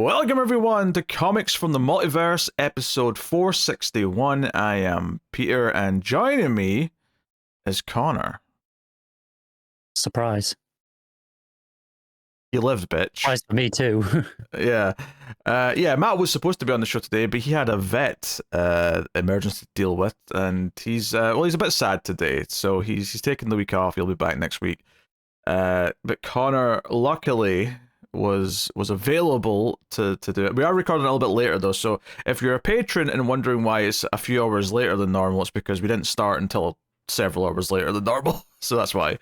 Welcome everyone to Comics from the Multiverse, episode 461. I am Peter, and joining me is Connor. Surprise. You lived, bitch. Surprise for me too. Yeah. Matt was supposed to be on the show today, but he had a vet emergency to deal with, and he's a bit sad today, so he's taking the week off. He'll be back next week. But Connor, luckily, was available to do it. We are recording a little bit later though, so if you're a patron and wondering why it's a few hours later than normal, it's because we didn't start until several hours later than normal. So that's why.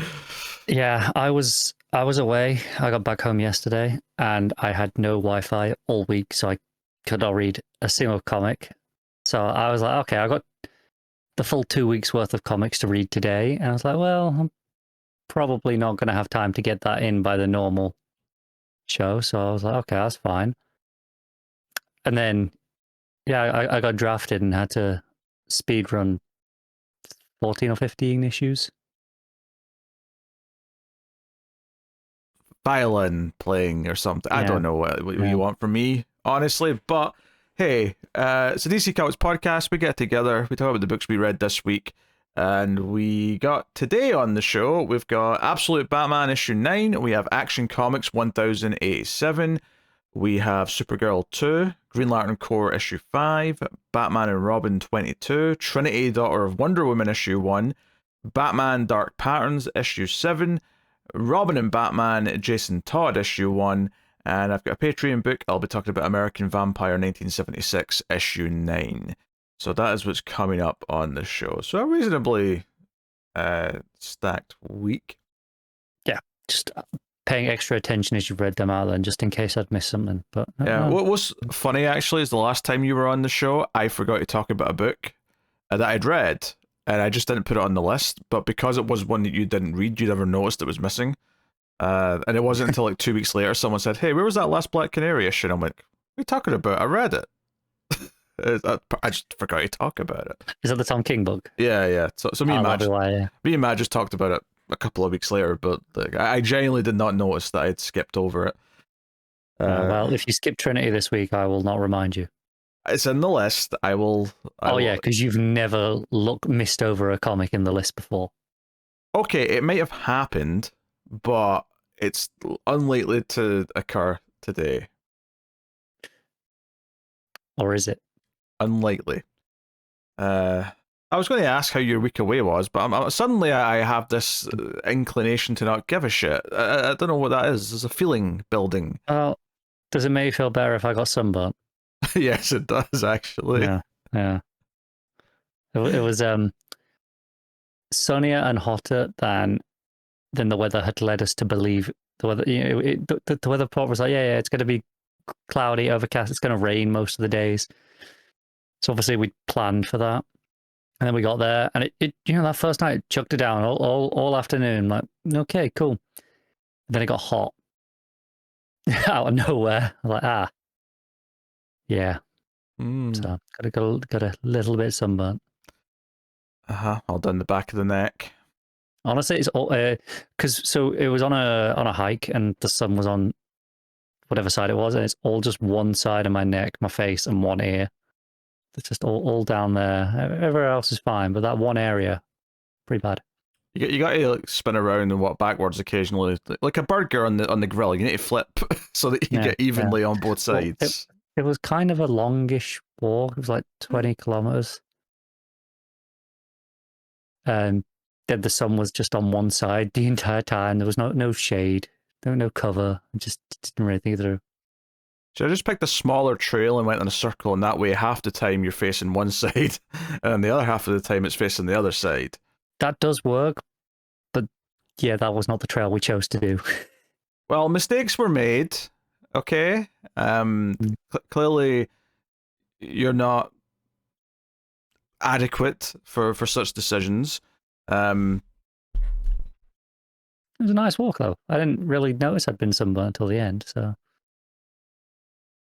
Yeah, I was away. I got back home yesterday and I had no Wi-Fi all week, so I could not read a single comic. So I was like, okay, I got the full 2 weeks worth of comics to read today, and I was like, well, I'm probably not going to have time to get that in by the normal show. So I was like, okay, that's fine. And then, yeah, I got drafted and had to speed run 14 or 15 issues. Violin playing or something. Yeah. I don't know what you want from me, honestly, but hey, it's a DC Comics podcast. We get together, we talk about the books we read this week, and we got today on the show, we've got Absolute Batman issue 9, we have Action Comics 1087, we have Supergirl 2, Green Lantern Corps issue 5, Batman and Robin 22, Trinity Daughter of Wonder Woman issue 1, Batman Dark Patterns issue 7, Robin and Batman, Jason Todd issue 1, and I've got a Patreon book. I'll be talking about American Vampire 1976 issue 9. So that is what's coming up on the show. So a reasonably stacked week. Yeah, just paying extra attention as you've read them out, and just in case I'd missed something. But yeah, what was funny actually is the last time you were on the show, I forgot to talk about a book that I'd read. And I just didn't put it on the list, but because it was one that you didn't read, you never noticed it was missing. And it wasn't until like 2 weeks later, someone said, "Hey, where was that last Black Canary issue?" And I'm like, "What are you talking about? I read it." I just forgot to talk about it. Is that the Tom King book? Yeah. So me and Matt just talked about it a couple of weeks later, but like, I genuinely did not notice that I'd skipped over it. Well, if you skip Trinity this week, I will not remind you. It's in the list. I will. Yeah, because you've never missed over a comic in the list before. Okay, it might have happened, but it's unlikely to occur today. Or is it? Unlikely. I was going to ask how your week away was, but suddenly I have this inclination to not give a shit. I don't know what that is. There's a feeling building. Well, does it make you feel better if I got sunburnt? Yes, it does, actually. Yeah. It was sunnier and hotter than the weather had led us to believe. The weather, the weather report was like, yeah, it's going to be cloudy, overcast. It's going to rain most of the days. So obviously we planned for that, and then we got there, and it that first night it chucked it down all afternoon. Like, okay, cool. And then it got hot out of nowhere. I'm like, yeah. So got a little bit sunburnt. All down the back of the neck. Honestly, it's all because it was on a hike, and the sun was on whatever side it was, and it's all just one side of my neck, my face, and one ear. It's just all down there. Everywhere else is fine, but that one area, pretty bad. You got to like spin around and walk backwards occasionally, like a burger on the grill. You need to flip so that you get evenly on both sides. Well, it was kind of a longish walk. It was like 20 kilometers. And then the sun was just on one side the entire time. There was no shade. There was no cover. I just didn't really think it through. So I just picked a smaller trail and went in a circle, and that way half the time you're facing one side, and the other half of the time it's facing the other side. That does work, but yeah, that was not the trail we chose to do. Well, mistakes were made, okay? Clearly you're not adequate for such decisions. It was a nice walk, though. I didn't really notice I'd been sunburned until the end, so...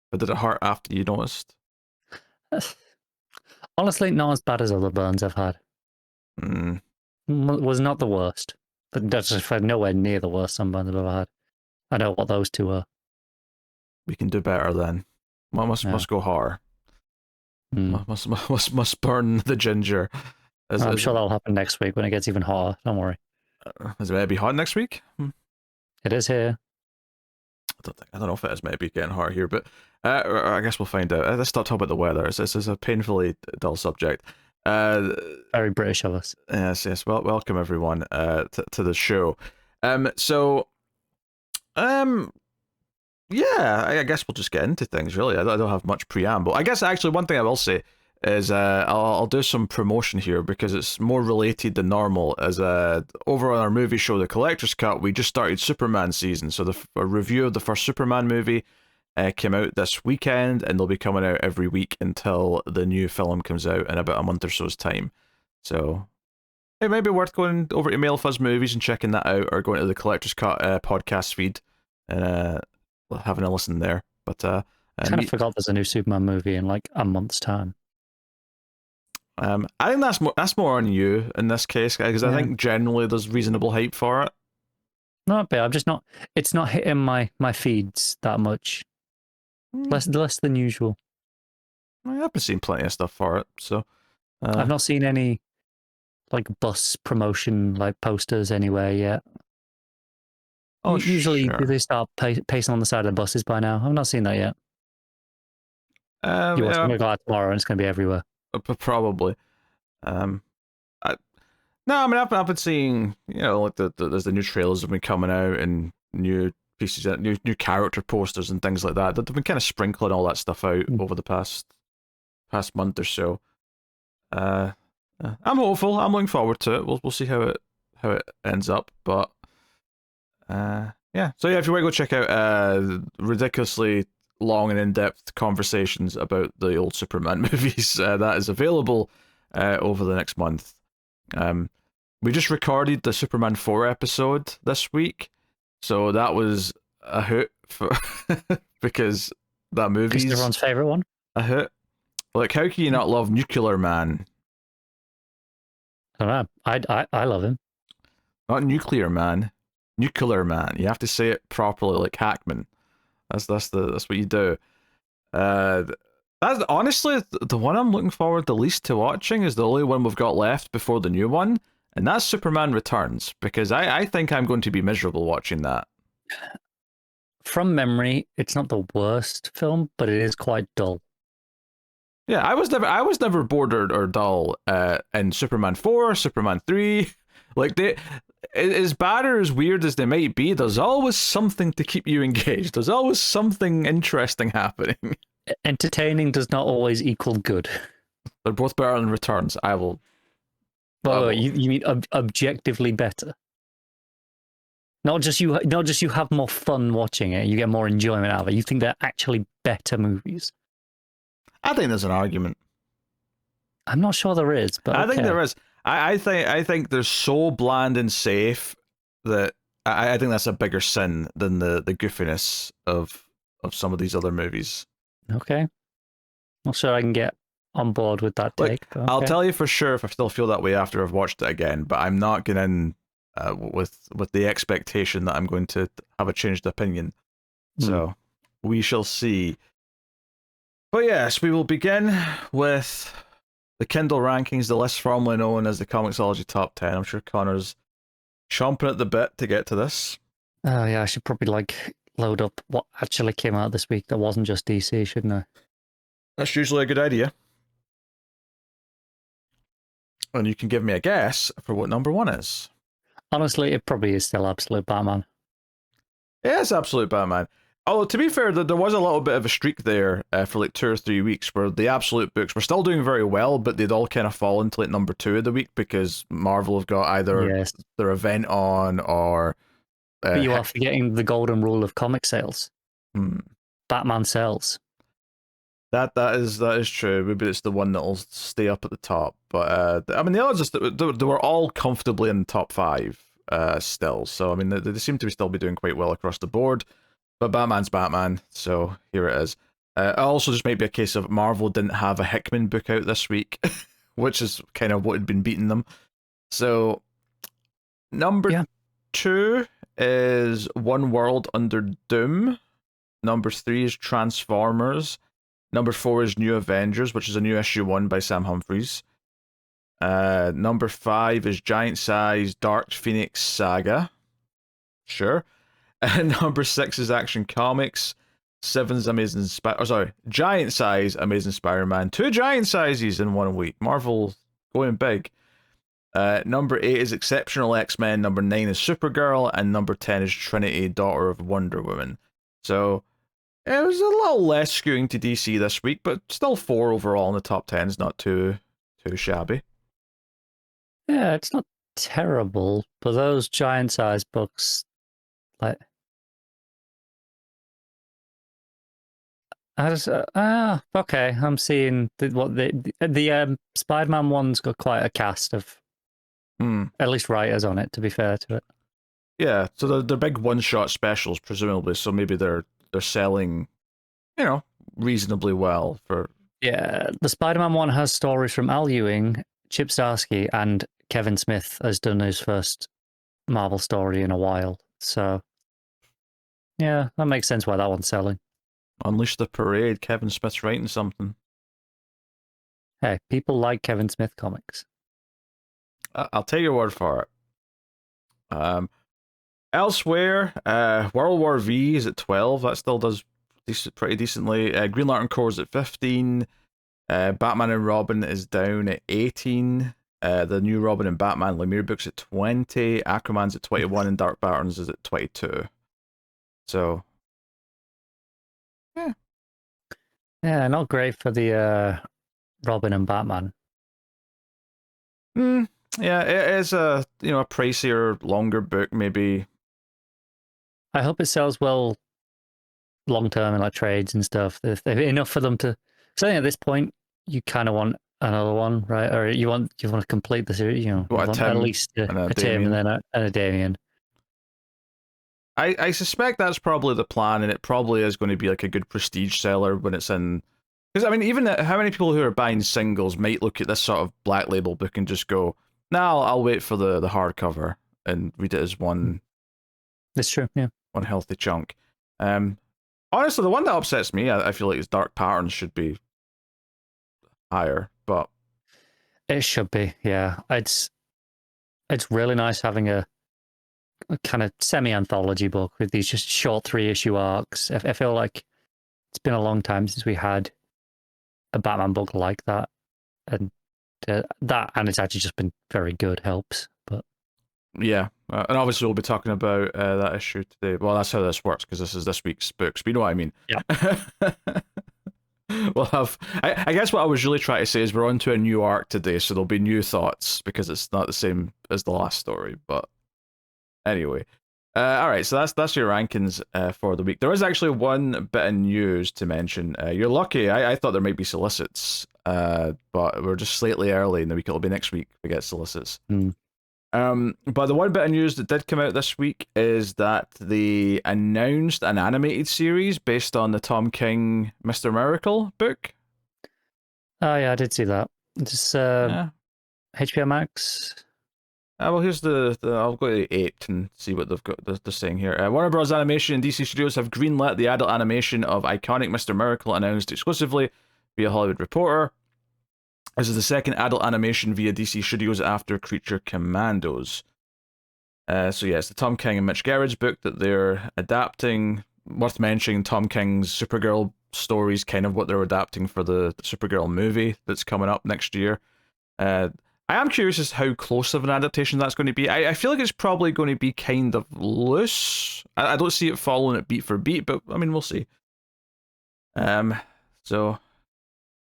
But did it hurt after you noticed? Honestly, not as bad as other burns I've had. Was not the worst. But that's just nowhere near the worst sunburns I've ever had. I know what those two are. we can do better then. Must go hard. Must burn the ginger. I'm sure that'll happen next week when it gets even hotter. Don't worry. Is it maybe hot next week? It is here. I don't know if it is maybe getting hot here, but I guess we'll find out. Let's start talking about the weather. This is a painfully dull subject. Very British of us. Yes. Well, welcome everyone to the show. Yeah, I guess we'll just get into things, really. I don't have much preamble. I guess, actually, one thing I will say is I'll do some promotion here because it's more related than normal. As over on our movie show, The Collector's Cut, we just started Superman season. So a review of the first Superman movie came out this weekend, and they'll be coming out every week until the new film comes out in about a month or so's time. So it may be worth going over to Mail Fuzz Movies and checking that out, or going to the Collector's Cut podcast feed and having a listen there. But I kind of forgot there's a new Superman movie in like a month's time. I think that's more on you in this case, because I think generally there's reasonable hype for it. Not a bit. I'm just not. It's not hitting my feeds that much. Less than usual. I've been seeing plenty of stuff for it, so I've not seen any like bus promotion like posters anywhere yet. Oh, usually sure. they start pacing on the side of the buses by now. I've not seen that yet. I'm going to go out tomorrow and it's going to be everywhere. Probably. I've been seeing, like there's the new trailers that have been coming out and new pieces, new character posters and things like that. They've been kind of sprinkling all that stuff out over the past month or so. I'm hopeful. I'm looking forward to it. We'll see how it ends up, but yeah. So yeah, if you want to go check out ridiculously long and in-depth conversations about the old Superman movies, that is available over the next month. We just recorded the Superman 4 episode this week, so that was a hoot because that movie's everyone's favorite one. A hoot. Like, how can you not love Nuclear Man? I don't know. I love him. Not Nuclear Man. Nuclear Man. You have to say it properly, like Hackman. That's what you do. That's honestly the one I'm looking forward the least to watching. Is the only one we've got left before the new one, and that's Superman Returns, because I think I'm going to be miserable watching that. From memory, it's not the worst film, but it is quite dull. Yeah, I was never bored or dull in Superman 4, Superman 3. Like, as bad or as weird as they might be, there's always something to keep you engaged. There's always something interesting happening. Entertaining does not always equal good. They're both better than Returns. You mean objectively better? Not just you have more fun watching it, you get more enjoyment out of it. You think they're actually better movies. I think there's an argument. I'm not sure there is, but I think there is. I think they're so bland and safe that I think that's a bigger sin than the goofiness of some of these other movies. Okay. Not sure I can get on board with that take. Like, okay. I'll tell you for sure if I still feel that way after I've watched it again, but I'm not going in with the expectation that I'm going to have a changed opinion. So we shall see. But yes, we will begin with the Kindle rankings, the list formerly known as the ComiXology Top 10. I'm sure Connor's chomping at the bit to get to this. Oh yeah, I should probably load up what actually came out this week that wasn't just DC, shouldn't I? That's usually a good idea. And you can give me a guess for what number 1 is. Honestly, it probably is still Absolute Batman. It is Absolute Batman. Although, to be fair, there was a little bit of a streak there for like 2 or 3 weeks where the Absolute books were still doing very well, but they'd all kind of fallen to like number 2 of the week because Marvel have got either their event on or... but you are forgetting the golden rule of comic sales. Batman sells. That is true. Maybe it's the one that'll stay up at the top. But I mean, the others they were all comfortably in the top 5 still. So I mean, they seem to still be doing quite well across the board. But Batman's Batman, so here it is. Also, just might be a case of Marvel didn't have a Hickman book out this week, which is kind of what had been beating them. So number 2 is One World Under Doom Number 3 is Transformers. Number 4 is New Avengers, which is a new issue 1 by Sam Humphries. Number 5 is Giant Size Dark Phoenix Saga. Sure. And number 6 is Action Comics. 7's Giant Size Amazing Spider-Man. 2 giant sizes in 1 week. Marvel going big. Number 8 is Exceptional X-Men. Number 9 is Supergirl. And number 10 is Trinity, Daughter of Wonder Woman. So it was a little less skewing to DC this week, but still 4 overall in the top 10 is not too shabby. Yeah, it's not terrible, but those giant size books, like, I just okay. I'm seeing the Spider-Man one's got quite a cast of at least writers on it. To be fair to it, yeah. So they're big one-shot specials, presumably. So maybe they're selling, reasonably well for. Yeah, the Spider-Man one has stories from Al Ewing, Chip Zdarsky, and Kevin Smith has done his first Marvel story in a while. So yeah, that makes sense why that one's selling. Unleash the Parade. Kevin Smith's writing something. Hey, people like Kevin Smith comics. I'll take your word for it. Elsewhere, World War V is at 12. That still does pretty decently. Green Lantern Corps is at 15. Batman and Robin is down at 18. The new Robin and Batman Lemire books at 20. Aquaman's at 21, and Dark Patterns is at 22. So, yeah. Yeah, not great for the Robin and Batman. Yeah, it is a a pricier, longer book, maybe. I hope it sells well long term in like trades and stuff. If enough for them to. Because I think at this point you kind of want another one, right? Or you want to complete the series. At least a Tim and then a Damien. I suspect that's probably the plan, and it probably is going to be like a good prestige seller when it's in. Because, I mean, even how many people who are buying singles might look at this sort of Black Label book and just go, "No, I'll wait for the hardcover and read it as one." That's true, yeah. One healthy chunk. Honestly, the one that upsets me, I feel like, is Dark Patterns should be higher, but it should be, yeah. It's really nice having a kind of semi-anthology book with these just short 3-issue arcs. I feel like it's been a long time since we had a Batman book like that, and it's actually just been very good. Helps, but yeah, and obviously we'll be talking about that issue today. Well, that's how this works because this is this week's books. But you know what I mean? Yeah. We'll have. I guess what I was really trying to say is we're on to a new arc today, so there'll be new thoughts because it's not the same as the last story. But anyway, all right. So that's your rankings for the week. There is actually one bit of news to mention. You're lucky. I thought there might be solicits, but we're just slightly early in the week. It'll be next week we get solicits. But the one bit of news that did come out this week is that they announced an animated series based on the Tom King Mr. Miracle book. Oh yeah, I did see that. It's HBO Max. Well, here's the I'll go to 8 and see what they're saying here. Warner Bros. Animation and DC Studios have greenlit the adult animation of iconic Mr. Miracle, announced exclusively via Hollywood Reporter. This is the second adult animation via DC Studios after Creature Commandos. So yeah, it's the Tom King and Mitch Gerard's book that they're adapting. Worth mentioning, Tom King's Supergirl story is kind of what they're adapting for the Supergirl movie that's coming up next year. I am curious as to how close of an adaptation that's going to be. I feel like it's probably going to be kind of loose. I don't see it following it beat for beat, but I mean, we'll see. So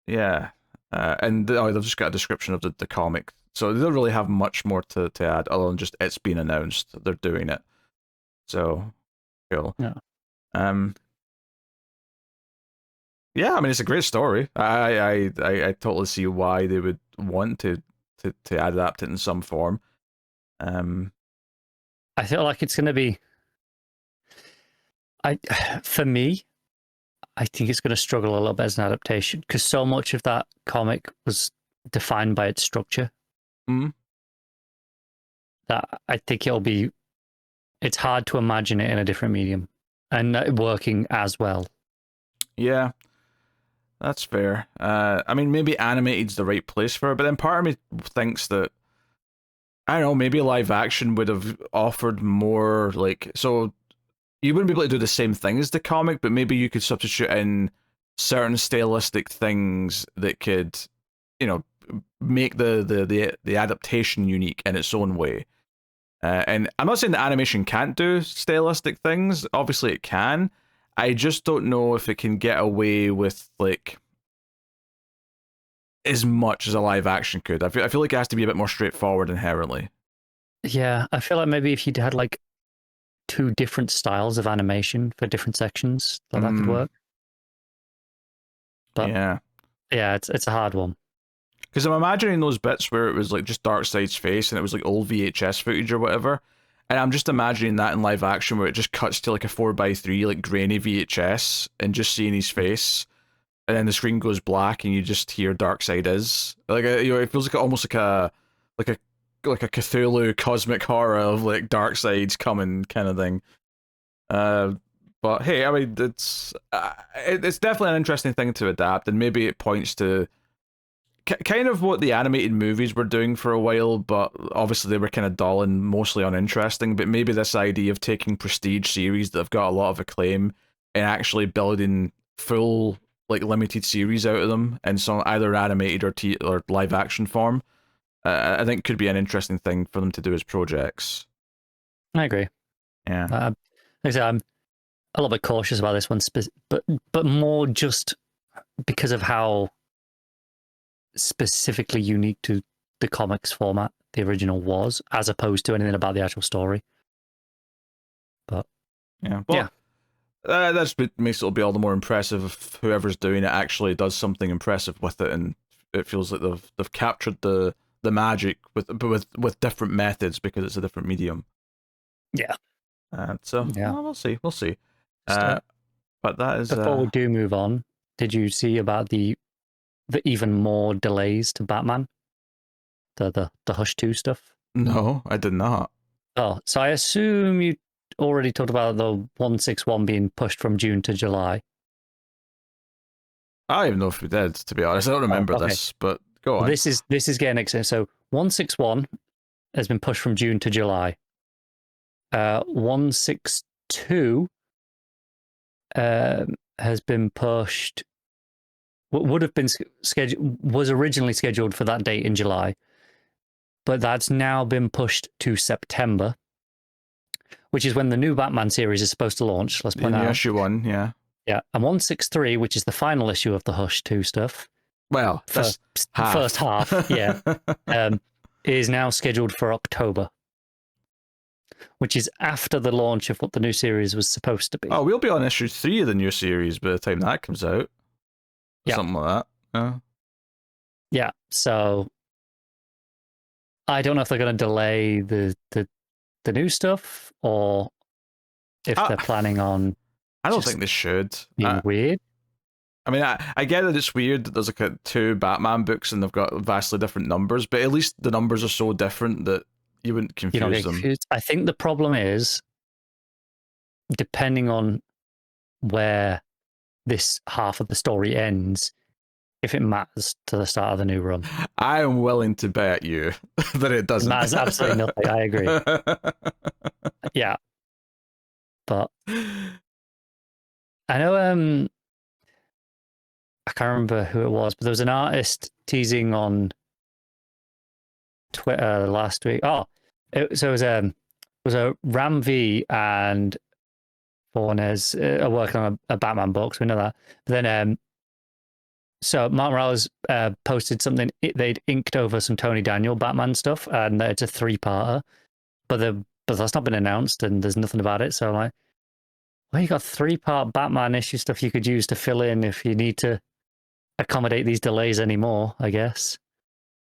yeah. And they've just got a description of the comic, so they don't really have much more to add other than just it's been announced that they're doing it. So cool. Yeah. Yeah, I mean it's a great story. I totally see why they would want to adapt it in some form. I feel like it's going to be. For me, I think it's going to struggle a little bit as an adaptation because so much of that comic was defined by its structure. That I think it's hard to imagine it in a different medium. and working as well. Yeah, that's fair. I mean, maybe animated's the right place for it, but then part of me thinks that, I don't know, maybe live action would have offered more, like, so you wouldn't be able to do the same thing as the comic, but maybe you could substitute in certain stylistic things that could, make the adaptation unique in its own way. And I'm not saying that animation can't do stylistic things. Obviously, it can. I just don't know if it can get away with like as much as a live action could. I feel like it has to be a bit more straightforward inherently. Yeah, I feel like maybe if you'd had like 2 different styles of animation for different sections, that could work. But yeah, it's a hard one. Because I'm imagining those bits where it was like just Darkseid's face and it was like old VHS footage or whatever. And I'm just imagining that in live action where it just cuts to like a 4:3, like grainy VHS and just seeing his face. And then the screen goes black and you just hear Darkseid is. Like, it feels like almost like a Cthulhu cosmic horror of like Darkseid's coming kind of thing. But hey, I mean, it's definitely an interesting thing to adapt, and maybe it points to kind of what the animated movies were doing for a while, but obviously they were kind of dull and mostly uninteresting. But maybe this idea of taking prestige series that have got a lot of acclaim and actually building full like limited series out of them in some either animated or live action form, I think could be an interesting thing for them to do as projects. I agree. Yeah. Like I said, I'm a little bit cautious about this one, but more just because of how specifically unique to the comics format the original was, as opposed to anything about the actual story. But yeah, well, yeah, that makes it be all the more impressive if whoever's doing it actually does something impressive with it, and it feels like they've captured the magic with different methods because it's a different medium. Yeah. So yeah, well, we'll see. But that is before we do move on. Did you see about the even more delays to Batman? The Hush 2 stuff? No, I did not. Oh, so I assume you already talked about the 161 being pushed from June to July. I don't even know if we did, to be honest. I don't remember this, but go on. This is getting exciting. So 161 has been pushed from June to July. 162 has been pushed. Would have been scheduled, was originally scheduled for that date in July, but that's now been pushed to September, which is when the new Batman series is supposed to launch. Let's point out. Issue 1, yeah. Yeah, and 163, which is the final issue of the Hush 2 stuff. Well, first half, yeah, is now scheduled for October, which is after the launch of what the new series was supposed to be. Oh, we'll be on issue 3 of the new series by the time that comes out. Yeah. Something like that. Yeah, so I don't know if they're going to delay the new stuff or if they're planning on. I don't think they should. Being weird. I mean, I get that it's weird that there's like 2 Batman books and they've got vastly different numbers, but at least the numbers are so different that you wouldn't confuse them. Confused. I think the problem is, depending on where this half of the story ends, if it matters to the start of the new run. I am willing to bet you that it doesn't. It matters absolutely nothing. I agree. Yeah. But I know, I can't remember who it was, but there was an artist teasing on Twitter last week. It was a Ram V and Fernández are working on a Batman book, so we know that. But then, so Mark Morales posted something. They'd inked over some Tony Daniel Batman stuff, and it's a 3-parter, but that's not been announced, and there's nothing about it. So I'm like, well, you got 3-part Batman issue stuff you could use to fill in if you need to accommodate these delays anymore, I guess.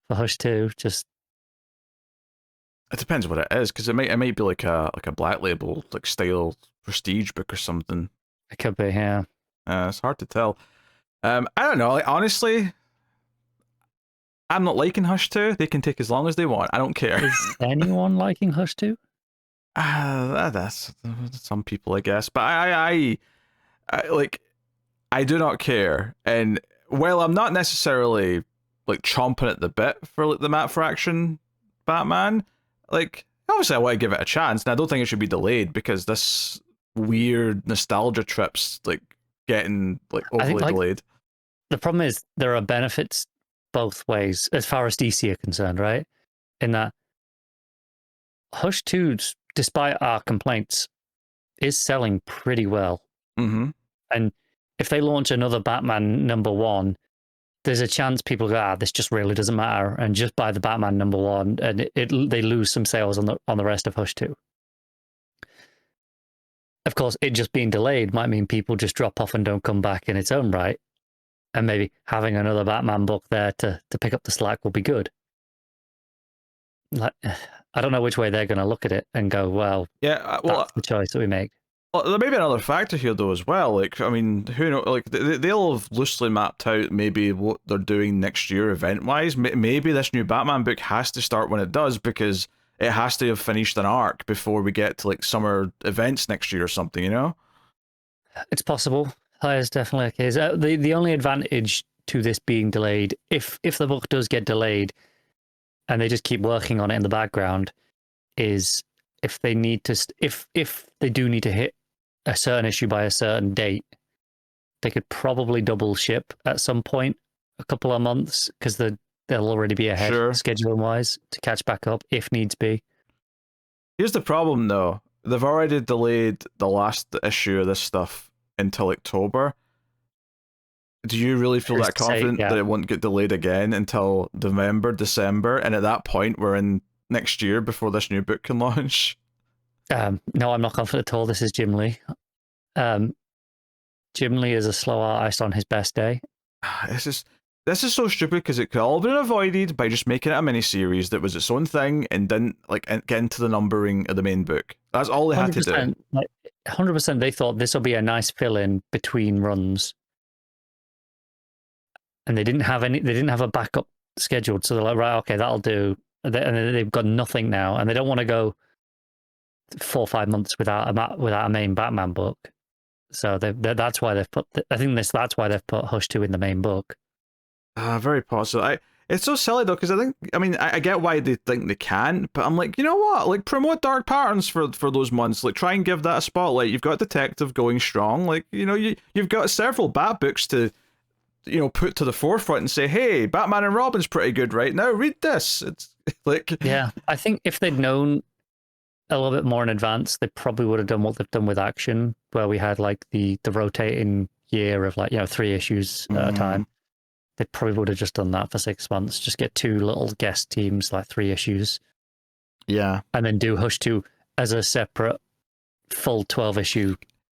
For Hush 2, just it depends what it is, because it might be like a Black Label like style prestige book or something. It could be, yeah. It's hard to tell. I don't know. Like, honestly, I'm not liking Hush 2. They can take as long as they want. I don't care. Is anyone liking Hush 2? That's some people, I guess, but I like, I do not care. And while I'm not necessarily like chomping at the bit for like the Matt Fraction Batman, like obviously I want to give it a chance, and I don't think it should be delayed because this weird nostalgia trip's like getting like overly delayed. The problem is there are benefits both ways as far as DC are concerned, right? In that Hush 2, despite our complaints, is selling pretty well. Mm-hmm. And if they launch another Batman #1, there's a chance people go, this just really doesn't matter, and just buy the Batman #1, and they lose some sales on the rest of Hush 2. Of course, it just being delayed might mean people just drop off and don't come back in its own right, and maybe having another Batman book there to pick up the slack will be good. Like, I don't know which way they're going to look at it and go, well, that's the choice that we make. Well, there may be another factor here though as well. Like, I mean, who knows? Like, they'll have loosely mapped out maybe what they're doing next year event-wise. Maybe this new Batman book has to start when it does because it has to have finished an arc before we get to like summer events next year or something. You know? It's possible. That is definitely a case. The only advantage to this being delayed, if the book does get delayed, and they just keep working on it in the background, is if they need to, if they do need to hit a certain issue by a certain date, they could probably double ship at some point, a couple of months, because they'll already be ahead scheduling wise to catch back up if needs be. Here's the problem though. They've already delayed the last issue of this stuff until October. Do you really feel that confident that it won't get delayed again until November, December, and at that point we're in next year before this new book can launch? No, I'm not confident at all. This is Jim Lee. Jim Lee is a slow artist on his best day. This is so stupid because it could all have been avoided by just making it a miniseries that was its own thing and didn't like get into the numbering of the main book. That's all they had to do. 100%. They thought this will be a nice fill-in between runs. And they didn't have a backup scheduled, so they're like, right, okay, that'll do. And they've got nothing now, and they don't want to go 4 or 5 months without a main Batman book. So that's why they've put. That's why they've put Hush 2 in the main book. Very possible. It's so silly though, because I get why they think they can, but I'm like, you know what? Like, promote Dark Patterns for those months. Like, try and give that a spotlight. You've got Detective going strong. Like, you know, you've got several Bat books to, you know, put to the forefront and say, hey, Batman and Robin's pretty good right now, read this. It's like, yeah, I think if they'd known a little bit more in advance, they probably would have done what they've done with Action, where we had like the rotating year of like, you know, 3 issues at a time. They probably would have just done that for 6 months, just get 2 little guest teams, like 3 issues, and then do Hush 2 as a separate full 12-issue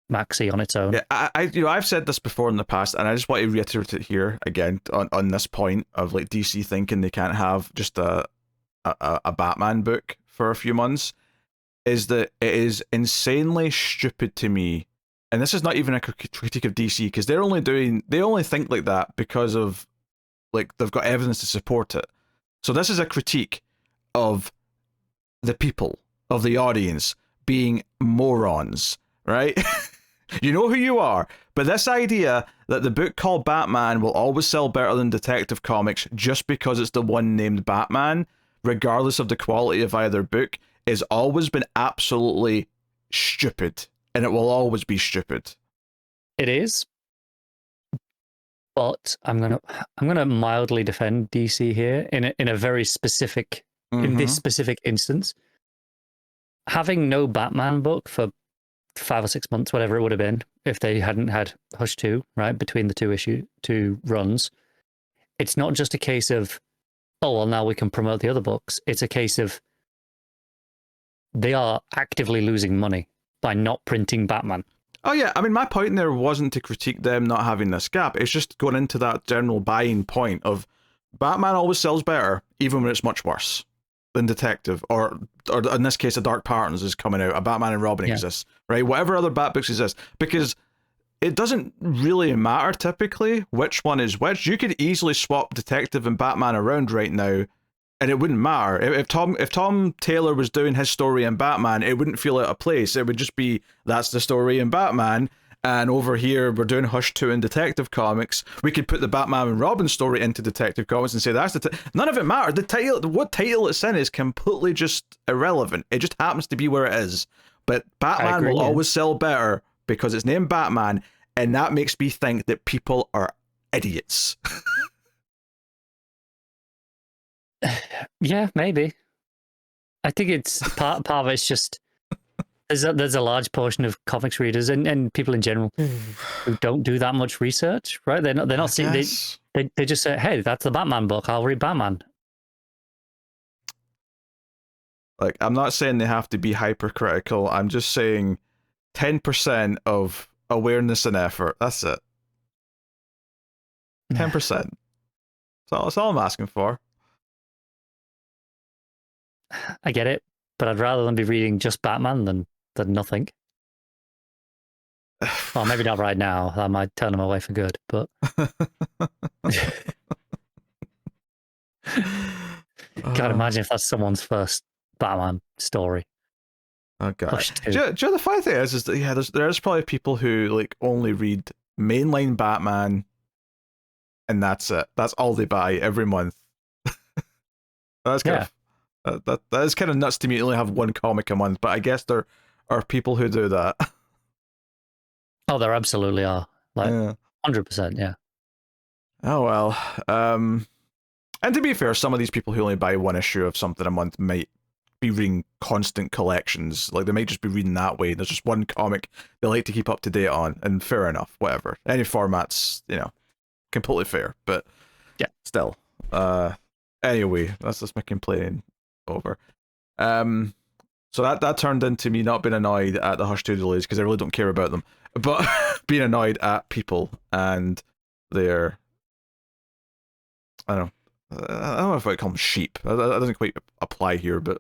maxi on its own. Yeah, I've said this before in the past, and I just want to reiterate it here again on this point of like DC thinking they can't have just a Batman book for a few months, is that it is insanely stupid to me, and this is not even a critique of DC because they only think like that because of like they've got evidence to support it. So this is a critique of the people, of the audience being morons, right? You know who you are, but this idea that the book called Batman will always sell better than Detective Comics just because it's the one named Batman, regardless of the quality of either book, has always been absolutely stupid, and it will always be stupid. It is, but I'm gonna mildly defend DC here in a very specific in this specific instance. Having no Batman book for 5 or 6 months, whatever it would have been, if they hadn't had Hush 2, right, between the two runs, it's not just a case of, oh, well, now we can promote the other books. It's a case of they are actively losing money by not printing Batman. Oh, yeah. I mean, my point there wasn't to critique them not having this gap. It's just going into that general buying point of Batman always sells better, even when it's much worse than Detective, or in this case, a Dark Patterns is coming out, a Batman and Robin exists, right? Whatever other Bat books exist, because it doesn't really matter typically which one is which. You could easily swap Detective and Batman around right now, And it wouldn't matter if Tom Taylor was doing his story in Batman, it wouldn't feel out of place. It would just be, that's the story in Batman, and over here we're doing Hush 2 in Detective Comics. We could put the Batman and Robin story into Detective Comics and say that's none of it mattered. The title, what title it's in, is completely just irrelevant. It just happens to be where it is. But Batman will always sell better because it's named Batman, and that makes me think that people are idiots. Yeah, maybe. I think it's part of it's just there's a large portion of comics readers and people in general who don't do that much research, right? They're not seeing they just say, hey, that's the Batman book, I'll read Batman. Like, I'm not saying they have to be hypercritical. I'm just saying 10% of awareness and effort. That's it. 10%. That's all I'm asking for. I get it, but I'd rather than be reading just Batman than nothing. Well, maybe not right now. That might turn them away for good, but... Can't imagine if that's someone's first Batman story. Oh god! Do you know the funny thing is that there's probably people who like only read mainline Batman, and that's it. That's all they buy every month. That's kind of that is kind of nuts to me to only have one comic a month. But I guess there are people who do that. Oh, there absolutely are. Like 100%. Yeah. Oh well. And to be fair, some of these people who only buy one issue of something a month might be reading constant collections. Like, they might just be reading that way. There's just one comic they like to keep up to date on, and fair enough, whatever. Any format's, completely fair, but yeah, still. Anyway, that's just my complaining over. So that turned into me not being annoyed at the Hush 2 delays, because I really don't care about them, but being annoyed at people and their, I don't know if I call them sheep. That doesn't quite apply here, but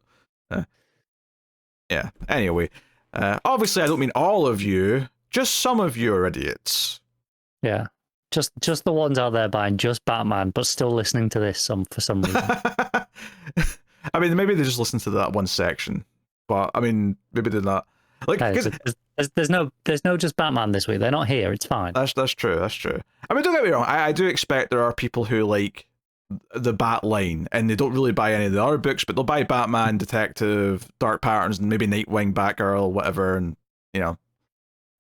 yeah. Anyway, obviously I don't mean all of you, just some of you are idiots. Yeah, just the ones out there buying just Batman, but still listening to this for some reason. I mean, maybe they just listen to that one section, but I mean, maybe they're not. Like, there's no just Batman this week. They're not here. It's fine. That's true. That's true. I mean, don't get me wrong. I do expect there are people who like the Bat line, and they don't really buy any of the other books, but they'll buy Batman, Detective, Dark Patterns, and maybe Nightwing, Batgirl, whatever. And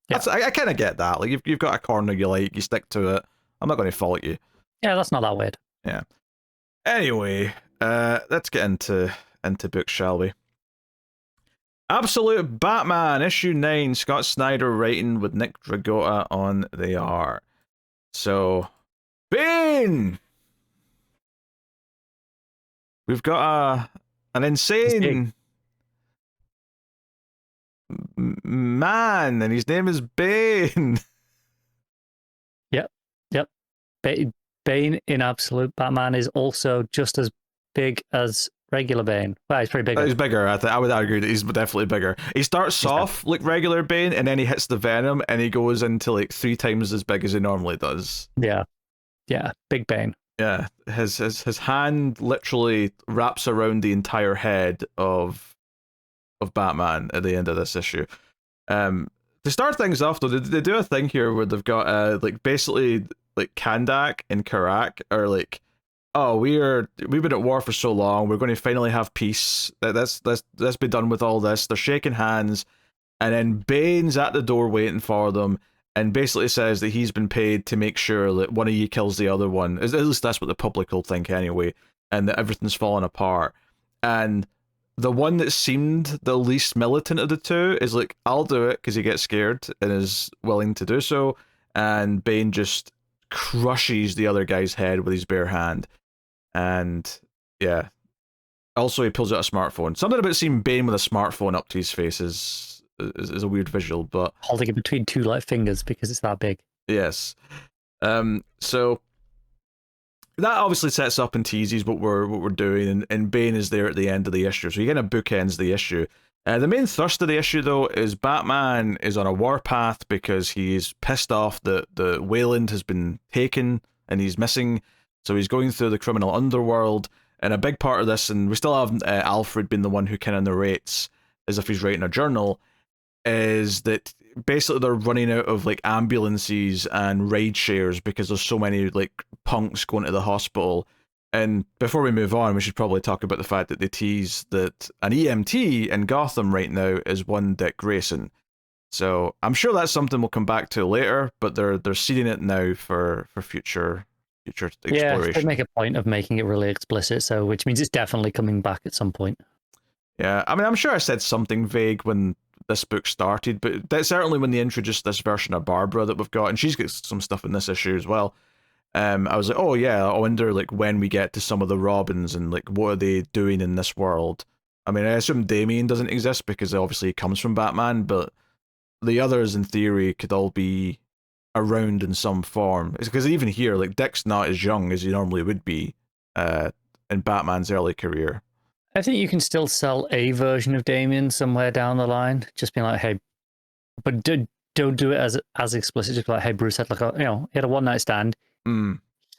that's I kind of get that. Like, you've got a corner you like, you stick to it. I'm not going to fault you. Yeah, that's not that weird. Yeah. Anyway, let's get into books, shall we? Absolute Batman, issue 9, Scott Snyder writing with Nick Dragotta on the art. So, Bane! We've got an insane man, and his name is Bane. Yep. Bane in Absolute Batman is also just as big as regular Bane. Well, he's pretty big. He's bigger. I would argue that he's definitely bigger. He starts off like regular Bane, and then he hits the Venom, and he goes into like 3 times as big as he normally does. Yeah, big Bane. Yeah, his hand literally wraps around the entire head of Batman at the end of this issue. To start things off, though, they do a thing here where they've got like basically like Kandak and Karak are like, oh, we've been at war for so long, we're going to finally have peace. Let's be done with all this. They're shaking hands, and then Bane's at the door waiting for them, and basically says that he's been paid to make sure that one of you kills the other one. At least that's what the public will think anyway, and that everything's falling apart. And the one that seemed the least militant of the two is like, I'll do it, because he gets scared and is willing to do so. And Bane just crushes the other guy's head with his bare hand. And yeah. Also, he pulls out a smartphone. Something about seeing Bane with a smartphone up to his face is a weird visual, but holding it between 2 light fingers because it's that big. Yes. So that obviously sets up and teases what we're doing, and Bane is there at the end of the issue, so he kind of bookends the issue. The main thrust of the issue, though, is Batman is on a warpath because he's pissed off that the Wayland has been taken and he's missing, so he's going through the criminal underworld, And a big part of this, and we still have Alfred being the one who kind of narrates as if he's writing a journal, is that basically they're running out of like ambulances and ride shares because there's so many like punks going to the hospital. And before we move on, we should probably talk about the fact that they tease that an EMT in Gotham right now is one Dick Grayson. So I'm sure that's something we'll come back to later, but they're seeding it now for future exploration. Yeah, they make a point of making it really explicit, so which means it's definitely coming back at some point. Yeah, I mean, I'm sure I said something vague when this book started, but that's certainly when they introduced this version of Barbara that we've got, and she's got some stuff in this issue as well. I was like, oh yeah, I wonder like when we get to some of the Robins and like what are they doing in this world. I mean, I assume Damian doesn't exist because obviously he comes from Batman, but the others in theory could all be around in some form. It's because even here, like Dick's not as young as he normally would be in Batman's early career. I think you can still sell a version of Damian somewhere down the line, just being like, hey, but don't do it as explicit. Just like, hey, Bruce had like he had a one night stand.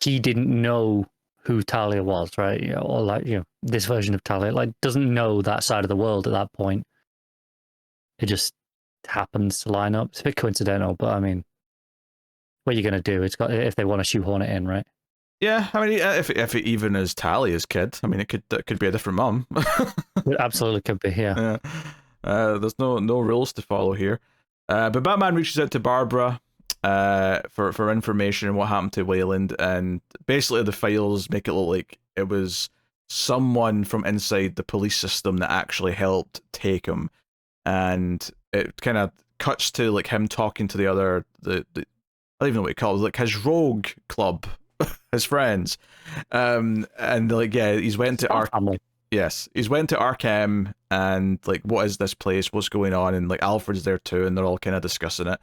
He didn't know who Talia was, right? Or like this version of Talia like doesn't know that side of the world at that point. It just happens to line up. It's a bit coincidental, but I mean, what are you gonna do? It's got if they want to shoehorn it in, right? Yeah, I mean, if it even is Talia's kid, I mean, it could be a different mom. It absolutely could be, yeah. There's no rules to follow here. But Batman reaches out to Barbara for information on what happened to Wayland, and basically the files make it look like it was someone from inside the police system that actually helped take him, and it kind of cuts to like him talking to the other I don't even know what he calls it, like his rogue club. His friends, and like he's went to Arkham. Yes, he's went to Arkham, and like, what is this place? What's going on? And like Alfred's there too, and they're all kind of discussing it.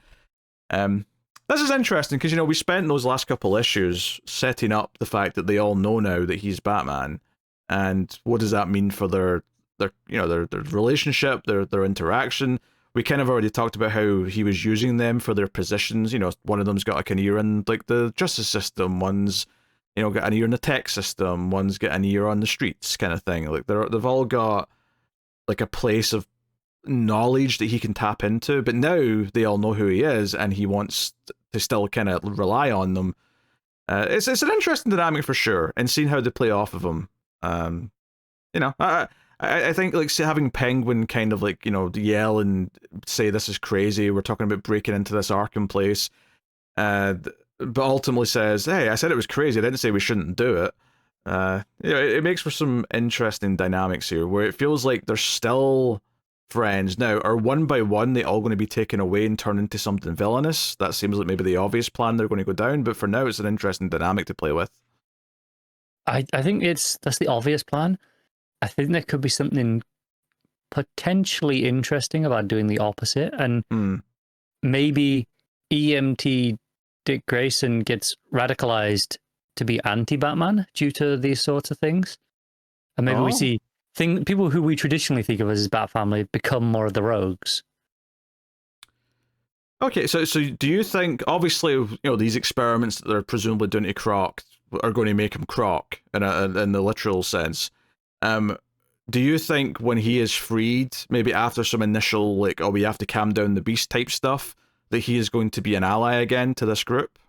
This is interesting because we spent those last couple issues setting up the fact that they all know now that he's Batman, and what does that mean for their relationship, their interaction. We kind of already talked about how he was using them for their positions. One of them's got like an ear in like the justice system. One's, got an ear in the tech system. One's got an ear on the streets, kind of thing. Like they've all got like a place of knowledge that he can tap into. But now they all know who he is, and he wants to still kind of rely on them. It's an interesting dynamic for sure, and seeing how they play off of him. I think like having Penguin kind of like yell and say this is crazy, we're talking about breaking into this Arkham place, but ultimately says, hey, I said it was crazy, I didn't say we shouldn't do it. It makes for some interesting dynamics here where it feels like they're still friends now. Are one by one they all going to be taken away and turned into something villainous? That seems like maybe the obvious plan they're going to go down, but for now it's an interesting dynamic to play with. I think that's the obvious plan. I think there could be something potentially interesting about doing the opposite, and maybe EMT Dick Grayson gets radicalized to be anti-Batman due to these sorts of things, and maybe we see people who we traditionally think of as Bat Family become more of the rogues. Okay, so do you think, obviously, these experiments that they're presumably doing to Croc are going to make him Croc in the literal sense? Do you think when he is freed, maybe after some initial like, we have to calm down the beast type stuff, that he is going to be an ally again to this group?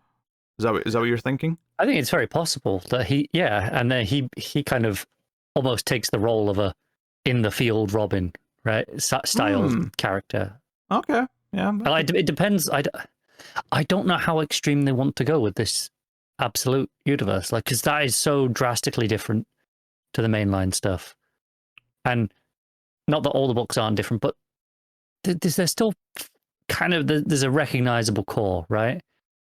Is that what you're thinking? I think it's very possible that and then he kind of almost takes the role of a in the field Robin, right? Style character. Okay, yeah. It depends. I don't know how extreme they want to go with this absolute universe, like, because that is so drastically different to the mainline stuff. And not that all the books aren't different, but there's still kind of there's a recognizable core, right?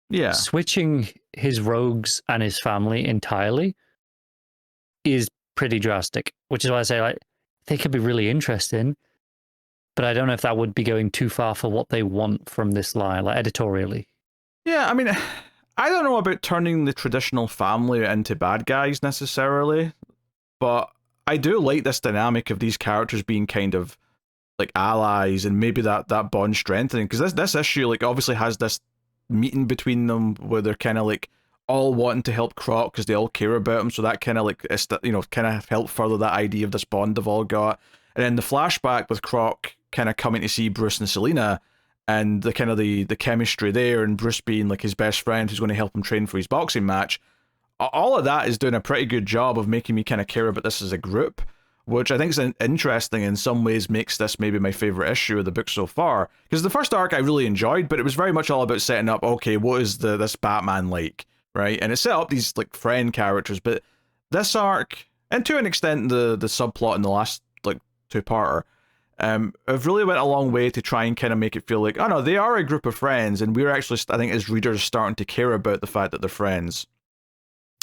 Yeah. Switching his rogues and his family entirely is pretty drastic, which is why I say like they could be really interesting, but I don't know if that would be going too far for what they want from this line, like editorially. Yeah, I mean, I don't know about turning the traditional family into bad guys necessarily, but I do like this dynamic of these characters being kind of like allies, and maybe that bond strengthening, because this issue like obviously has this meeting between them where they're kind of like all wanting to help Croc because they all care about him. So that kind of like, kind of helped further that idea of this bond they've all got. And then the flashback with Croc kind of coming to see Bruce and Selina, and the kind of the chemistry there, and Bruce being like his best friend who's going to help him train for his boxing match. All of that is doing a pretty good job of making me kind of care about this as a group, which I think is interesting, in some ways makes this maybe my favorite issue of the book so far. Because the first arc I really enjoyed, but it was very much all about setting up, okay, what is this Batman like, right? And it set up these like friend characters, but this arc, and to an extent the subplot in the last like two-parter, have really went a long way to try and kind of make it feel like, oh no, they are a group of friends, and we're actually, I think, as readers, starting to care about the fact that they're friends.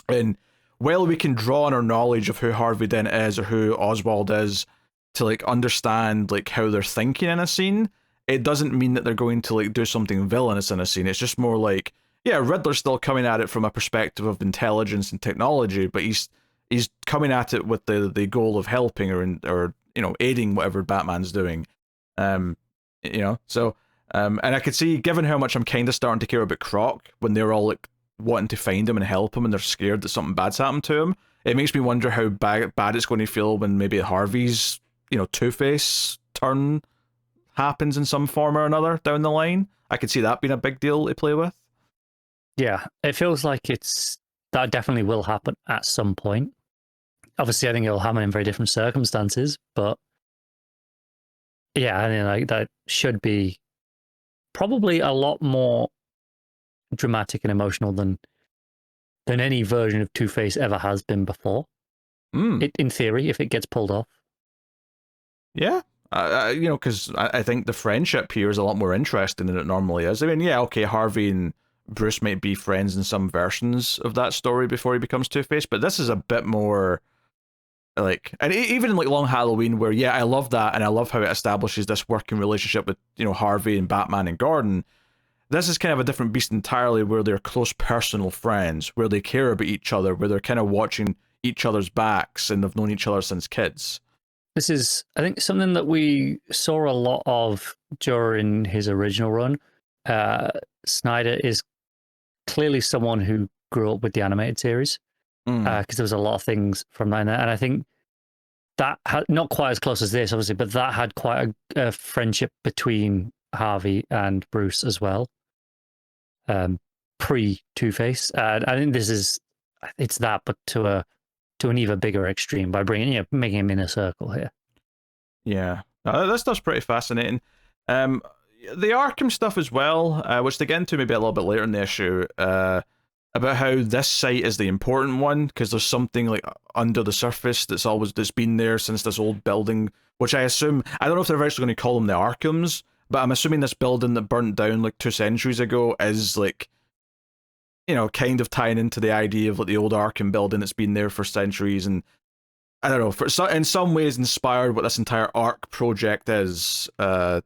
And while we can draw on our knowledge of who Harvey Dent is or who Oswald is to like understand like how they're thinking in a scene, it doesn't mean that they're going to like do something villainous in a scene. It's just more like, yeah, Riddler's still coming at it from a perspective of intelligence and technology, but he's coming at it with the goal of helping or aiding whatever Batman's doing. And I could see, given how much I'm kind of starting to care about Croc when they're all like wanting to find him and help him, and they're scared that something bad's happened to him, it makes me wonder how bad it's going to feel when maybe Harvey's Two-Face turn happens in some form or another down the line. I could see that being a big deal to play with. Yeah, it feels like that definitely will happen at some point. Obviously, I think it'll happen in very different circumstances, but yeah, I mean, like that should be probably a lot more dramatic and emotional than any version of Two-Face ever has been before. In theory, if it gets pulled off. Yeah. Because I think the friendship here is a lot more interesting than it normally is. I mean, yeah, okay, Harvey and Bruce might be friends in some versions of that story before he becomes Two-Face, but this is a bit more like, and even in like Long Halloween, where yeah, I love that, and I love how it establishes this working relationship with Harvey and Batman and Gordon. This is kind of a different beast entirely, where they're close personal friends, where they care about each other, where they're kind of watching each other's backs, and they've known each other since kids. This is, I think, something that we saw a lot of during his original run. Snyder is clearly someone who grew up with the animated series, because there was a lot of things from that, and I think that had, not quite as close as this, obviously, but that had quite a friendship between Harvey and Bruce as well, pre Two-Face. I think it's that, but to an even bigger extreme by making him in a circle here. Yeah, that stuff's pretty fascinating. The Arkham stuff as well, which they get into maybe a little bit later in the issue, about how this site is the important one because there's something like under the surface that's been there since this old building, which I assume, I don't know if they're actually going to call them the Arkhams, but I'm assuming this building that burnt down like 2 centuries ago is like, kind of tying into the idea of like the old Arkham building that's been there for centuries, and I don't know, in some ways inspired what this entire Ark project is, the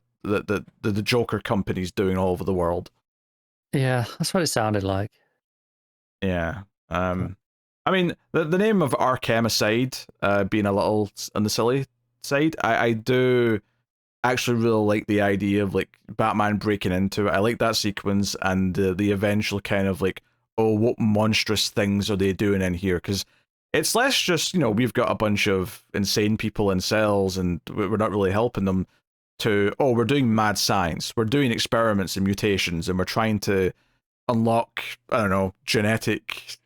Joker company's doing all over the world. Yeah, that's what it sounded like. Yeah. I mean, the name of Arkham aside, being a little on the silly side, I do actually really like the idea of like Batman breaking into it. I like that sequence and the eventual kind of like, oh, what monstrous things are they doing in here? Because it's less just, we've got a bunch of insane people in cells and we're not really helping them, to, oh, we're doing mad science, we're doing experiments and mutations, and we're trying to unlock, I don't know, genetic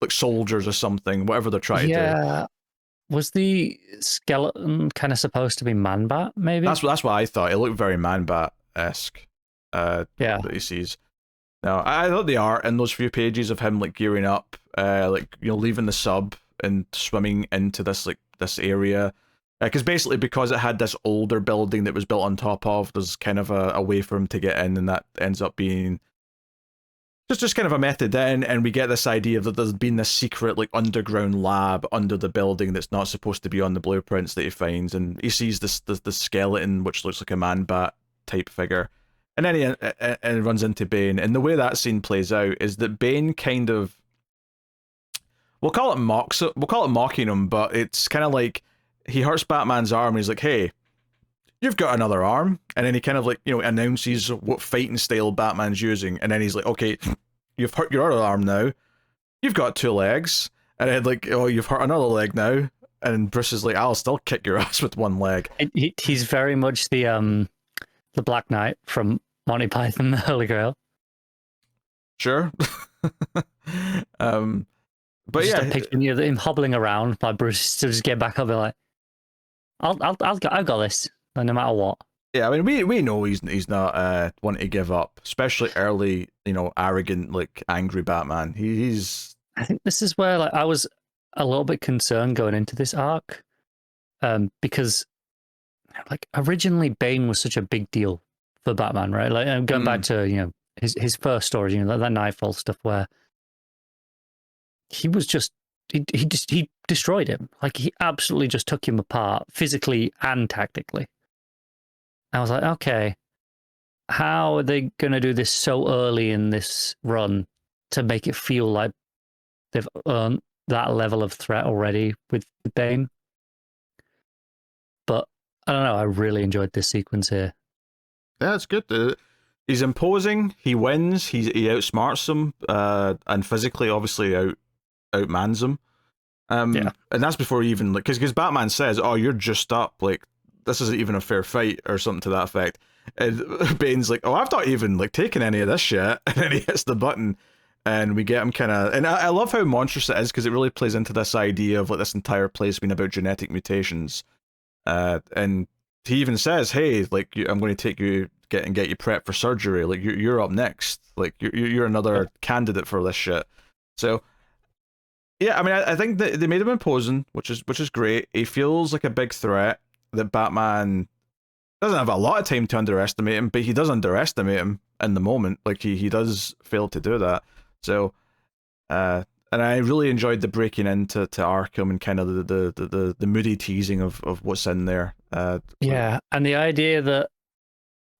like soldiers or something, whatever they're trying to do. Yeah. Was the skeleton kind of supposed to be Man-Bat, maybe? That's what I thought. It looked very Man-Bat-esque. Yeah. That he sees. No, I thought the art in those few pages of him like gearing up, leaving the sub and swimming into this area, because it had this older building that was built on top of, there's kind of a way for him to get in, and that ends up being just kind of a method in, and we get this idea that there's been this secret like underground lab under the building that's not supposed to be on the blueprints that he finds, and he sees the skeleton which looks like a Man-Bat type figure, and then he runs into Bane, and the way that scene plays out is that Bane kind of, we'll call it mocking him, but it's kind of like he hurts Batman's arm and he's like, hey, you've got another arm, and then he kind of like, announces what fighting style Batman's using, and then he's like, okay, you've hurt your other arm now, you've got 2 legs. And Ed like, oh, you've hurt another leg now. And Bruce is like, I'll still kick your ass with 1 leg. He's very much the Black Knight from Monty Python, the Holy Grail. Sure. But just yeah, picturing him hobbling around by Bruce to just get back up and be like, I've got this, no matter what. Yeah, I mean, we know he's not wanting to give up, especially early, arrogant, like angry Batman. He's. I think this is where I was a little bit concerned going into this arc, because originally Bane was such a big deal for Batman, right? Like going back to his first story, that Nightfall stuff where he was just he destroyed him. Like he absolutely just took him apart physically and tactically. I was like, okay, how are they going to do this so early in this run to make it feel like they've earned that level of threat already with Bane? But I don't know. I really enjoyed this sequence here. Yeah, it's good. He's imposing. He wins. He outsmarts him, and physically, obviously, outmans him. And that's before he even because Batman says, "Oh, you're just up. Like this isn't even a fair fight," or something to that effect. And Bane's like, "Oh, I've not even taken any of this shit," and then he hits the button. And we get him kind of, and I love how monstrous it is because it really plays into this idea of this entire place being about genetic mutations. And he even says, "Hey, I'm going to take you get you prepped for surgery. Like you're up next. Like you're another candidate for this shit." So, yeah, I mean, I think that they made him imposing, which is great. He feels like a big threat that Batman doesn't have a lot of time to underestimate him, but he does underestimate him in the moment. Like he does fail to do that. So, and I really enjoyed the breaking into Arkham and kind of the moody teasing of what's in there. Yeah, and the idea that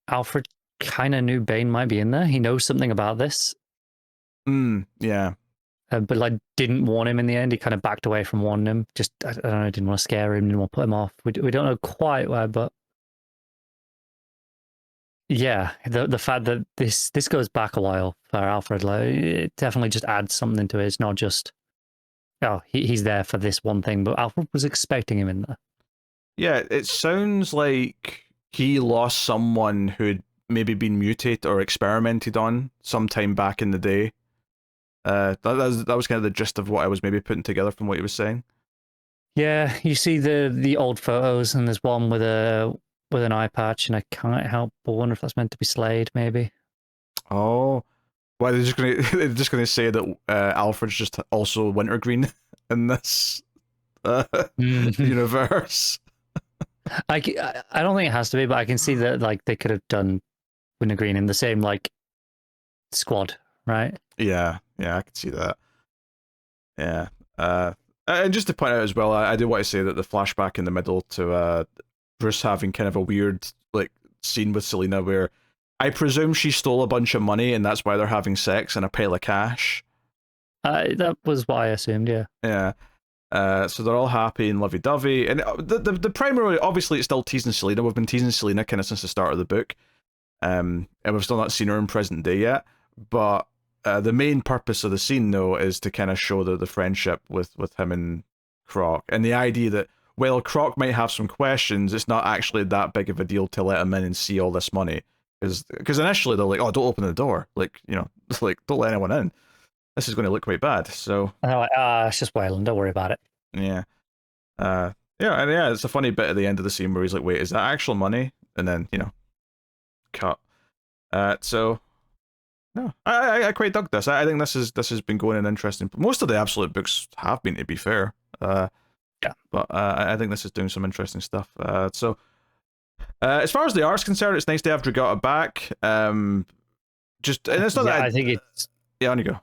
Alfred kind of knew Bane might be in there. He knows something about this. Yeah. But didn't warn him in the end. He kind of backed away from warning him. Just I don't know, didn't want to scare him, didn't want to put him off. We don't know quite why, but yeah, the fact that this goes back a while for Alfred, it definitely just adds something to it. It's not just he's there for this one thing, but Alfred was expecting him in there. Yeah, it sounds like he lost someone who'd maybe been mutated or experimented on sometime back in the day. That was kind of the gist of what I was maybe putting together from what he was saying. Yeah, you see the old photos, and there's one with an eye patch, and I can't help but wonder if that's meant to be Slade, maybe. Oh, well, they're just gonna say that Alfred's just also wintergreen in this universe. I don't think it has to be, but I can see that they could have done wintergreen in the same squad, right? Yeah, I can see that. Yeah, and just to point out as well, I do want to say that the flashback in the middle to Bruce having kind of a weird scene with Selina where I presume she stole a bunch of money and that's why they're having sex in a pile of cash. That was what I assumed, yeah. Yeah. So they're all happy and lovey-dovey. And the primary, obviously, it's still teasing Selina. We've been teasing Selina kind of since the start of the book. And we've still not seen her in present day yet. But the main purpose of the scene, though, is to kind of show the friendship with him and Croc. And the idea that, while Croc might have some questions, it's not actually that big of a deal to let him in and see all this money. Because initially they're like, "Oh, don't open the door. Don't let anyone in. This is going to look quite bad." So I'm like, it's just Wayland. Don't worry about it. Yeah. It's a funny bit at the end of the scene where he's like, "Wait, is that actual money?" And then cut. So no, I quite dug this. I think this has been going in interesting. Most of the Absolute books have been, to be fair. Yeah. But I think this is doing some interesting stuff. So as far as the art's concerned, it's nice to have Dragotta back. And it's not that I think it's. Yeah, on you go.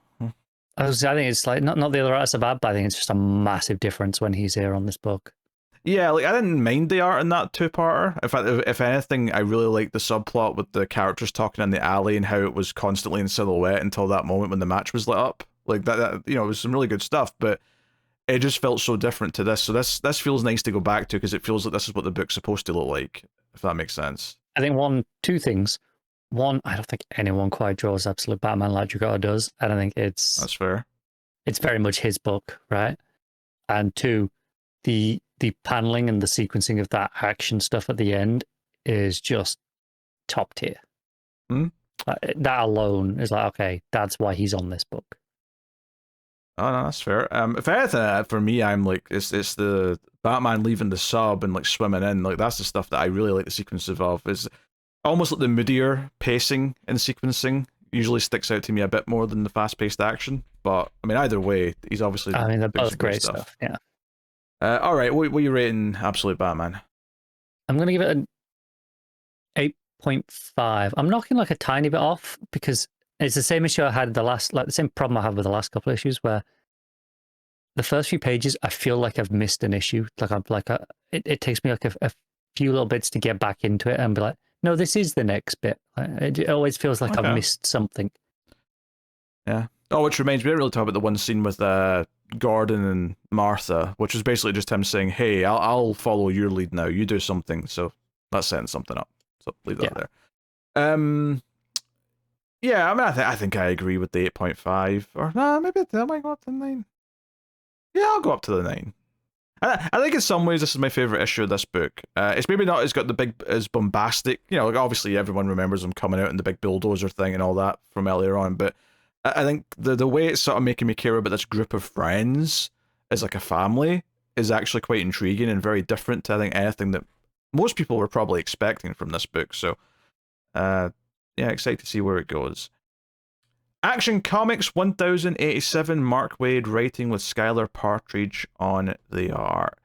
I think it's not the other artists are bad, but I think it's just a massive difference when he's here on this book. Yeah, I didn't mind the art in that two-parter. In fact, if anything, I really liked the subplot with the characters talking in the alley and how it was constantly in silhouette until that moment when the match was lit up. That it was some really good stuff, but it just felt so different to this. So this feels nice to go back to because it feels like this is what the book's supposed to look like, if that makes sense. I think two things. One, I don't think anyone quite draws Absolute Batman like Dragotta does. I don't think That's fair. it's very much his book, right? And two, the paneling and the sequencing of that action stuff at the end is just top tier. That alone is like, okay, that's why he's on this book. Oh no, that's fair. If anything, for me, I'm like, it's the Batman leaving the sub and like swimming in. Like that's the stuff that I really like the sequences of. Is almost like the moodier pacing and sequencing usually sticks out to me a bit more than the fast-paced action. But I mean, either way, he's obviously. I mean, they're both great stuff. Yeah. All right, what are you rating Absolute Batman? I'm gonna give it an 8.5. I'm knocking like a tiny bit off because it's the same issue I had the same problem I have with the last couple of issues where the first few pages I feel like I've missed an issue. Like I'm like it takes me like a few little bits to get back into it and be like, no, this is the next bit. It always feels like I've missed something. Yeah. Oh, which reminds me, I didn't really talk about the one scene with Gordon and Martha, which was basically just him saying, "Hey, I'll follow your lead now. You do something." So that's setting something up. So leave that there. Yeah, I mean, I think I agree with the 8.5, or no, maybe I might go up to the 9. Yeah, I'll go up to the 9. I think in some ways this is my favorite issue of this book. It's maybe not as bombastic. You know, like obviously everyone remembers him coming out in the big bulldozer thing and all that from earlier on, but I think the way it's sort of making me care about this group of friends as like a family is actually quite intriguing and very different to I think anything that most people were probably expecting from this book. So, yeah, excited to see where it goes. Action Comics 1087, Mark Waid writing with Skylar Patridge on the art.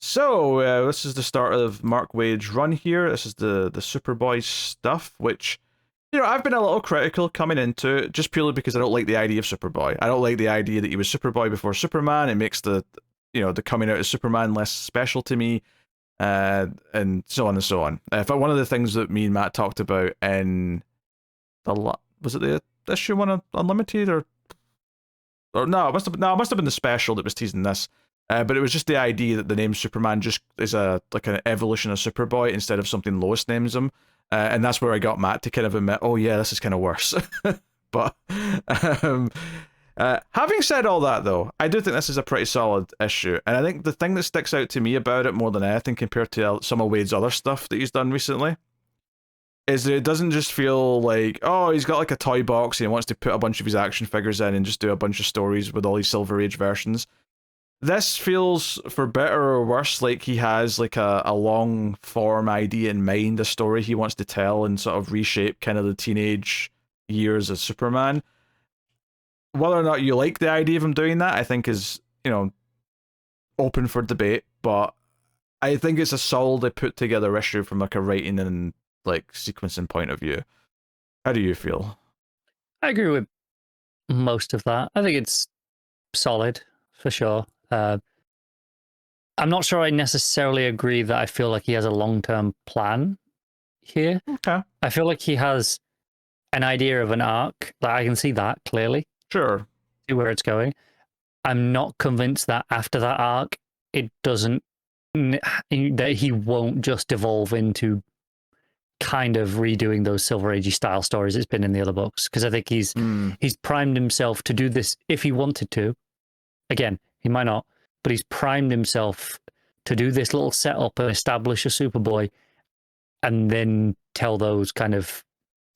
So, this is the start of Mark Waid's run here. This is the Superboy stuff, which, you know, I've been a little critical coming into it, just purely because I don't like the idea of Superboy. I don't like the idea that he was Superboy before Superman. It makes the coming out of Superman less special to me, and so on and so on. One of the things that me and Matt talked about in was it the issue 1 Unlimited or no, it must have been the special that was teasing this. But it was just the idea that the name Superman just is an evolution of Superboy instead of something Lois names him. And that's where I got Matt to kind of admit, oh yeah, this is kind of worse. But having said all that, though, I do think this is a pretty solid issue. And I think the thing that sticks out to me about it more than anything compared to some of Waid's other stuff that he's done recently is that it doesn't just feel like, oh, he's got like a toy box and he wants to put a bunch of his action figures in and just do a bunch of stories with all these Silver Age versions. This feels, for better or worse, like he has like a long form idea in mind, a story he wants to tell and sort of reshape kind of the teenage years of Superman. Whether or not you like the idea of him doing that, I think is, you know, open for debate, but I think it's a solidly put together issue from like a writing and like sequencing point of view. How do you feel? I agree with most of that. I think it's solid for sure. I'm not sure I necessarily agree that I feel like he has a long-term plan here. Okay. I feel like he has an idea of an arc. Like I can see that clearly. Sure. See where it's going. I'm not convinced that after that arc, it doesn't, that he won't just evolve into kind of redoing those Silver Age style stories it's been in the other books. Because I think he's primed himself to do this if he wanted to. Again, he might not, but he's primed himself to do this little setup and establish a Superboy and then tell those kind of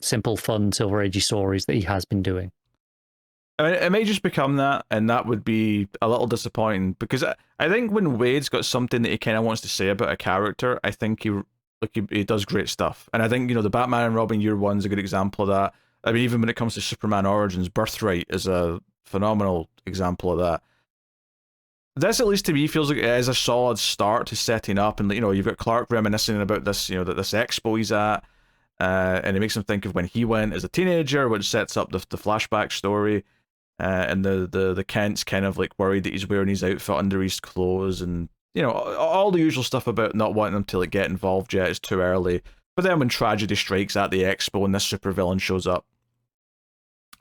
simple, fun Silver Age stories that he has been doing. I mean, it may just become that, and that would be a little disappointing, because I think when Waid's got something that he kind of wants to say about a character, I think he does great stuff. And I think, you know, the Batman and Robin Year One's a good example of that. I mean, even when it comes to Superman Origins, Birthright is a phenomenal example of that. This, at least to me, feels like it is a solid start to setting up, and, you know, you've got Clark reminiscing about this, you know, that this expo he's at, and it makes him think of when he went as a teenager, which sets up the flashback story. And the Kent's kind of like worried that he's wearing his outfit under his clothes, and, you know, all the usual stuff about not wanting him to like get involved yet, it's too early. But then when tragedy strikes at the expo and this supervillain shows up,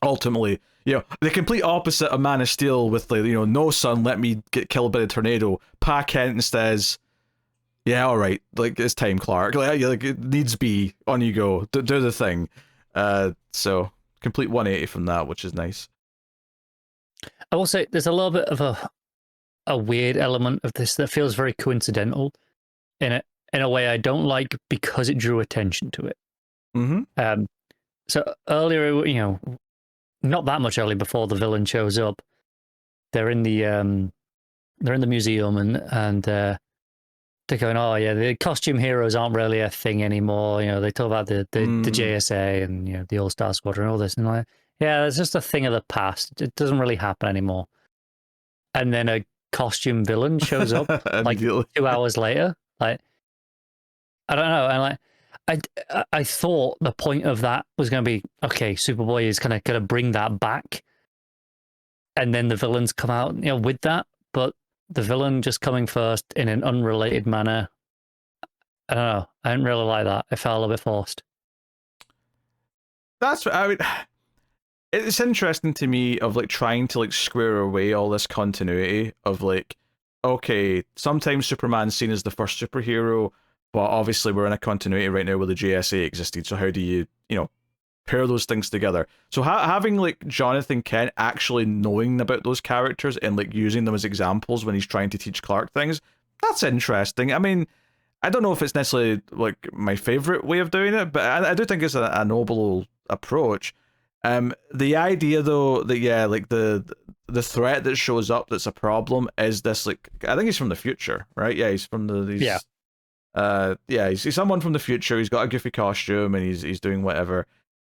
ultimately, you know, the complete opposite of Man of Steel with, like, you know, no son, let me get killed by the tornado. Pa Kent says, yeah, all right, like, it's time, Clark. Like it needs be, on you go, do the thing. So complete 180 from that, which is nice. I will say there's a little bit of a weird element of this that feels very coincidental in a way I don't like because it drew attention to it. Mm-hmm. So earlier, not that much early before the villain shows up, they're in the museum and they're going, oh yeah, the costume heroes aren't really a thing anymore. They talk about the JSA and the All Star Squadron and all this, and like, yeah, it's just a thing of the past. It doesn't really happen anymore. And then a costume villain shows up like 2 hours later. Like, I don't know, and like I thought the point of that was going to be, okay, Superboy is kind of going to bring that back, and then the villains come out, with that. But the villain just coming first in an unrelated manner, I don't know. I didn't really like that. It felt a little bit forced. It's interesting to me of like trying to like square away all this continuity of like, okay, sometimes Superman's seen as the first superhero, but obviously we're in a continuity right now where the JSA existed. So how do you pair those things together? So having like Jonathan Kent actually knowing about those characters and like using them as examples when he's trying to teach Clark things, that's interesting. I mean, I don't know if it's necessarily like my favorite way of doing it, but I do think it's a noble approach. The idea though that like the threat that shows up that's a problem is this, like, I think he's from the future, right? Yeah, he's from he's someone from the future. He's got a goofy costume and he's doing whatever.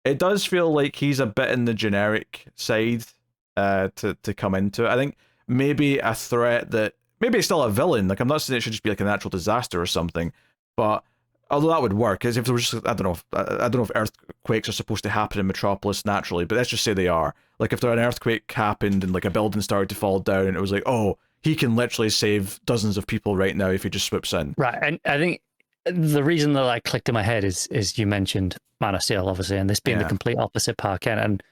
It does feel like he's a bit in the generic side to come into it. I think maybe a threat that maybe it's still a villain. Like, I'm not saying it should just be like a natural disaster or something, but although that would work, as if there was just, I don't know if earthquakes are supposed to happen in Metropolis naturally, but let's just say they are. Like, if an earthquake happened and like a building started to fall down, and it was like, oh, he can literally save dozens of people right now if he just swoops in. Right, and I think the reason that I clicked in my head is you mentioned Man of Steel, obviously, and this being the complete opposite Park Kent, and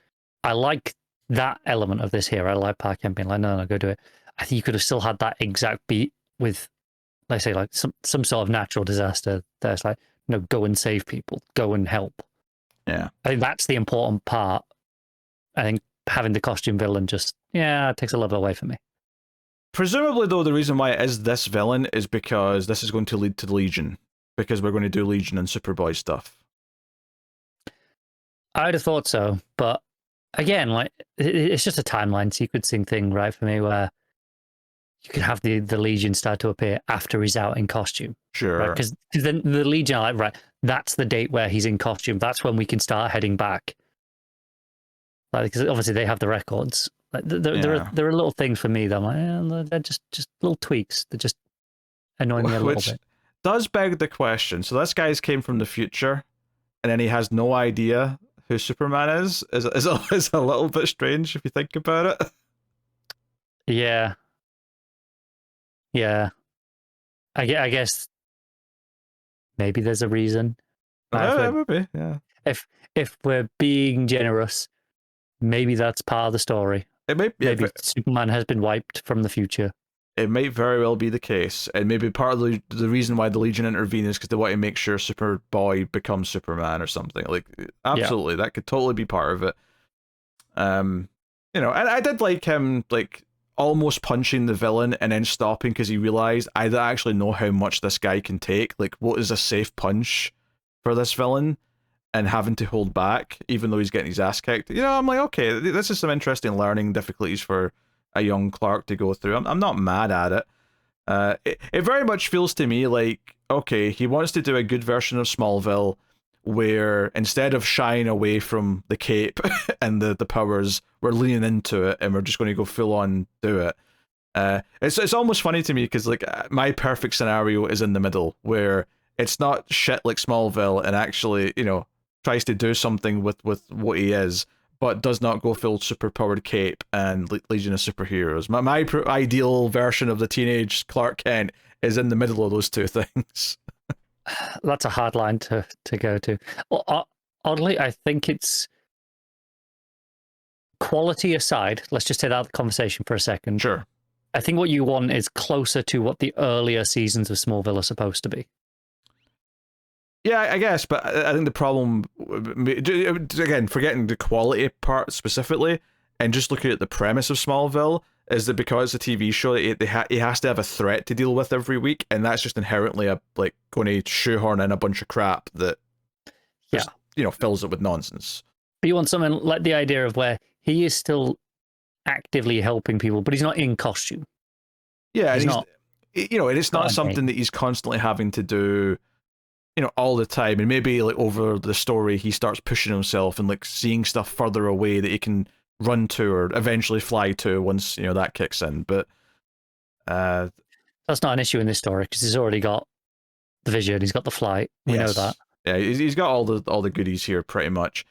I like that element of this here. I like Park Kent being like, no, go do it. I think you could have still had that exact beat with, let's say, like some sort of natural disaster that's like, go and save people, go and help. Yeah. I think that's the important part. I think having the costume villain just, it takes a little bit away from me. Presumably, though, the reason why it is this villain is because this is going to lead to the Legion, because we're going to do Legion and Superboy stuff. I'd have thought so, but again, like, it's just a timeline sequencing thing, right, for me, where you could have the Legion start to appear after he's out in costume. Sure. Because then the Legion are like, right, that's the date where he's in costume. That's when we can start heading back. Like, because obviously they have the records. Like, there are little things for me that I'm like, they're just little tweaks that just annoy me a little bit. Does beg the question. So this guy's came from the future, and then he has no idea who Superman is a little bit strange if you think about it. Yeah. I guess maybe there's a reason. Maybe. Yeah. If we're being generous, maybe that's part of the story. Maybe Superman has been wiped from the future. It might very well be the case, and maybe part of the reason why the Legion intervene is because they want to make sure Superboy becomes Superman or something. Like, absolutely, that could totally be part of it. And I did like him, like, almost punching the villain and then stopping because he realized, I don't actually know how much this guy can take. Like, what is a safe punch for this villain? And having to hold back, even though he's getting his ass kicked. I'm like, okay, this is some interesting learning difficulties for a young Clark to go through. I'm not mad at it. It very much feels to me like, okay, he wants to do a good version of Smallville where instead of shying away from the cape and the powers, we're leaning into it and we're just going to go full on do it. It's almost funny to me because, like, my perfect scenario is in the middle where it's not shit like Smallville and actually, tries to do something with what he is, but does not go full superpowered cape and Legion of Superheroes. My ideal version of the teenage Clark Kent is in the middle of those two things. That's a hard line to go to. Well, oddly, I think it's quality aside. Let's just take that conversation for a second. Sure. I think what you want is closer to what the earlier seasons of Smallville are supposed to be. Yeah, I guess, but I think the problem, again, forgetting the quality part specifically, and just looking at the premise of Smallville, is that because it's a TV show, he has to have a threat to deal with every week, and that's just inherently going to shoehorn in a bunch of crap that just, fills it with nonsense. But you want something like the idea of where he is still actively helping people, but he's not in costume. Yeah, he's not. And it's not something that he's constantly having to do, all the time. And maybe like over the story, he starts pushing himself and like seeing stuff further away that he can run to or eventually fly to once that kicks in. But that's not an issue in this story because he's already got the vision, he's got the flight. We know that. Yeah, he's got all the goodies here pretty much.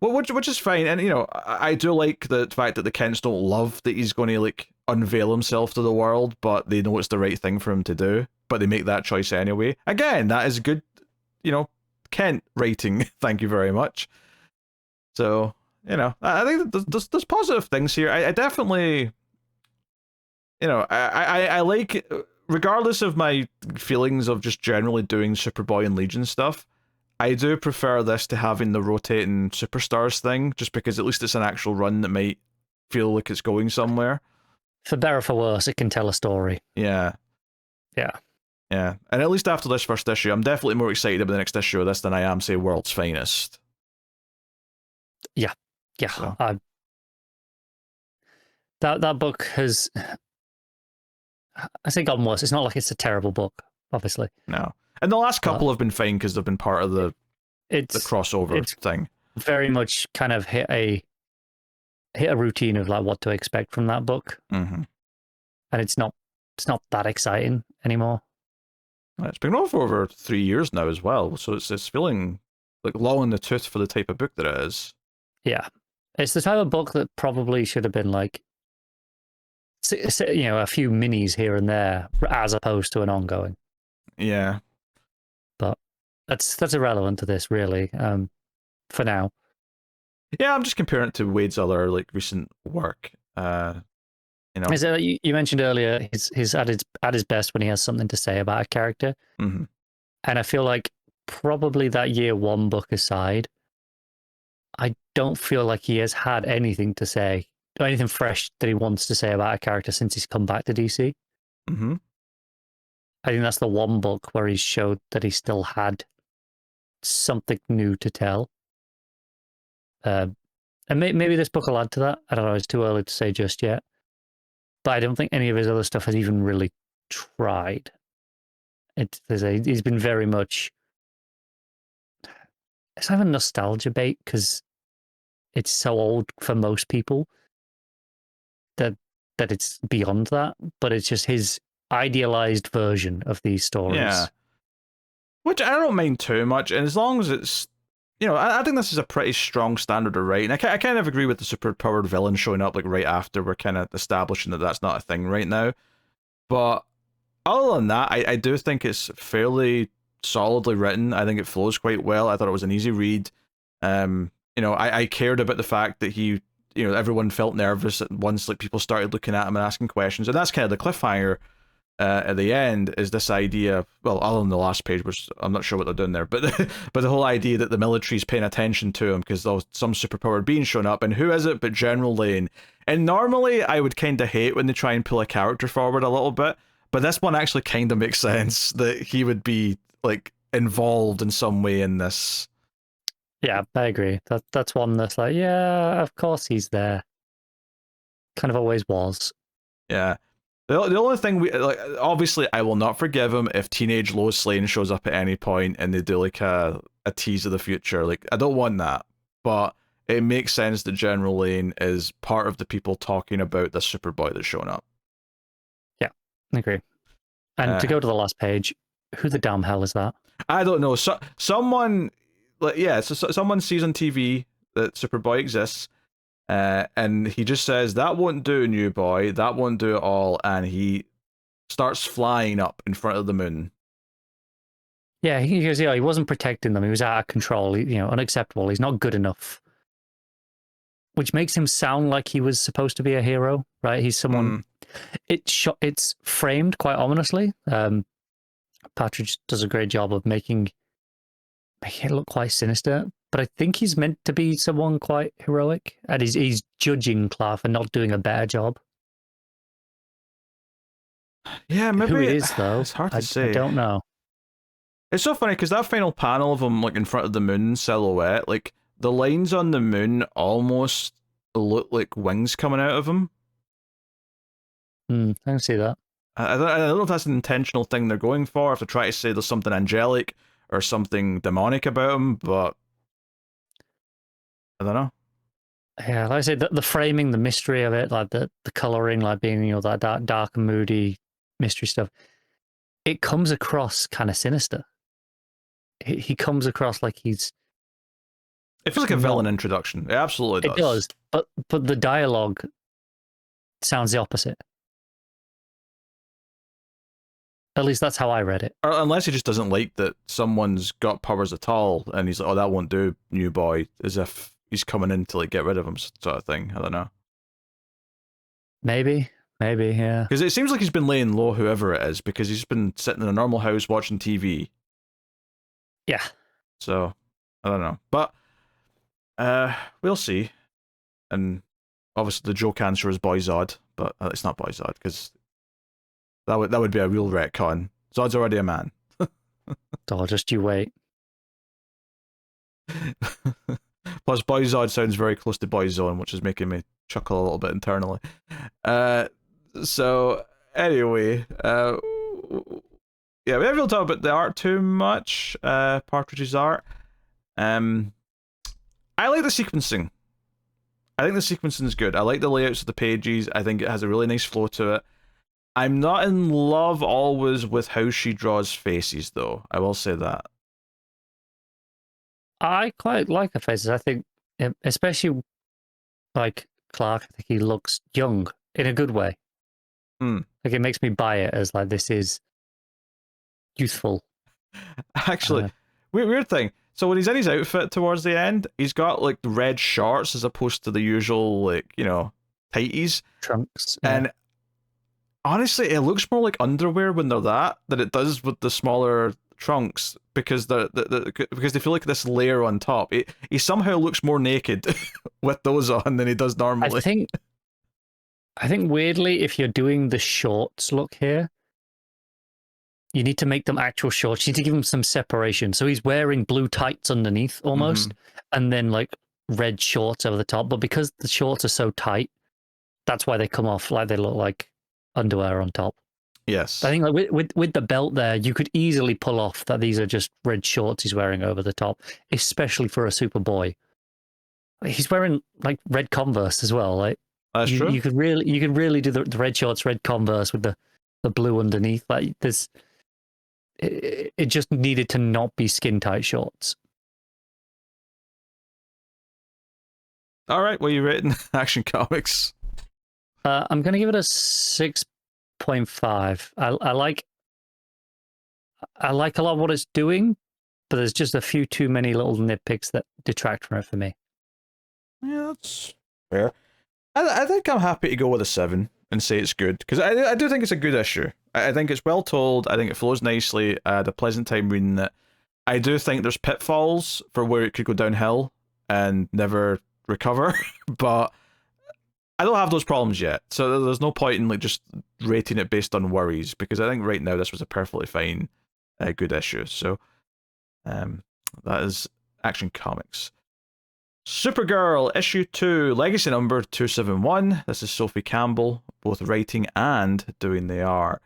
Which is fine, and I do like the fact that the Kents don't love that he's going to like unveil himself to the world, but they know it's the right thing for him to do. But they make that choice anyway. Again, that is good, Kent writing. Thank you very much. So I think there's positive things here. I definitely, I like, regardless of my feelings of just generally doing Superboy and Legion stuff. I do prefer this to having the rotating superstars thing, just because at least it's an actual run that might feel like it's going somewhere. For better or for worse, it can tell a story. Yeah. Yeah. Yeah. And at least after this first issue, I'm definitely more excited about the next issue of this than I am, say, World's Finest. Yeah. Yeah. So. That book has, I think, gotten worse. It's not like it's a terrible book, obviously. No. And the last couple have been fine because they've been part of the crossover thing. Very much kind of hit a routine of like what to expect from that book, and it's not that exciting anymore. It's been on for over 3 years now as well, so it's feeling like long in the tooth for the type of book that it is. Yeah, it's the type of book that probably should have been like, a few minis here and there as opposed to an ongoing. Yeah. But that's irrelevant to this, really, for now. Yeah, I'm just comparing it to Waid's other like recent work. Is it, you mentioned earlier he's at his best when he has something to say about a character, and I feel like probably that year one book aside, I don't feel like he has had anything to say, or anything fresh that he wants to say about a character since he's come back to DC. I think that's the one book where he showed that he still had something new to tell. And maybe this book will add to that. I don't know. It's too early to say just yet. But I don't think any of his other stuff has even really tried. He's been very much... It's not even nostalgia bait because it's so old for most people that it's beyond that. But it's just his idealized version of these stories. Yeah. Which I don't mind too much, and as long as it's, I think this is a pretty strong standard of writing. I kind of agree with the superpowered villain showing up like right after we're kind of establishing that that's not a thing right now. But other than that, I do think it's fairly solidly written. I think it flows quite well. I thought it was an easy read. I cared about the fact that he, everyone felt nervous once like people started looking at him and asking questions, and that's kind of the cliffhanger. At the end is this idea, well, other than the last page, which I'm not sure what they're doing there, but but the whole idea that the military's paying attention to him because there's some superpowered being shown up, and who is it but General Lane? And normally I would kind of hate when they try and pull a character forward a little bit, but this one actually kind of makes sense that he would be like involved in some way in this. Yeah, I agree. That's one that's like, yeah, of course he's there. Kind of always was. Yeah. The only thing obviously I will not forgive him if teenage Lois Lane shows up at any point and they do like a tease of the future. Like, I don't want that, but it makes sense that General Lane is part of the people talking about the Superboy that's shown up. Yeah, I agree. And to go to the last page, who the damn hell is that? I don't know. Someone sees on TV that Superboy exists. And he just says, that won't do, new boy, that won't do at all, and he starts flying up in front of the moon. Yeah, he goes, he wasn't protecting them, he was out of control, unacceptable, he's not good enough. Which makes him sound like he was supposed to be a hero, right? He's someone... It's framed quite ominously. Patridge does a great job of making it look quite sinister, but I think he's meant to be someone quite heroic, and he's judging Clark for not doing a better job. Yeah, maybe who it is though, it's hard to say. I don't know. It's so funny because that final panel of him, like in front of the moon silhouette, like the lines on the moon almost look like wings coming out of him. I can see that. I don't know if that's an intentional thing they're going for, if they're trying to say there's something angelic or something demonic about him, but I don't know. Yeah, like I said, the framing, the mystery of it, like the coloring, like being, you know, that dark and moody mystery stuff, it comes across kind of sinister. He comes across like he's... It feels like a villain introduction. It absolutely does. It does, but the dialogue sounds the opposite. At least that's how I read it. Or unless he just doesn't like that someone's got powers at all, and he's like, "Oh, that won't do, new boy," as if he's coming in to like get rid of him, sort of thing. I don't know. Maybe, yeah. Because it seems like he's been laying low, whoever it is, because he's been sitting in a normal house watching TV. Yeah. So I don't know, but we'll see. And obviously, the joke answer is Boyzod, but it's not Boyzod because that would be a real retcon. Zod's already a man. Oh, just you wait. Plus, Boyzod sounds very close to Boyzone, which is making me chuckle a little bit internally. So anyway, yeah, we haven't really talked about the art too much. Patridge's art. I like the sequencing. I think the sequencing is good. I like the layouts of the pages. I think it has a really nice flow to it. I'm not in love always with how she draws faces, though. I will say that. I quite like her faces. I think, especially like Clark, I think he looks young in a good way. Like it makes me buy it as like this is youthful. Actually, weird thing. So when he's in his outfit towards the end, he's got like red shorts as opposed to the usual like tighties, trunks, yeah. And honestly, it looks more like underwear when they're that than it does with the smaller trunks because because they feel like this layer on top. He somehow looks more naked with those on than he does normally. I think weirdly, if you're doing the shorts look here, you need to make them actual shorts. You need to give them some separation. So he's wearing blue tights underneath almost, and then like red shorts over the top. But because the shorts are so tight, that's why they come off like they look like underwear on top. Yes. I think like with the belt there, you could easily pull off that these are just red shorts he's wearing over the top, especially for a Superboy. He's wearing like red Converse as well. Like that's true. You could really do the red shorts, red Converse with the blue underneath. Like it just needed to not be skin tight shorts. All right, what are you rating Action Comics? I'm going to give it a 6.5. I like a lot of what it's doing, but there's just a few too many little nitpicks that detract from it for me. Yeah, that's fair. I think I'm happy to go with a 7 and say it's good, because I do think it's a good issue. I think it's well told. I think it flows nicely. I had a pleasant time reading it. I do think there's pitfalls for where it could go downhill and never recover, but I don't have those problems yet, so there's no point in like just rating it based on worries, because I think right now this was a perfectly fine, good issue. So, that is Action Comics. Supergirl, issue 2, legacy number 271. This is Sophie Campbell, both writing and doing the art.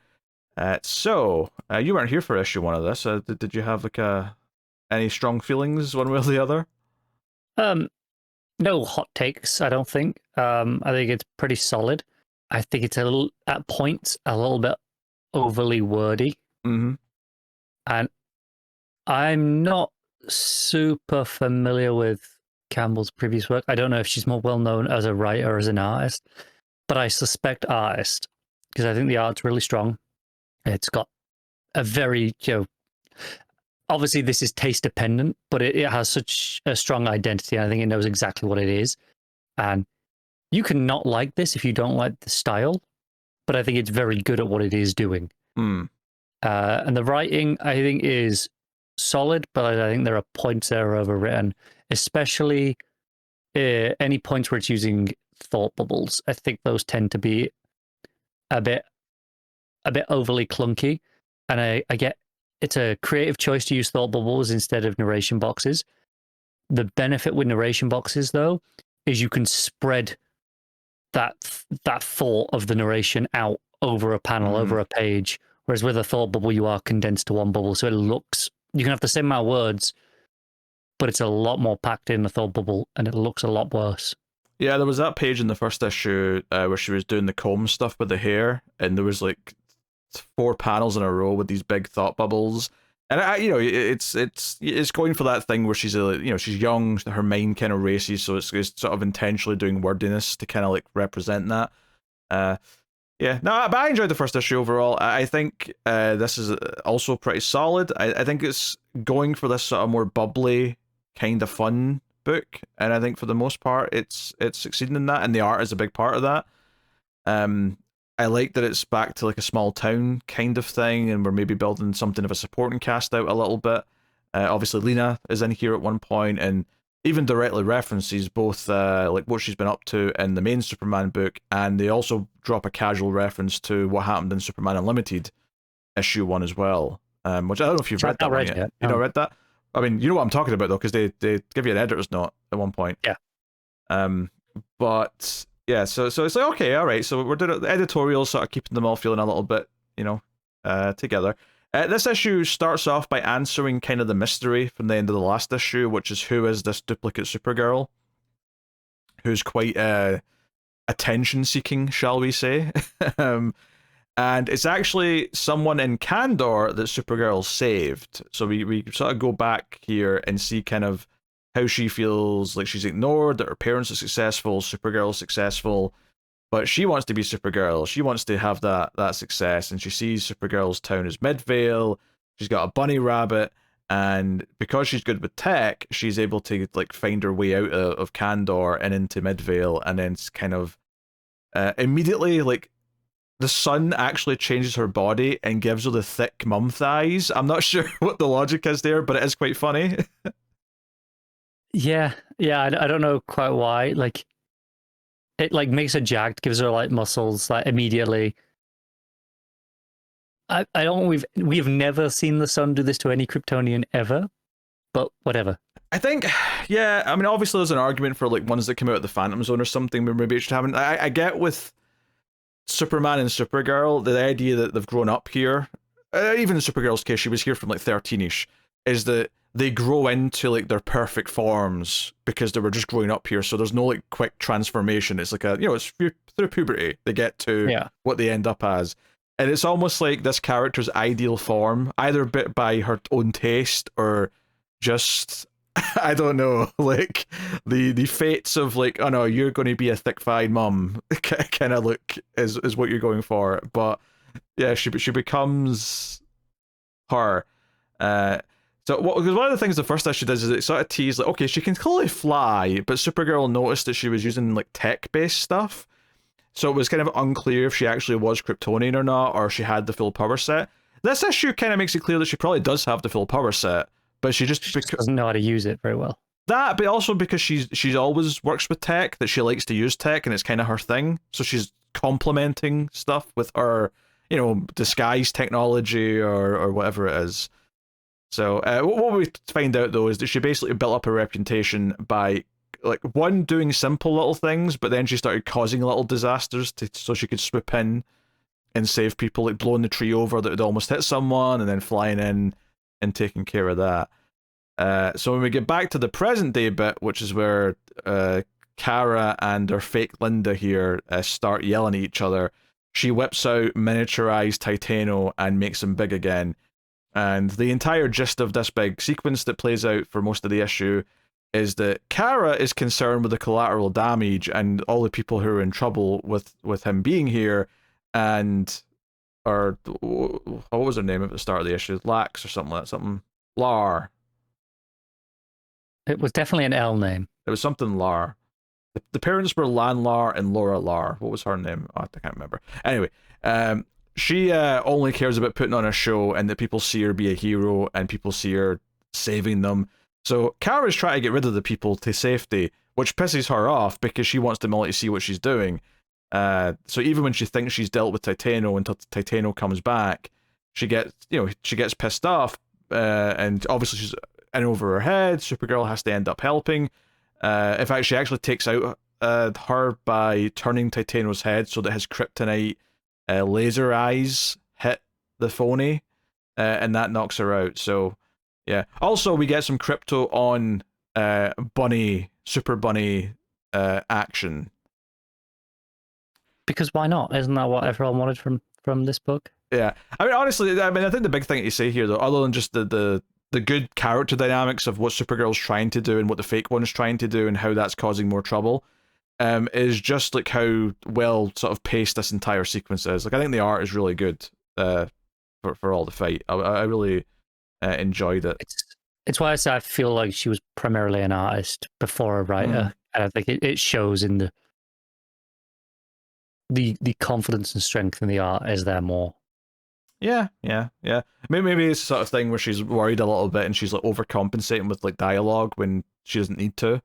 So, you weren't here for issue 1 of this. Did you have like any strong feelings one way or the other? No hot takes, I don't think. I think it's pretty solid. I think it's at points a little bit overly wordy. Mm-hmm. And I'm not super familiar with Campbell's previous work. I don't know if she's more well known as a writer or as an artist, but I suspect artist because I think the art's really strong. It's got a very, obviously this is taste dependent, but it has such a strong identity. I think it knows exactly what it is. And you can not like this if you don't like the style, but I think it's very good at what it is doing. And the writing, I think, is solid, but I think there are points that are overwritten. especially any points where it's using thought bubbles. I think those tend to be a bit overly clunky, and I get it's a creative choice to use thought bubbles instead of narration boxes. The benefit with narration boxes, though, is you can spread that thought of the narration out over a panel, over a page, whereas with a thought bubble, you are condensed to one bubble. So it looks, you can have the same amount of words, but it's a lot more packed in the thought bubble, and it looks a lot worse. Yeah, there was that page in the first issue where she was doing the comb stuff with the hair, and there was like 4 panels in a row with these big thought bubbles. And it's going for that thing where she's she's young, her mind kind of races, so it's sort of intentionally doing wordiness to kind of like represent that. Yeah, no, but I enjoyed the first issue overall. I think this is also pretty solid. I think it's going for this sort of more bubbly, kind of fun book, and I think for the most part it's succeeding in that, and the art is a big part of that. I like that it's back to like a small town kind of thing, and we're maybe building something of a supporting cast out a little bit. Obviously Lena is in here at one point, and even directly references both like what she's been up to in the main Superman book, and they also drop a casual reference to what happened in Superman Unlimited issue 1 as well, which I don't know if you've read that one yet. You not read that? I mean, you know what I'm talking about though, because they give you an editor's note at one point. Yeah. But yeah, so it's like, okay, all right, so we're doing the editorial, sort of keeping them all feeling a little bit, together. This issue starts off by answering kind of the mystery from the end of the last issue, which is who is this duplicate Supergirl, who's quite attention-seeking, shall we say. And it's actually someone in Kandor that Supergirl saved. So we sort of go back here and see kind of how she feels like she's ignored, that her parents are successful, Supergirl's successful, but she wants to be Supergirl. She wants to have that success, and she sees Supergirl's town as Midvale. She's got a bunny rabbit, and because she's good with tech, she's able to like find her way out of Kandor and into Midvale, and then kind of immediately like the sun actually changes her body and gives her the thick mum thighs. I'm not sure what the logic is there, but it is quite funny. Yeah, I don't know quite why. Like, it like makes her jagged, gives her like muscles like immediately. I don't. We've never seen the sun do this to any Kryptonian ever, but whatever. I think, yeah. I mean, obviously, there's an argument for like ones that come out of the Phantom Zone or something, but maybe it should happen. I get with Superman and Supergirl the idea that they've grown up here. Even in Supergirl's case, she was here from like 13ish. Is that they grow into like their perfect forms because they were just growing up here, so there's no like quick transformation. It's like it's through puberty they get to what they end up as, and it's almost like this character's ideal form, either bit by her own taste or just I don't know, like the fates of like, oh no, you're going to be a thick-thighed mum kind of look is what you're going for. But yeah, she becomes her. So because one of the things the first issue does is it sort of tease like, okay, she can clearly fly, but Supergirl noticed that she was using like tech-based stuff, so it was kind of unclear if she actually was Kryptonian or not, or she had the full power set. This issue kind of makes it clear that she probably does have the full power set, but she just doesn't know how to use it very well. That, but also because she's always works with tech, that she likes to use tech, and it's kind of her thing. So she's complementing stuff with her, disguise technology or whatever it is. So what we find out though is that she basically built up a reputation by like one doing simple little things, but then she started causing little disasters so she could swoop in and save people, like blowing the tree over that would almost hit someone, and then flying in and taking care of that. So when we get back to the present day bit, which is where Kara and her fake Linda here start yelling at each other, she whips out miniaturized Titano and makes him big again. And the entire gist of this big sequence that plays out for most of the issue is that Kara is concerned with the collateral damage and all the people who are in trouble with him being here, or what was her name at the start of the issue? Lax or something like that, something. Lar. It was definitely an L name. It was something Lar. The parents were Lan Lar and Laura Lar. What was her name? Oh, I can't remember. Anyway, she only cares about putting on a show and that people see her be a hero and people see her saving them. So Kara's trying to get rid of the people to safety, which pisses her off because she wants them all to see what she's doing. So even when she thinks she's dealt with Titano until Titano comes back, she gets pissed off, and obviously she's in over her head. Supergirl has to end up helping. In fact, she actually takes out her by turning Titano's head so that his kryptonite laser eyes hit the phony, and that knocks her out. So yeah. Also, we get some crypto on Super Bunny action. Because why not? Isn't that what everyone wanted from this book? Yeah. I mean, honestly, I think the big thing to say here, though, other than just the good character dynamics of what Supergirl's trying to do and what the fake one's trying to do and how that's causing more trouble, is just like how well sort of paced this entire sequence is. Like, I think the art is really good for all the fight. I really enjoyed it. It's why I say I feel like she was primarily an artist before a writer, and I think it shows in the confidence and strength in the art is there more. Yeah. Maybe it's the sort of thing where she's worried a little bit and she's like overcompensating with like dialogue when she doesn't need to.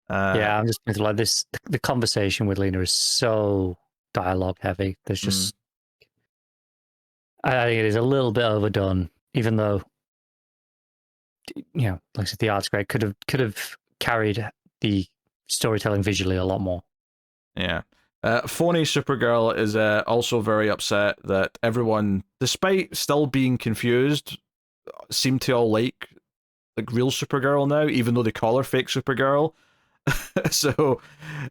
Yeah, I'm just thinking like this. The conversation with Lena is so dialogue heavy. There's just, I think it is a little bit overdone, even though, like I said, the art's great. Could have carried the storytelling visually a lot more. Yeah. Phony Supergirl is also very upset that everyone, despite still being confused, seem to all like real Supergirl now, even though they call her fake Supergirl. So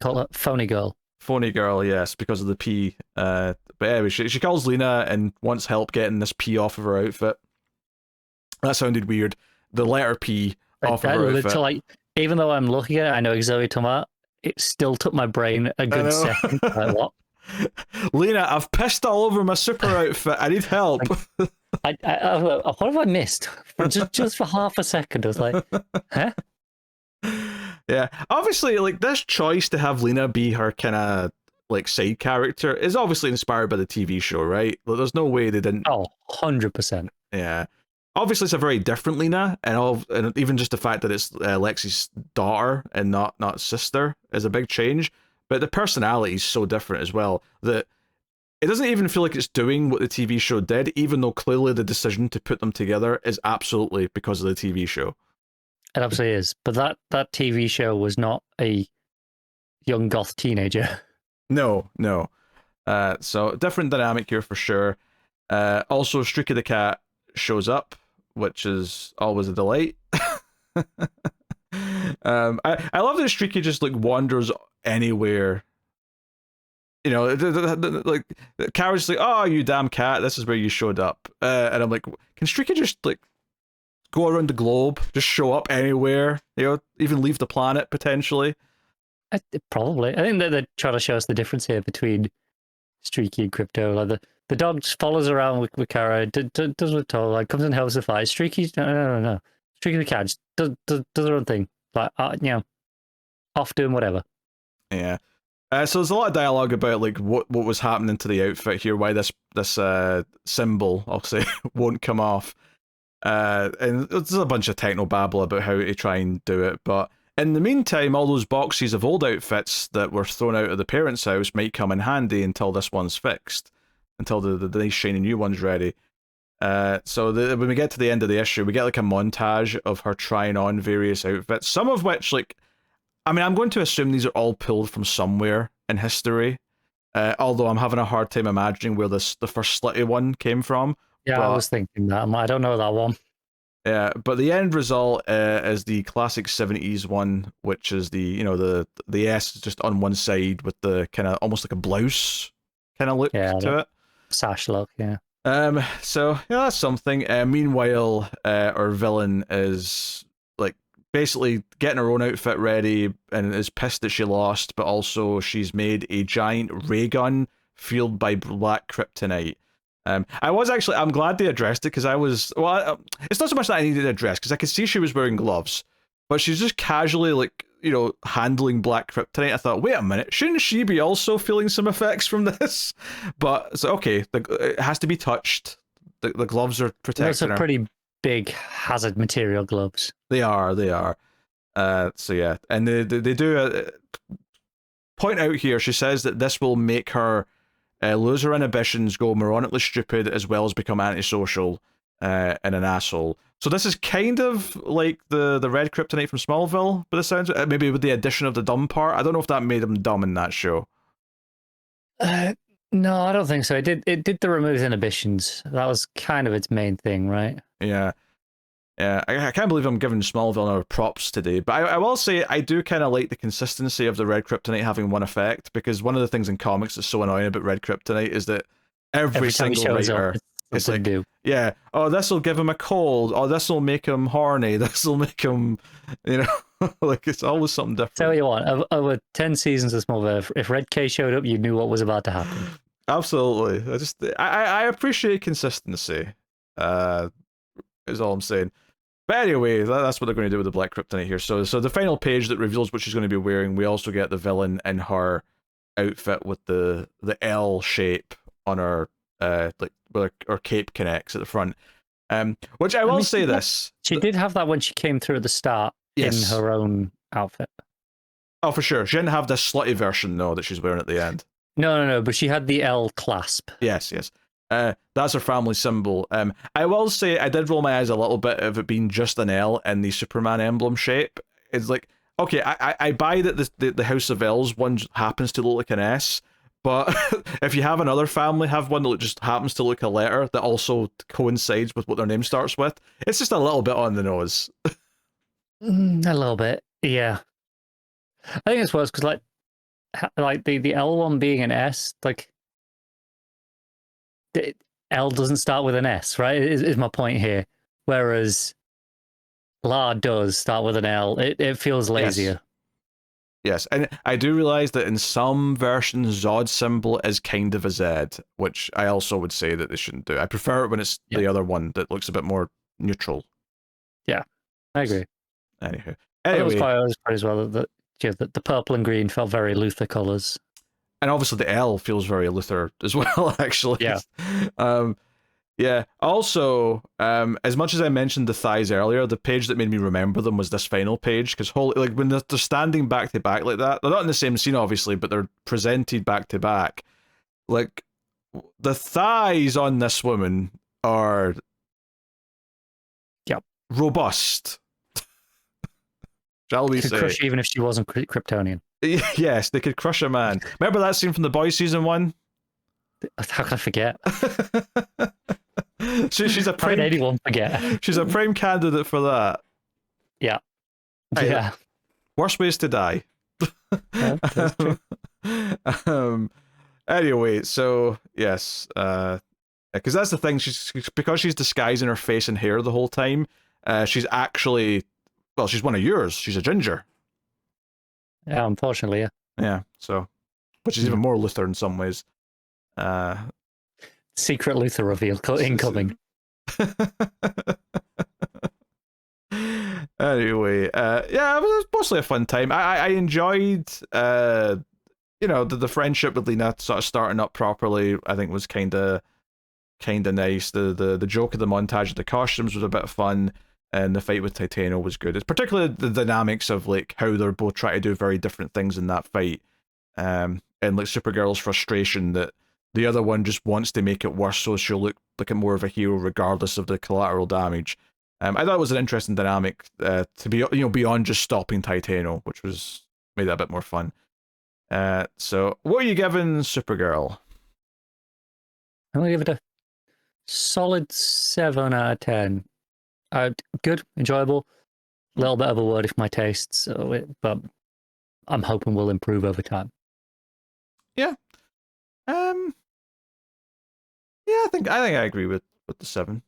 call it Phony Girl. Phony Girl, yes, because of the P. But anyway, she calls Lena and wants help getting this P off of her outfit. That sounded weird. The letter P off of her outfit. Like, even though I'm looking at it, I know exactly what you're talking about. It still took my brain a good second. Like, what? Lena, I've pissed all over my super outfit. I need help. Like, what have I missed? Just for half a second, I was like, huh? Yeah. Obviously, like, this choice to have Lena be her kind of like side character is obviously inspired by the TV show, right? Like, there's no way they didn't. Oh, 100%. Yeah. Obviously, it's a very different Lena, and even just the fact that it's Lexi's daughter and not sister is a big change. But the personality is so different as well that it doesn't even feel like it's doing what the TV show did, even though clearly the decision to put them together is absolutely because of the TV show. It absolutely is. But that TV show was not a young goth teenager. No. So different dynamic here for sure. Also, Streaky the Cat shows up, which is always a delight. I love that Streaky just like wanders anywhere. You know, like Kara's like, "Oh, you damn cat! This is where you showed up." And I'm like, can Streaky just like go around the globe, just show up anywhere? You know, even leave the planet potentially. Probably. I think that they're trying to show us the difference here between Streaky and Crypto. Like the dog just follows around with Kara, does what Todd, like comes and helps the fight. Streaky, no. Streaky the cat just does her own thing, like off doing whatever. Yeah. So there's a lot of dialogue about like what was happening to the outfit here, why this symbol, I'll say, won't come off. And there's a bunch of techno babble about how to try and do it, but in the meantime, all those boxes of old outfits that were thrown out of the parents' house might come in handy until this one's fixed, until the nice shiny new one's ready. So when we get to the end of the issue, we get like a montage of her trying on various outfits, some of which, like, I mean, I'm going to assume these are all pulled from somewhere in history, although I'm having a hard time imagining where the first slutty one came from. Yeah, I was thinking that. I don't know that one. Yeah, but the end result is the classic 70s one, which is the S is just on one side with the kind of almost like a blouse kind of look to it. Sash look, yeah. So yeah, that's something. Meanwhile, our villain is like basically getting her own outfit ready and is pissed that she lost, but also she's made a giant ray gun fueled by black kryptonite. I'm glad they addressed it because it's not so much that I needed to address because I could see she was wearing gloves, but she's just casually like, handling black kryptonite. I thought, wait a minute, shouldn't she be also feeling some effects from this? But it's okay, it has to be touched. The gloves are protecting her. It's a pretty big hazard material gloves. They are. So yeah, and they do point out here. She says that this will make her lose her inhibitions, go moronically stupid, as well as become antisocial and an asshole. So this is kind of like the red kryptonite from Smallville, but it sounds maybe with the addition of the dumb part. I don't know if that made him dumb in that show. No, I don't think so. It did the remove inhibitions. That was kind of its main thing, right? Yeah. Yeah, I can't believe I'm giving Smallville our props today, but I will say I do kind of like the consistency of the red kryptonite having one effect, because one of the things in comics that's so annoying about red kryptonite is that every single writer, it's like, yeah, oh, this will give him a cold, oh, this will make him horny, this will make him, like, it's always something different. Tell you what, over 10 seasons of Smallville, if Red K showed up, you knew what was about to happen. Absolutely. I appreciate consistency, is all I'm saying. But anyway, that's what they're going to do with the black kryptonite here. So the final page that reveals what she's going to be wearing, we also get the villain in her outfit with the L shape on her, like where her cape connects at the front. Which I will say this. She did have that when she came through at the start in her own outfit. Oh, for sure. She didn't have this slutty version, though, that she's wearing at the end. No, but she had the L clasp. Yes. That's her family symbol. I will say I did roll my eyes a little bit of it being just an L in the Superman emblem shape. It's like, okay, I buy that the House of L's one happens to look like an S, but if you have another family have one that just happens to look a letter that also coincides with what their name starts with, it's just a little bit on the nose. A little bit, yeah. I think it's worse because like the L one being an S, like. L doesn't start with an S, right? Is my point here. Whereas La does start with an L. It feels lazier. Yes, and I do realize that in some versions, Zod's symbol is kind of a Z, which I also would say that they shouldn't do. I prefer it when it's the other one that looks a bit more neutral. Yeah, I agree. Anyway, it was quite as well that the purple and green felt very Luthor colours. And obviously the L feels very Luthor as well, actually. Yeah. Yeah. Also, as much as I mentioned the thighs earlier, the page that made me remember them was this final page, because like when they're standing back to back like that, they're not in the same scene, obviously, but they're presented back to back. Like, the thighs on this woman are robust. Shall we say? Crush even if she wasn't Kryptonian. Yes, they could crush a man. Remember that scene from The Boys season 1? How can I forget? She's a prime. How can anyone forget? She's a prime candidate for that. Yeah. Yeah. Worst ways to die. Yeah, that's true. Anyway, so yes, because that's the thing. Because she's disguising her face and hair the whole time. She's actually, well, she's one of yours. She's a ginger. Yeah, unfortunately, yeah. Yeah, so, which is even more Luthor in some ways. Secret Luthor reveal incoming. Anyway, yeah, it was mostly a fun time. I enjoyed, the friendship with Lena sort of starting up properly. I think was kind of nice. The joke of the montage of the costumes was a bit of fun. And the fight with Titano was good. It's particularly the dynamics of like how they're both trying to do very different things in that fight. And like Supergirl's frustration that the other one just wants to make it worse so she'll look like more of a hero regardless of the collateral damage. I thought it was an interesting dynamic to be beyond just stopping Titano, which made that a bit more fun. So what are you giving Supergirl? I'm gonna give it a solid 7 out of 10. Good, enjoyable, a little bit of a word for my tastes, but I'm hoping we'll improve over time. Yeah. Yeah, I think I agree with the 7.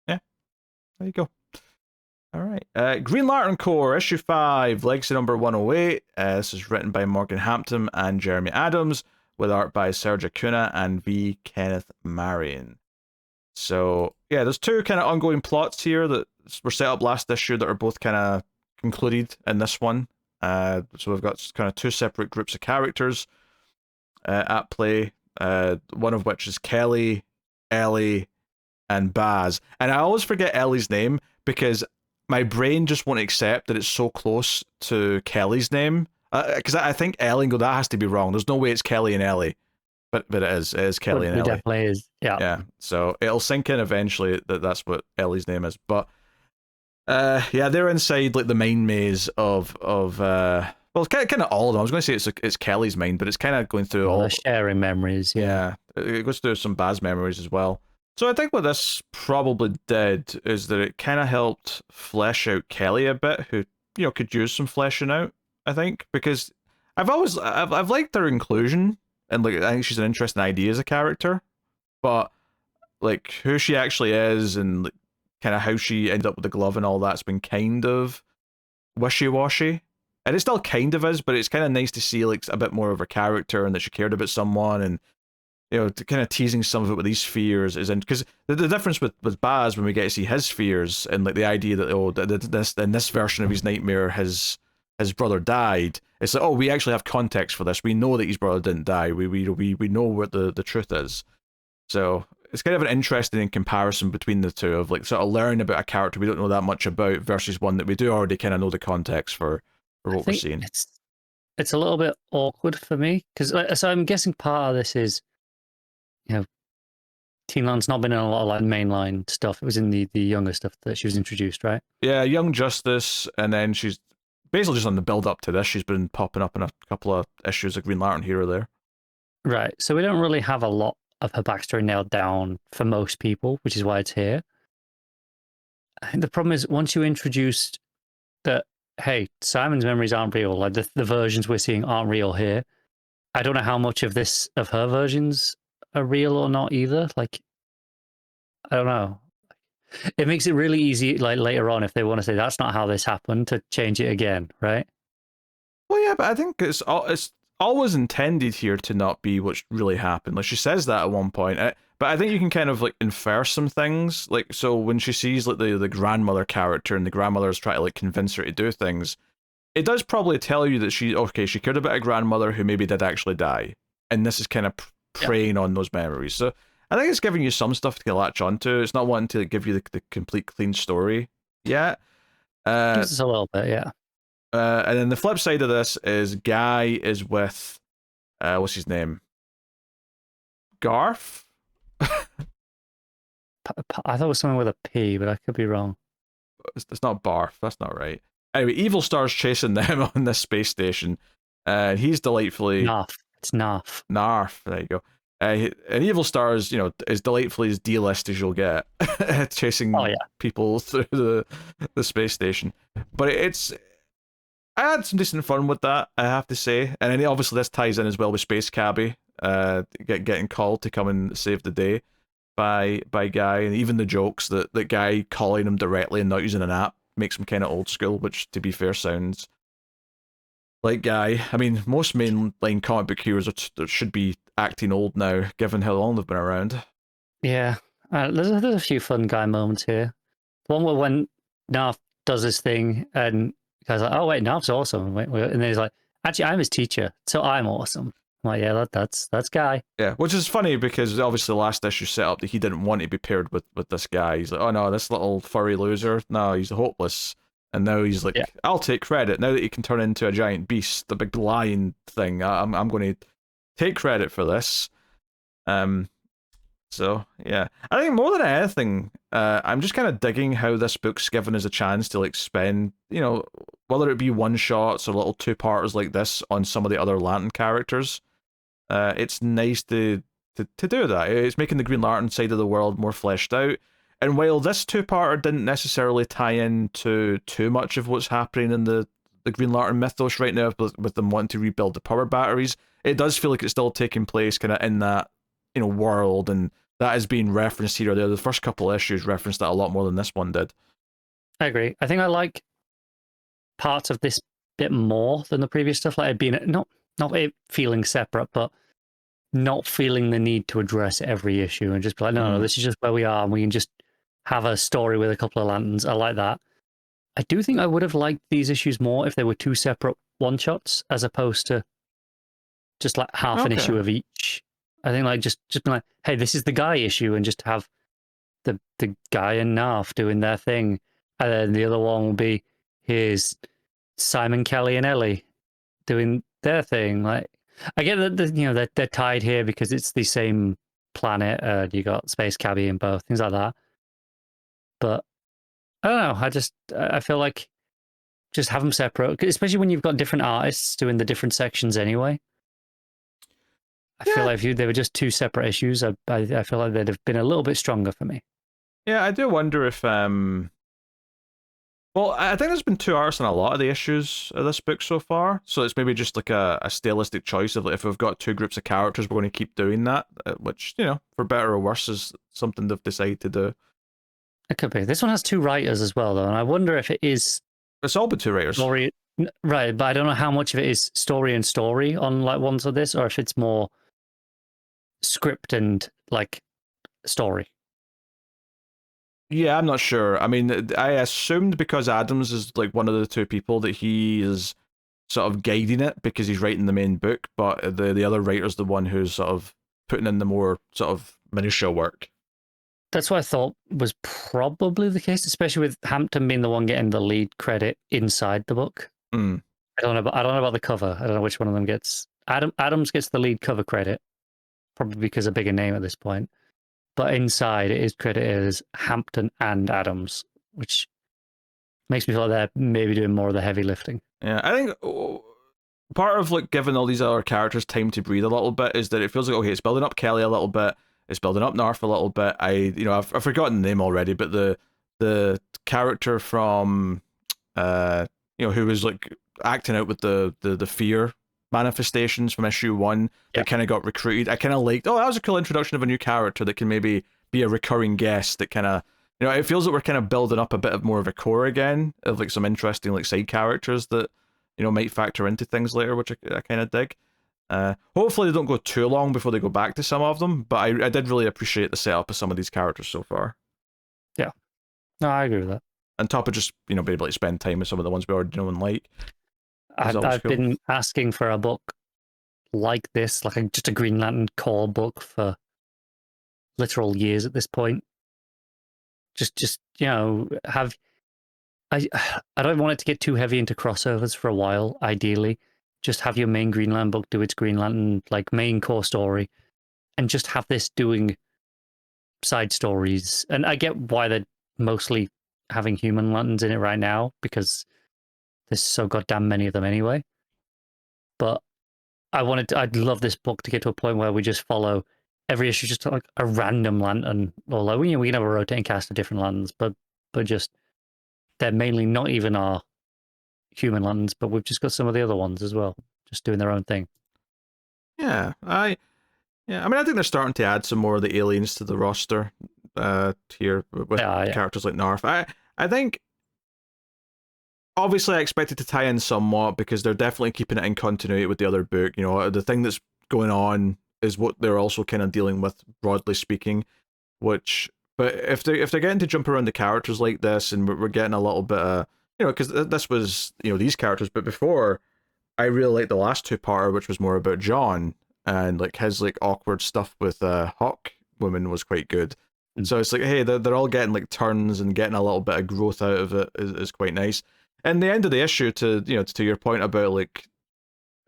Yeah. There you go. All right. Green Lantern Corps, issue 5, legacy number 108. This is written by Morgan Hampton and Jeremy Adams, with art by Serg Acuna and V. Kenneth Marion. So, yeah, there's 2 kind of ongoing plots here that were set up last issue that are both kind of concluded in this one. So we've got kind of 2 separate groups of characters at play. One of which is Kelly, Ellie, and Baz. And I always forget Ellie's name because my brain just won't accept that it's so close to Kelly's name. Because I think Ellie and go, that has to be wrong. There's no way it's Kelly and Ellie. But it is. It is Kelly and It Ellie. definitely is. Yeah. Yeah. So it'll sink in eventually that that's what Ellie's name is. But yeah, they're inside like the mind maze of well, kind of all of them. I was going to say it's Kelly's mind, but it's kind of going through all. They're sharing memories. Yeah, it goes through some Baz memories as well. So I think what this probably did is that it kind of helped flesh out Kelly a bit, who could use some fleshing out. I think because I've liked her inclusion, and like I think she's an interesting idea as a character, but like who she actually is and like, kind of how she ended up with the glove and all that's been kind of wishy-washy. And it still kind of is, but it's kind of nice to see like a bit more of her character and that she cared about someone, and kind of teasing some of it with these fears is in because the difference with Baz when we get to see his fears and like the idea that in this version of his nightmare his brother died. It's like, oh, we actually have context for this. We know that his brother didn't die. We know what the truth is. So it's kind of an interesting comparison between the two of like sort of learning about a character we don't know that much about versus one that we do already kind of know the context for what we're seeing. It's a little bit awkward for me because so I'm guessing part of this is Teen Land's not been in a lot of like mainline stuff. It was in the younger stuff that she was introduced, right? Yeah, Young Justice, and then she's basically just on the build up to this. She's been popping up in a couple of issues of Green Lantern here or there. Right. So we don't really have a lot of her backstory nailed down for most people, which is why it's here. I think the problem is once you introduced that, hey, Simon's memories aren't real, like the versions we're seeing aren't real here. I don't know how much of her versions are real or not either. Like, I don't know. It makes it really easy, like later on, if they want to say that's not how this happened, to change it again, right? Well, yeah, but I think it's always intended here to not be what really happened. Like she says that at one point, but I think you can kind of like infer some things. Like so when she sees like the grandmother character and the grandmother's trying to like convince her to do things, it does probably tell you that she cared about a grandmother who maybe did actually die, and this is kind of preying on those memories. So I think it's giving you some stuff to latch onto. It's not wanting to give you the complete clean story yet. Gives us a little bit, yeah. And then the flip side of this is Guy is with what's his name? Garth? I thought it was something with a P, but I could be wrong. It's not Barf. That's not right. Anyway, Evil Star's chasing them on this space station, and he's delightfully Narf. It's Narf. Narf. There you go. And Evil Star is, as delightfully as D-list as you'll get, chasing people through the space station. But I had some decent fun with that, I have to say. And then obviously this ties in as well with Space Cabbie, getting called to come and save the day by Guy, and even the jokes that Guy calling him directly and not using an app makes him kind of old school, which to be fair sounds like Guy. I mean, most mainline comic book heroes should be acting old now, given how long they've been around. Yeah, there's a few fun Guy moments here. One where when Narf does his thing and Guy's like, "Oh wait, Narf's awesome," and then he's like, "Actually, I'm his teacher, so I'm awesome." I'm like, yeah, that's Guy. Yeah, which is funny because obviously the last issue set up that he didn't want to be paired with this guy. He's like, oh no, this little furry loser, no, he's hopeless. And now he's like, I'll take credit. Now that he can turn into a giant beast, the big lion thing, I'm going to take credit for this. So yeah, I think more than anything, I'm just kind of digging how this book's given us a chance to like spend, whether it be one shots or little two parters like this on some of the other Lantern characters. It's nice to do that. It's making the Green Lantern side of the world more fleshed out. And while this two-parter didn't necessarily tie into too much of what's happening in the Green Lantern mythos right now, with them wanting to rebuild the power batteries, it does feel like it's still taking place kind of in that world, and that is being referenced here or there. The first couple of issues referenced that a lot more than this one did. I agree. I think I like parts of this bit more than the previous stuff, like it being not it feeling separate, but not feeling the need to address every issue and just be like, no, this is just where we are, and we can just have a story with a couple of lanterns. I like that. I do think I would have liked these issues more if they were two separate one-shots as opposed to just like half an issue of each. I think like just be like, hey, this is the Guy issue, and just have the guy and Narf doing their thing, and then the other one will be here's Simon, Kelly, and Ellie doing their thing. Like, I get that you know they're tied here because it's the same planet. You got Space Cabbie in both, things like that. But I don't know. I feel like just have them separate, especially when you've got different artists doing the different sections anyway. I feel like if they were just two separate issues, I feel like they'd have been a little bit stronger for me. Yeah, I do wonder if well, I think there's been two artists in a lot of the issues of this book so far, so it's maybe just like a stylistic choice of like, if we've got two groups of characters, we're going to keep doing that, which, you know, for better or worse, is something they've decided to do. It could be. This one has two writers as well, though, and I wonder if it is... It's all but two writers. Story, right, but I don't know how much of it is story and story on like ones of this, or if it's more script and like story. Yeah, I'm not sure. I mean, I assumed because Adams is like one of the two people that he is sort of guiding it because he's writing the main book, but the other writer's the one who's sort of putting in the more sort of minutiae work. That's what I thought was probably the case, especially with Hampton being the one getting the lead credit inside the book. Mm. I don't know about the cover. I don't know which one of them gets. Adams gets the lead cover credit, probably because a bigger name at this point. But inside it is credited as Hampton and Adams, which makes me feel like they're maybe doing more of the heavy lifting. Yeah, I think part of like giving all these other characters time to breathe a little bit is that it feels like, okay, it's building up Kelly a little bit, it's building up Narf a little bit. I've forgotten the name already, but the character from who was like acting out with the fear manifestations from issue 1 that kind of got recruited. I kind of liked, that was a cool introduction of a new character that can maybe be a recurring guest that kind of, you know, it feels like we're kind of building up a bit of more of a core again of like some interesting like side characters that, you know, might factor into things later, which I kind of dig. Hopefully they don't go too long before they go back to some of them, but I did really appreciate the setup of some of these characters so far. Yeah. No, I agree with that. On top of just, you know, being able to spend time with some of the ones we already know and like. I've been asking for a book like this, like just a Green Lantern core book for literal years at this point. Just you know, I don't want it to get too heavy into crossovers for a while. Ideally, just have your main Green Lantern book do its Green Lantern like main core story, and just have this doing side stories. And I get why they're mostly having Human Lanterns in it right now, because there's so goddamn many of them anyway. But I'd love this book to get to a point where we just follow every issue, just like a random lantern, or like, you know, we can have a rotating cast of different lanterns, but just they're mainly not even our Human Lanterns, but we've just got some of the other ones as well, just doing their own thing. Yeah, I mean, I think they're starting to add some more of the aliens to the roster here with characters like Narf. I think obviously I expected to tie in somewhat because they're definitely keeping it in continuity with the other book. You know, the thing that's going on is what they're also kind of dealing with, broadly speaking. But if they're getting to jump around the characters like this, and we're getting a little bit of, you know, because this was, you know, these characters, but before, I really liked the last two-parter, which was more about John, and like his like awkward stuff with Hawk Woman was quite good. So it's like, hey, they're all getting like turns and getting a little bit of growth out of it is quite nice. And the end of the issue, to your point about like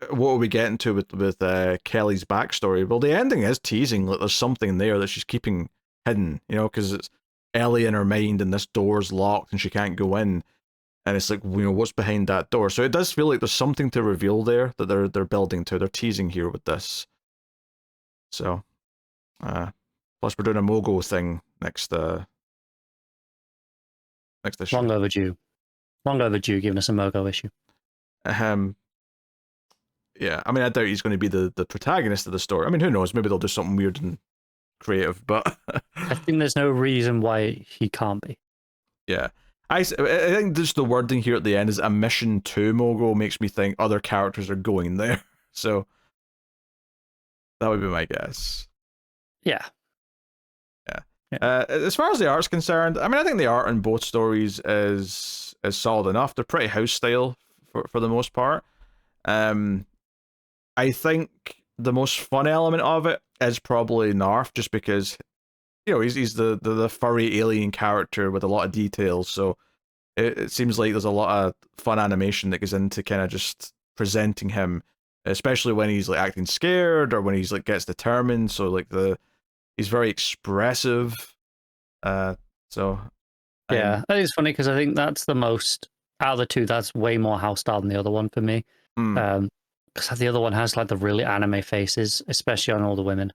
what are we getting to with Kelly's backstory? Well, the ending is teasing like there's something there that she's keeping hidden, you know, because it's Ellie in her mind and this door's locked and she can't go in, and it's like, you know, what's behind that door? So it does feel like there's something to reveal there that they're building to. They're teasing here with this. So, plus we're doing a Mogo thing next issue. Long overdue, giving us a Mogo issue. Yeah, I mean, I doubt he's going to be the protagonist of the story. I mean, who knows? Maybe they'll do something weird and creative, but I think there's no reason why he can't be. Yeah. I think just the wording here at the end is a mission to Mogo makes me think other characters are going there. So that would be my guess. Yeah. As far as the art's concerned, I mean, I think the art in both stories is solid enough. They're pretty house style for the most part. I think the most fun element of it is probably Narf, just because he's the furry alien character with a lot of details. So it seems like there's a lot of fun animation that goes into kind of just presenting him, especially when he's like acting scared or when he's like gets determined. So like he's very expressive. So yeah, I think it's funny because I think that's the most out of the two. That's way more house style than the other one for me. Because the other one has like the really anime faces, especially on all the women.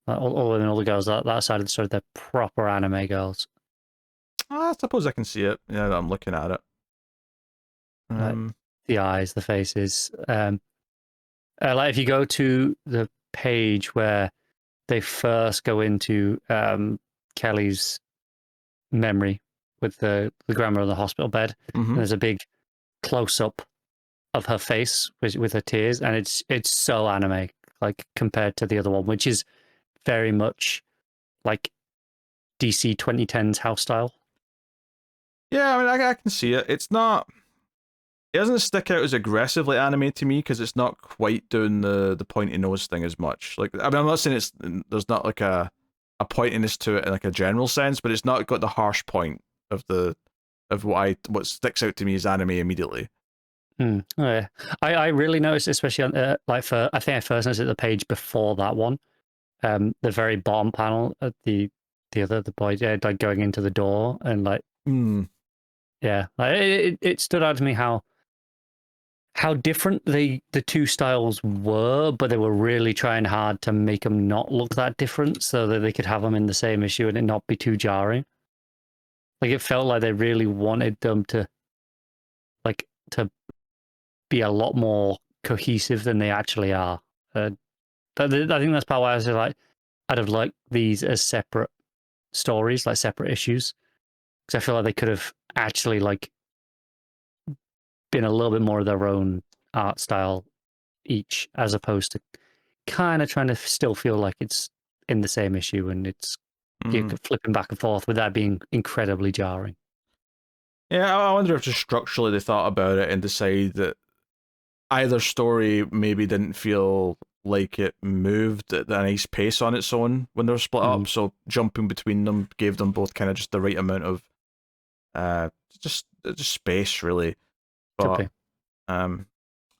Like, all the girls that side of the story, they're proper anime girls. I suppose I can see it. Yeah, I'm looking at it. Like, the eyes, the faces. Like if you go to the page where they first go into Kelly's memory with the grandma on the hospital bed, and there's a big close up of her face with her tears, and it's so anime, like compared to the other one, which is very much like DC 2010s house style. Yeah, I mean, I can see it. It doesn't stick out as aggressively anime to me because it's not quite doing the pointy nose thing as much. Like, I mean, I'm not saying there's not like a pointiness to it in like a general sense, but it's not got the harsh point of what sticks out to me as anime immediately. Oh, yeah. I really noticed, especially on I think I first noticed at the page before that one, the very bottom panel at the boy like going into the door and like yeah, like it stood out to me how different the two styles were, but they were really trying hard to make them not look that different so that they could have them in the same issue and it not be too jarring. Like it felt like they really wanted them to be a lot more cohesive than they actually are. I think that's part why I was like, I'd have liked these as separate stories, like separate issues, because I feel like they could have actually like been a little bit more of their own art style each, as opposed to kind of trying to still feel like it's in the same issue and it's you're flipping back and forth with that being incredibly jarring. Yeah, I wonder if just structurally they thought about it and decided that either story maybe didn't feel like it moved at a nice pace on its own when they were split up, so jumping between them gave them both kind of just the right amount of just space, really. But all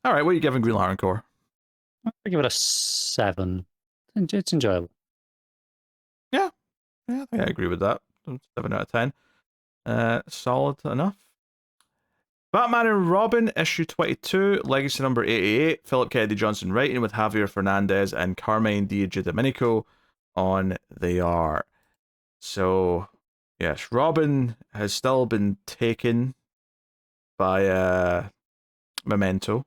right, what are you giving Green Lantern Corps? I give it a 7. It's enjoyable. Yeah, I think I agree with that. 7 out of 10. Solid enough. Batman and Robin, issue 22, legacy number 88. Philip Kennedy Johnson writing with Javier Fernández and Carmine Giandomenico on the art. So, yes, Robin has still been taken by Memento,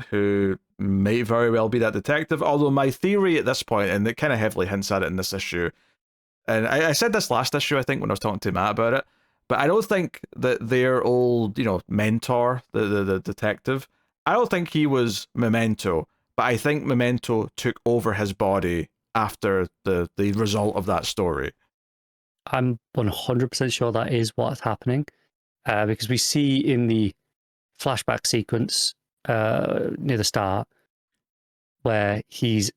who may very well be that detective. Although my theory at this point, and it kind of heavily hints at it in this issue, and I said this last issue, I think, when I was talking to Matt about it, but I don't think that their old, mentor, the detective, I don't think he was Memento, but I think Memento took over his body after the result of that story. I'm 100% sure that is what's happening, because we see in the flashback sequence near the start where he's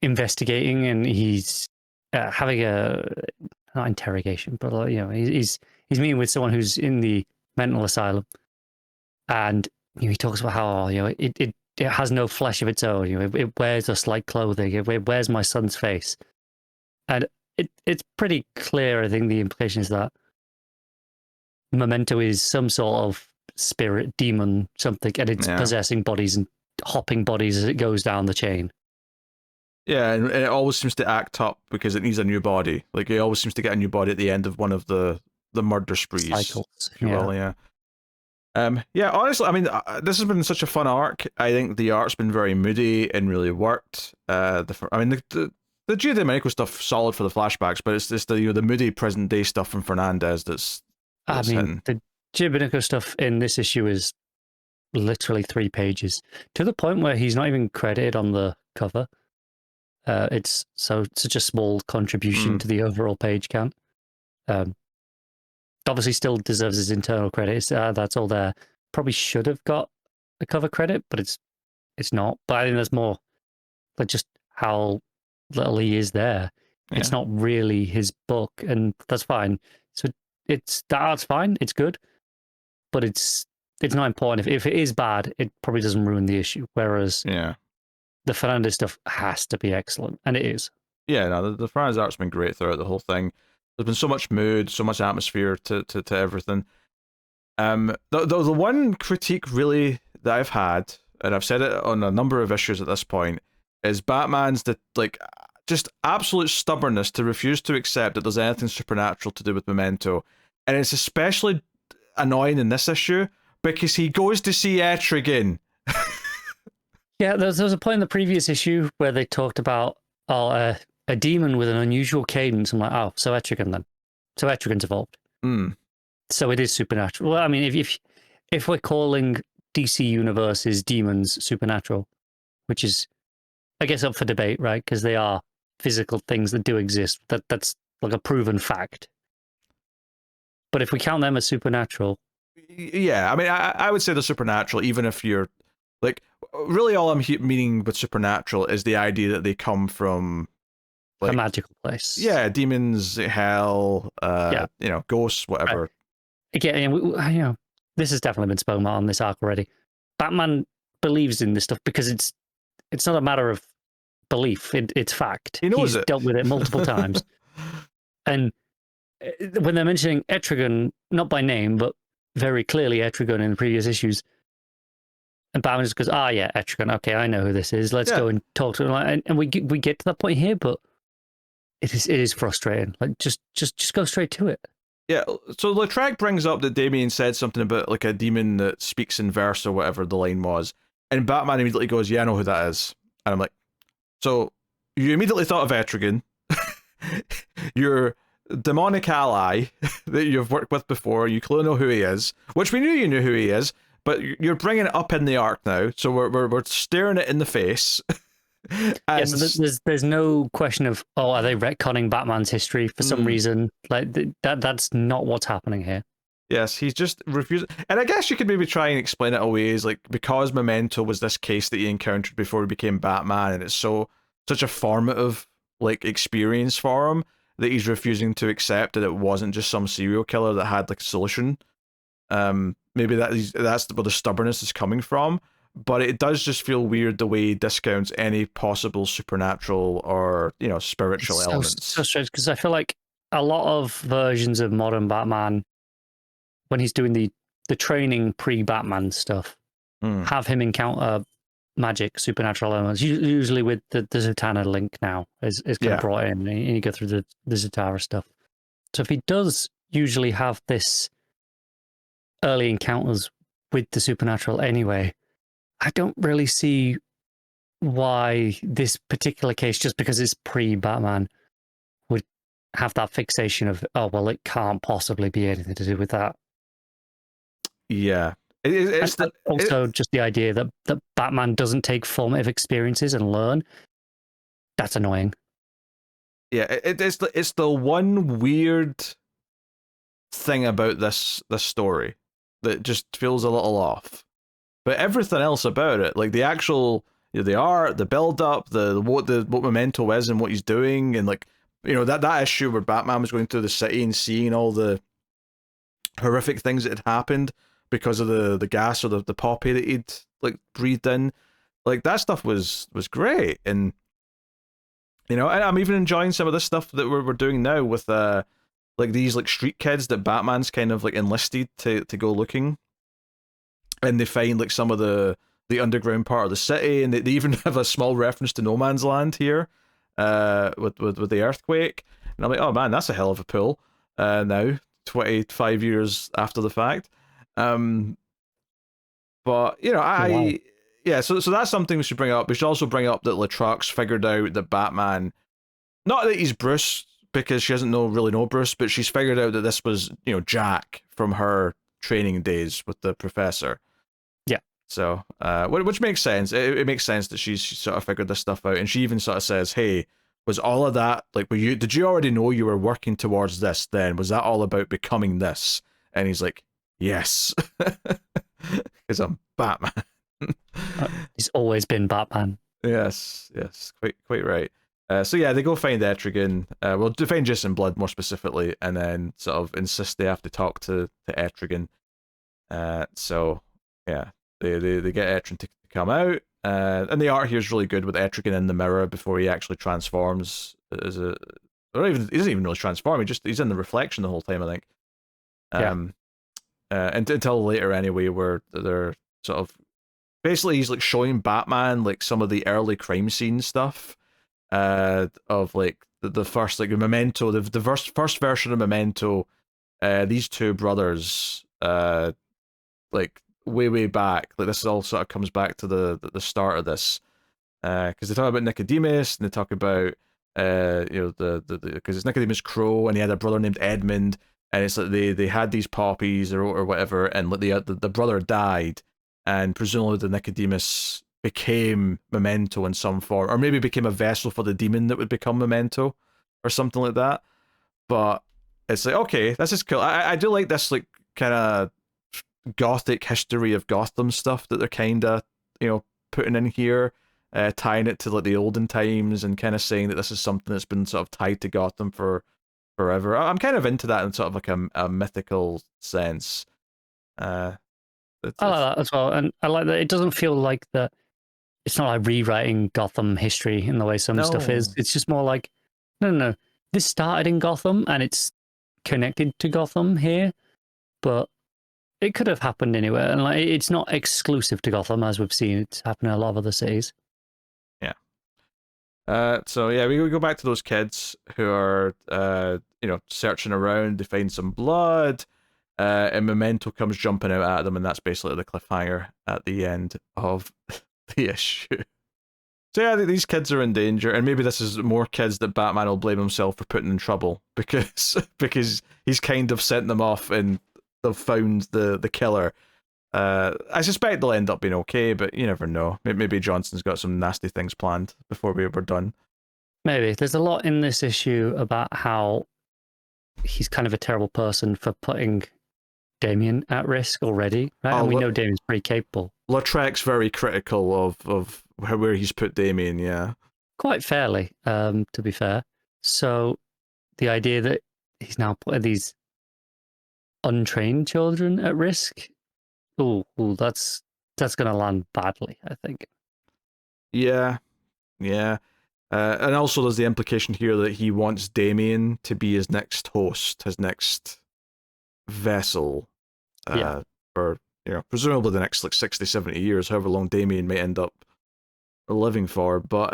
investigating and he's having not interrogation, but he's meeting with someone who's in the mental asylum, and he talks about how it has no flesh of its own. It wears us like clothing. It wears my son's face, and it's pretty clear. I think the implication is that Memento is some sort of spirit, demon, something, and it's possessing bodies and hopping bodies as it goes down the chain. Yeah, and it always seems to act up because it needs a new body. Like, it always seems to get a new body at the end of one of the murder sprees. Cycles, if you will, yeah. Honestly, I mean, this has been such a fun arc. I think the art's been very moody and really worked. The Giandomenico stuff solid for the flashbacks, but it's just the moody present day stuff from Fernández that's hitting. The Giandomenico stuff in this issue is literally 3 pages, to the point where he's not even credited on the cover. It's such a small contribution to the overall page count. Obviously still deserves his internal credits. That's all there. Probably should have got a cover credit, but it's not. But I think there's more like just how little he is there. Yeah. It's not really his book, and that's fine. So the art's fine, it's good, but it's not important. If it is bad, it probably doesn't ruin the issue. Whereas Yeah. the Fernández stuff has to be excellent, and it is. Yeah, no, the Fernández art's been great throughout the whole thing. There's been so much mood, so much atmosphere to everything. The one critique really that I've had, and I've said it on a number of issues at this point, is Batman's just absolute stubbornness to refuse to accept that there's anything supernatural to do with Memento, and it's especially annoying in this issue because he goes to see Etrigan. Yeah, there was a point in the previous issue where they talked about a demon with an unusual cadence. I'm like, oh, so Etrigan then. So Etrigan's evolved. So it is supernatural. Well, I mean, if we're calling DC Universe's demons supernatural, which is, I guess, up for debate, right? Because they are physical things that do exist. That's like a proven fact. But if we count them as supernatural... Yeah, I mean, I would say they're supernatural, even if you're... Like, really all I'm meaning with supernatural is the idea that they come from... Like, a magical place. Yeah, demons, hell, ghosts, whatever. Right. Again, this has definitely been spoken about on this arc already. Batman believes in this stuff because it's not a matter of belief, it's fact. He knows He's dealt with it multiple times. And when they're mentioning Etrigan, not by name, but very clearly Etrigan in the previous issues, and Batman just goes, yeah, Etrigan, okay, I know who this is. Let's go and talk to him. And we get to that point here, but it is frustrating. Like, just go straight to it. Yeah, so Lautrec brings up that Damien said something about like a demon that speaks in verse or whatever the line was, and Batman immediately goes, yeah, I know who that is. And I'm like, so you immediately thought of Etrigan, your demonic ally that you've worked with before, you clearly know who he is, which we knew you knew who he is, but you're bringing it up in the arc now, so we're staring it in the face. And so there's no question of, are they retconning Batman's history for some reason? Like that's not what's happening here. Yes, he's just refusing. And I guess you could maybe try and explain it away as like, because Memento was this case that he encountered before he became Batman, and it's such a formative like experience for him that he's refusing to accept that it wasn't just some serial killer that had like a solution. Maybe that's where the stubbornness is coming from. But it does just feel weird the way he discounts any possible supernatural or, spiritual elements. So strange, because I feel like a lot of versions of modern Batman, when he's doing the training pre-Batman stuff, have him encounter magic, supernatural elements, usually with the Zatanna link now is kind of brought in, and you go through the Zatara stuff. So if he does usually have this early encounters with the supernatural anyway, I don't really see why this particular case, just because it's pre-Batman, would have that fixation of, it can't possibly be anything to do with that. Yeah. Just the idea that Batman doesn't take formative experiences and learn, that's annoying. Yeah, it's the one weird thing about this story that just feels a little off. But everything else about it, like the actual, the art, the build up, what Memento is and what he's doing, and like, that issue where Batman was going through the city and seeing all the horrific things that had happened because of the gas or the poppy that he'd like breathed in, like that stuff was great. And and I'm even enjoying some of this stuff that we're doing now with like these like street kids that Batman's kind of like enlisted to go looking. And they find like some of the underground part of the city, and they even have a small reference to No Man's Land here, with the earthquake. And I'm like, oh man, that's a hell of a pull. Now 25 years after the fact. But Wow. So that's something we should bring up. We should also bring up that Lautrec figured out that Batman, not that he's Bruce because she doesn't really know Bruce, but she's figured out that this was Jack from her training days with the professor. So, which makes sense. It makes sense that she's sort of figured this stuff out, and she even sort of says, "Hey, was all of that like? Did you already know you were working towards this? Then was that all about becoming this?" And he's like, "Yes, because I'm Batman." He's always been Batman. Yes, quite right. So yeah, they go find Etrigan. Well, to find Jason Blood more specifically, and then sort of insist they have to talk to Etrigan. So yeah, they get Etrigan to come out, and the art here is really good with Etrigan in the mirror before he actually transforms as a. Or even he doesn't even really transform. He's in the reflection the whole time, I think. Until later anyway, where they're sort of basically he's like showing Batman like some of the early crime scene stuff. Of like the first like Memento, the first version of Memento, these two brothers, like way back, like this all sort of comes back to the start of this, because they talk about Nicodemus and they talk about the because it's Nicodemus Crow and he had a brother named Edmund, and it's like they had these poppies or whatever, and like the brother died, and presumably the Nicodemus became Memento in some form, or maybe became a vessel for the demon that would become Memento, or something like that. But it's like, okay, this is cool. I do like this like kind of gothic history of Gotham stuff that they're kind of putting in here, tying it to like the olden times and kind of saying that this is something that's been sort of tied to Gotham for forever. I'm kind of into that in sort of like a mythical sense. I like that as well, and I like that it doesn't feel like that. It's not like rewriting Gotham history in the way some stuff is. It's just more like, no. This started in Gotham and it's connected to Gotham here, but it could have happened anywhere. And like, it's not exclusive to Gotham, as we've seen. It's happened in a lot of other cities. Yeah. So yeah, we go back to those kids who are, searching around. They find some blood, and Memento comes jumping out at them, and that's basically the cliffhanger at the end of the issue. So yeah, these kids are in danger, and maybe this is more kids that Batman will blame himself for putting in trouble because he's kind of sent them off and they've found the killer. I suspect they'll end up being okay, but you never know. Maybe Johnson's got some nasty things planned before we're done. Maybe. There's a lot in this issue about how he's kind of a terrible person for putting Damian at risk already, right? And we know Damian's pretty capable. Lautrec's very critical of where he's put Damian, yeah. Quite fairly, to be fair. So the idea that he's now putting these untrained children at risk, that's going to land badly, I think. Yeah. And also there's the implication here that he wants Damian to be his next host, his next vessel. For presumably the next like 60, 70 years, however long Damian may end up living for. But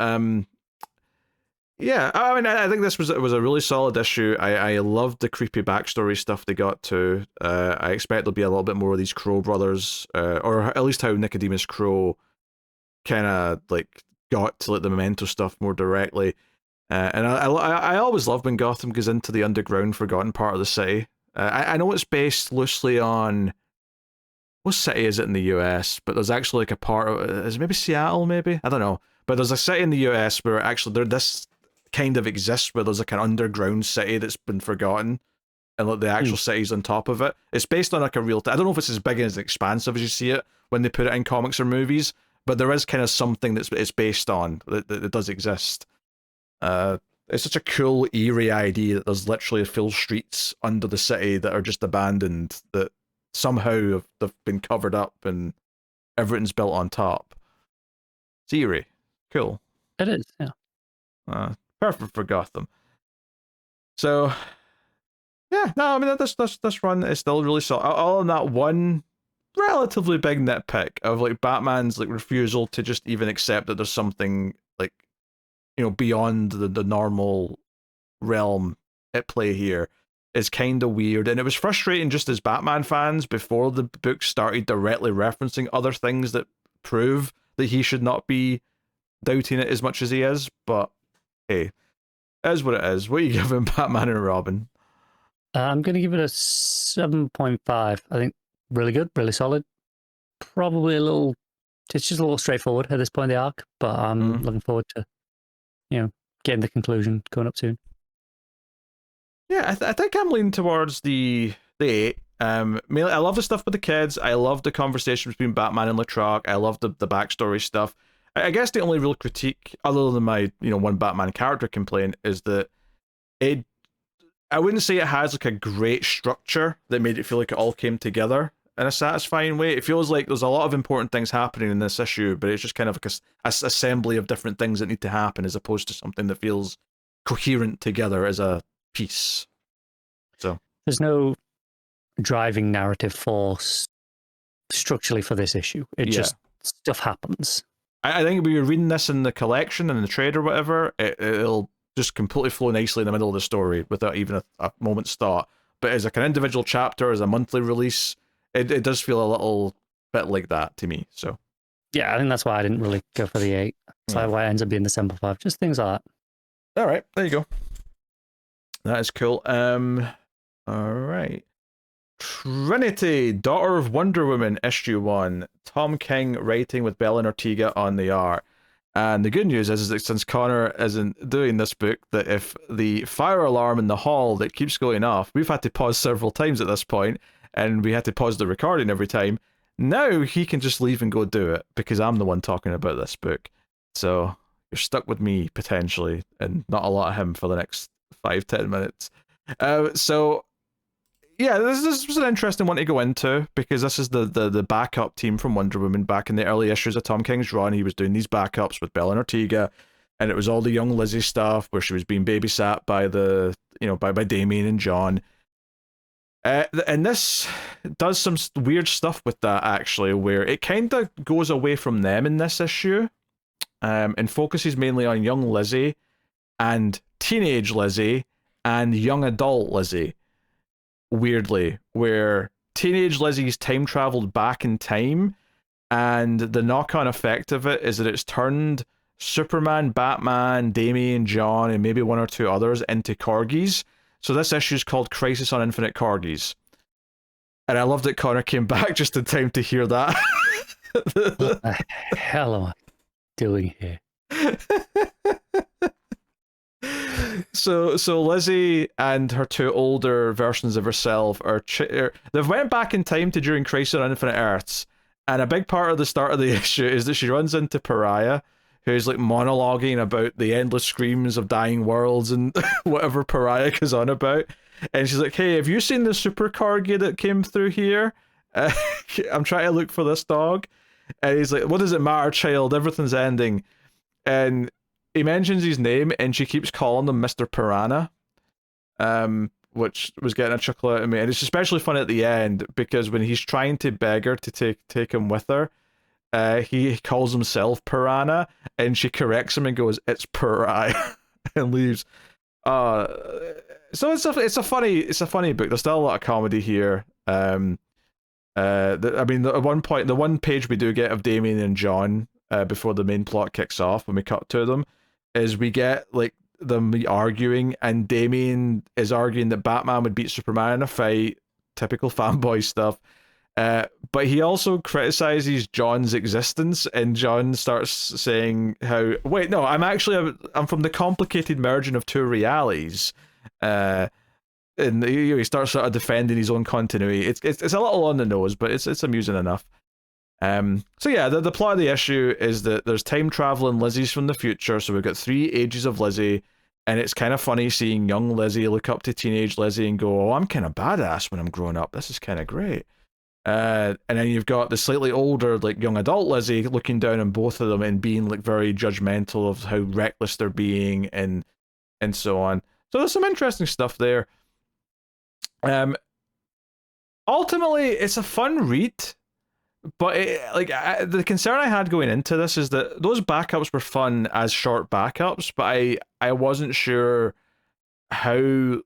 yeah, I mean, I think this was a really solid issue. I loved the creepy backstory stuff they got to. I expect there'll be a little bit more of these Crow brothers, or at least how Nicodemus Crow kind of like got to like the Memento stuff more directly. And I always love when Gotham goes into the underground, forgotten part of the city. I know it's based loosely on, what city is it in the US? But there's actually like a part of, is it maybe Seattle, maybe? I don't know. But there's a city in the US where actually this kind of exists, where there's like an underground city that's been forgotten, and like the actual city's on top of it. It's based on like a real, I don't know if it's as big and as expansive as you see it when they put it in comics or movies, but there is kind of something it's based on that does exist. It's such a cool, eerie idea that there's literally full streets under the city that are just abandoned, that somehow they've been covered up and everything's built on top. It's eerie. Cool. It is, yeah. Perfect for Gotham. So, yeah, no, I mean, this run is still really solid. All in that one relatively big nitpick of like Batman's like refusal to just even accept that there's something like, beyond the normal realm at play here is kind of weird, and it was frustrating just as Batman fans before the book started directly referencing other things that prove that he should not be doubting it as much as he is. But hey, it is what it is. What are you giving Batman and Robin? I'm going to give it a 7.5. I think really good, really solid. Probably it's just a little straightforward at this point in the arc, but I'm looking forward to getting the conclusion coming up soon. Yeah, I think I'm leaning towards the 8. Mainly, I love the stuff with the kids. I love the conversation between Batman and Lautrec. I love the backstory stuff. I guess the only real critique, other than my one Batman character complaint, is that it. I wouldn't say it has like a great structure that made it feel like it all came together in a satisfying way. It feels like there's a lot of important things happening in this issue, but it's just kind of like a assembly of different things that need to happen, as opposed to something that feels coherent together as a piece. So there's no driving narrative force structurally for this issue. It just stuff happens. I think when you're reading this in the collection and in the trade or whatever, it'll just completely flow nicely in the middle of the story without even a moment's thought. But as like an individual chapter, as a monthly release, it does feel a little bit like that to me. So yeah, I think that's why I didn't really go for the 8. That's why it ends up being the 7.5. Just things like that. All right, there you go. That is cool. All right. Trinity, Daughter of Wonder Woman, issue 1. Tom King writing with Belén Ortega on the art. And the good news is that since Connor isn't doing this book, that if the fire alarm in the hall that keeps going off, we've had to pause several times at this point, and we had to pause the recording every time. Now he can just leave and go do it, because I'm the one talking about this book. So you're stuck with me, potentially, and not a lot of him for the next 5-10 minutes. So yeah, this was an interesting one to go into, because this is the backup team from Wonder Woman. Back in the early issues of Tom King's run, he was doing these backups with Belén Ortega, and it was all the young Lizzie stuff where she was being babysat by by Damien and John. And this does some weird stuff with that, actually, where it kind of goes away from them in this issue, and focuses mainly on young Lizzie and teenage Lizzie and young adult Lizzie. Weirdly, where teenage Lizzie's time traveled back in time, and the knock-on effect of it is that it's turned Superman, Batman, Damien, John, and maybe one or two others into corgis. So this issue is called Crisis on Infinite Corgis. And I love that Connor came back just in time to hear that. What the hell am I doing here? So Lizzie and her two older versions of herself they've went back in time to during Crisis on Infinite Earths, and a big part of the start of the issue is that she runs into Pariah, who's like monologuing about the endless screams of dying worlds and whatever Pariah goes on about, and she's like, "Hey, have you seen the super corgi that came through here? I'm trying to look for this dog," and he's like, "What does it matter, child? Everything's ending," and he mentions his name, and she keeps calling him Mr. Piranha, which was getting a chuckle out of me. And it's especially funny at the end, because when he's trying to beg her to take him with her, he calls himself Piranha, and she corrects him and goes, "It's Pariah," and leaves. So it's a funny book. There's still a lot of comedy here. I mean, at one point, the one page we do get of Damien and John before the main plot kicks off, when we cut to them, is we get like them arguing, and Damien is arguing that Batman would beat Superman in a fight, typical fanboy stuff, but he also criticizes John's existence, and John starts saying how, wait, no, I'm from the complicated merging of two realities, and he starts sort of defending his own continuity. It's a little on the nose, but it's amusing enough. So yeah, the plot of the issue is that there's time traveling Lizzies from the future, so we've got 3 ages of Lizzie, and it's kind of funny seeing young Lizzie look up to teenage Lizzie and go, "Oh, I'm kind of badass when I'm growing up. This is kind of great." And then you've got the slightly older, like young adult Lizzie looking down on both of them and being like very judgmental of how reckless they're being and so on. So there's some interesting stuff there. Ultimately, it's a fun read. But the concern I had going into this is that those backups were fun as short backups, but I wasn't sure how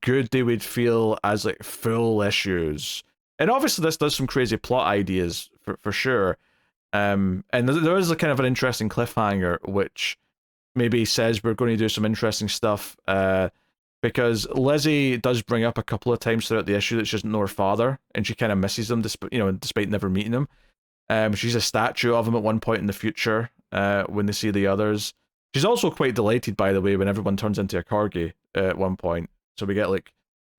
good they would feel as like full issues. And obviously this does some crazy plot ideas for sure. And there is a kind of an interesting cliffhanger, which maybe says we're going to do some interesting stuff. Because Lizzie does bring up a couple of times throughout the issue that she doesn't know her father, and she kind of misses him, despite never meeting him. She's a statue of him at one point in the future when they see the others. She's also quite delighted, by the way, when everyone turns into a corgi at one point. So we get like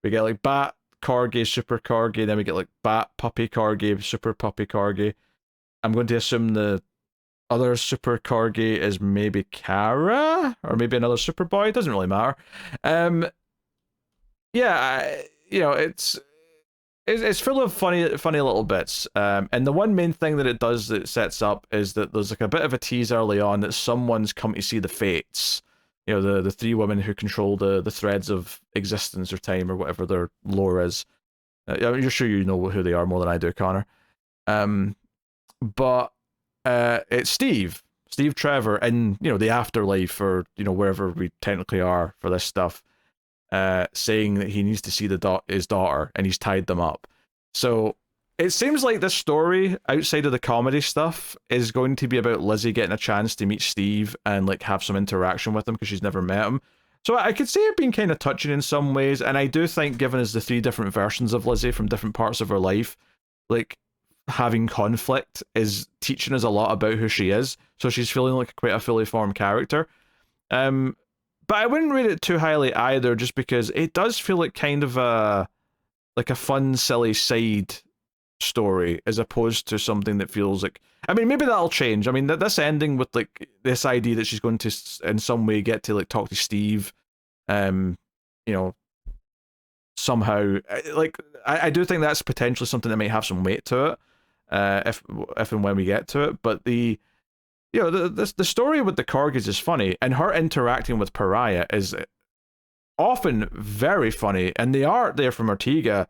Bat corgi, super corgi, then we get like Bat puppy corgi, super puppy corgi. I'm going to assume the other super corgi is maybe Kara or maybe another Superboy. It doesn't really matter. Yeah, it's full of funny little bits. And the one main thing that it does that it sets up is that there's like a bit of a tease early on that someone's come to see the fates. The three women who control the threads of existence or time or whatever their lore is. You're sure you know who they are more than I do, Connor. But it's Steve Trevor in the afterlife or wherever we technically are for this stuff. Saying that he needs to see his daughter, and he's tied them up. So it seems like this story, outside of the comedy stuff, is going to be about Lizzie getting a chance to meet Steve and like have some interaction with him because she's never met him. So I could see it being kind of touching in some ways, and I do think, given as the three different versions of Lizzie from different parts of her life, like having conflict is teaching us a lot about who she is. So she's feeling like quite a fully formed character. But I wouldn't rate it too highly either, just because it does feel like kind of a fun, silly side story, as opposed to something that feels like. I mean, maybe that'll change. I mean, this ending with like this idea that she's going to in some way get to like talk to Steve, somehow. Like I do think that's potentially something that might have some weight to it, if and when we get to it. But the story with the Corgis is funny, and her interacting with Pariah is often very funny, and the art there from Ortega,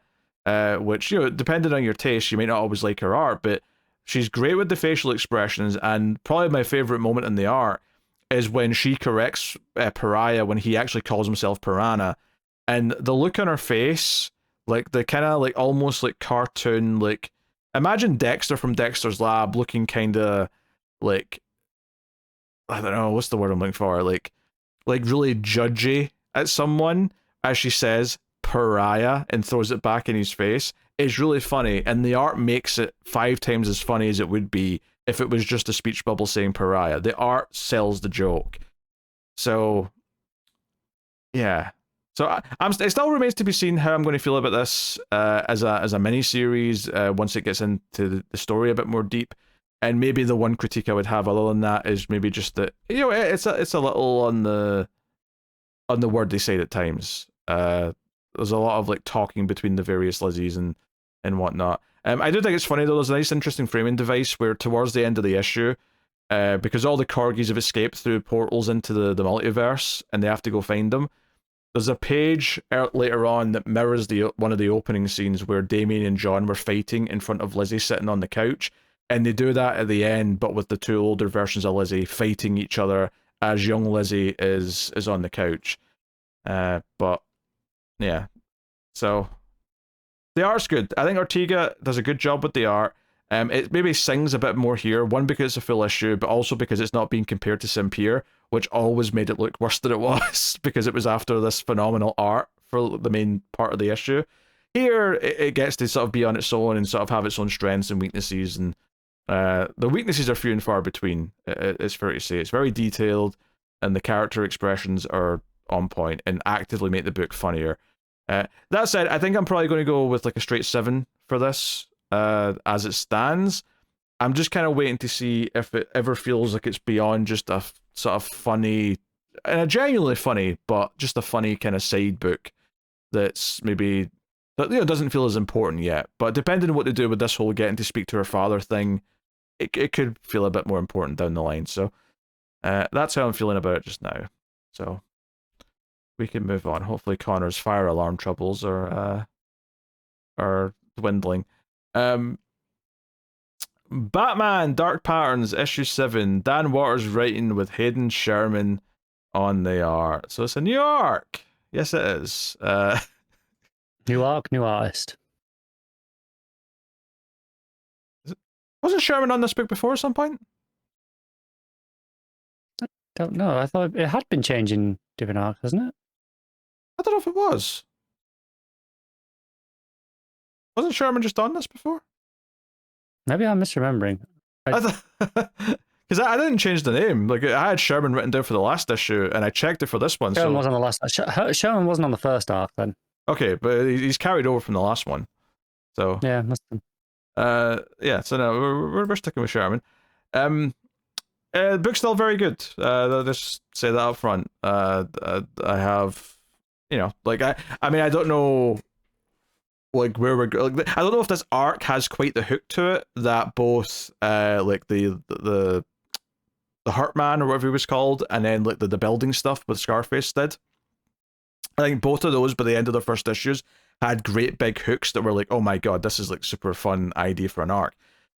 which, depending on your taste, you may not always like her art, but she's great with the facial expressions, and probably my favorite moment in the art is when she corrects Pariah when he actually calls himself Piranha, and the look on her face, like the kind of like almost like cartoon, like imagine Dexter from Dexter's Lab looking kind of like, I don't know, what's the word I'm looking for? Like really judgy at someone as she says pariah and throws it back in his face is really funny, and the art makes it 5 times as funny as it would be if it was just a speech bubble saying pariah. The art sells the joke. So, yeah. So it still remains to be seen how I'm going to feel about this as a mini series once it gets into the story a bit more deep. And maybe the one critique I would have other than that is maybe just that it's a little on the wordy side at times. There's a lot of like talking between the various Lizzies and whatnot. I do think it's funny though. There's a nice interesting framing device where towards the end of the issue, because all the corgis have escaped through portals into the multiverse and they have to go find them. There's a page later on that mirrors one of the opening scenes where Damien and John were fighting in front of Lizzie sitting on the couch. And they do that at the end, but with the 2 older versions of Lizzie fighting each other as young Lizzie is on the couch. But yeah, so the art's good. I think Ortega does a good job with the art. It maybe sings a bit more here, one because it's a full issue, but also because it's not being compared to Saint-Pierre, which always made it look worse than it was because it was after this phenomenal art for the main part of the issue. Here, it gets to sort of be on its own and sort of have its own strengths and weaknesses, and the weaknesses are few and far between, it's fair to say. It's very detailed, and the character expressions are on point and actively make the book funnier. That said, I think I'm probably going to go with like a straight 7 for this, as it stands. I'm just kind of waiting to see if it ever feels like it's beyond just a sort of funny, and a genuinely funny, but just a funny kind of side book that's maybe, that doesn't feel as important yet. But depending on what they do with this whole getting to speak to her father thing, it could feel a bit more important down the line. So that's how I'm feeling about it just now. So we can move on. Hopefully Connor's fire alarm troubles are dwindling. Batman Dark Patterns issue 7. Dan Waters writing with Hayden Sherman on the art. So it's a new arc. Yes, it is. New arc, new artist. Wasn't Sherman on this book before at some point? I don't know. I thought it had been changing different arcs, hasn't it? I don't know if it was. Wasn't Sherman just on this before? Maybe I'm misremembering. Because I didn't change the name. Like, I had Sherman written down for the last issue, and I checked it for this one. Sherman was on the last. Sherman wasn't on the first arc then. Okay, but he's carried over from the last one. So yeah, must have been. Yeah. So no, we're sticking with Sherman. The book's still very good. I'll just say that up front. I have, like I mean, I don't know, like where we're going. Like, I don't know if this arc has quite the hook to it that both, like the Hurt Man or whatever he was called, and then like the building stuff with Scarface did. I think both of those, by the end of the first issues, had great big hooks that were like, oh my god, this is like super fun idea for an arc.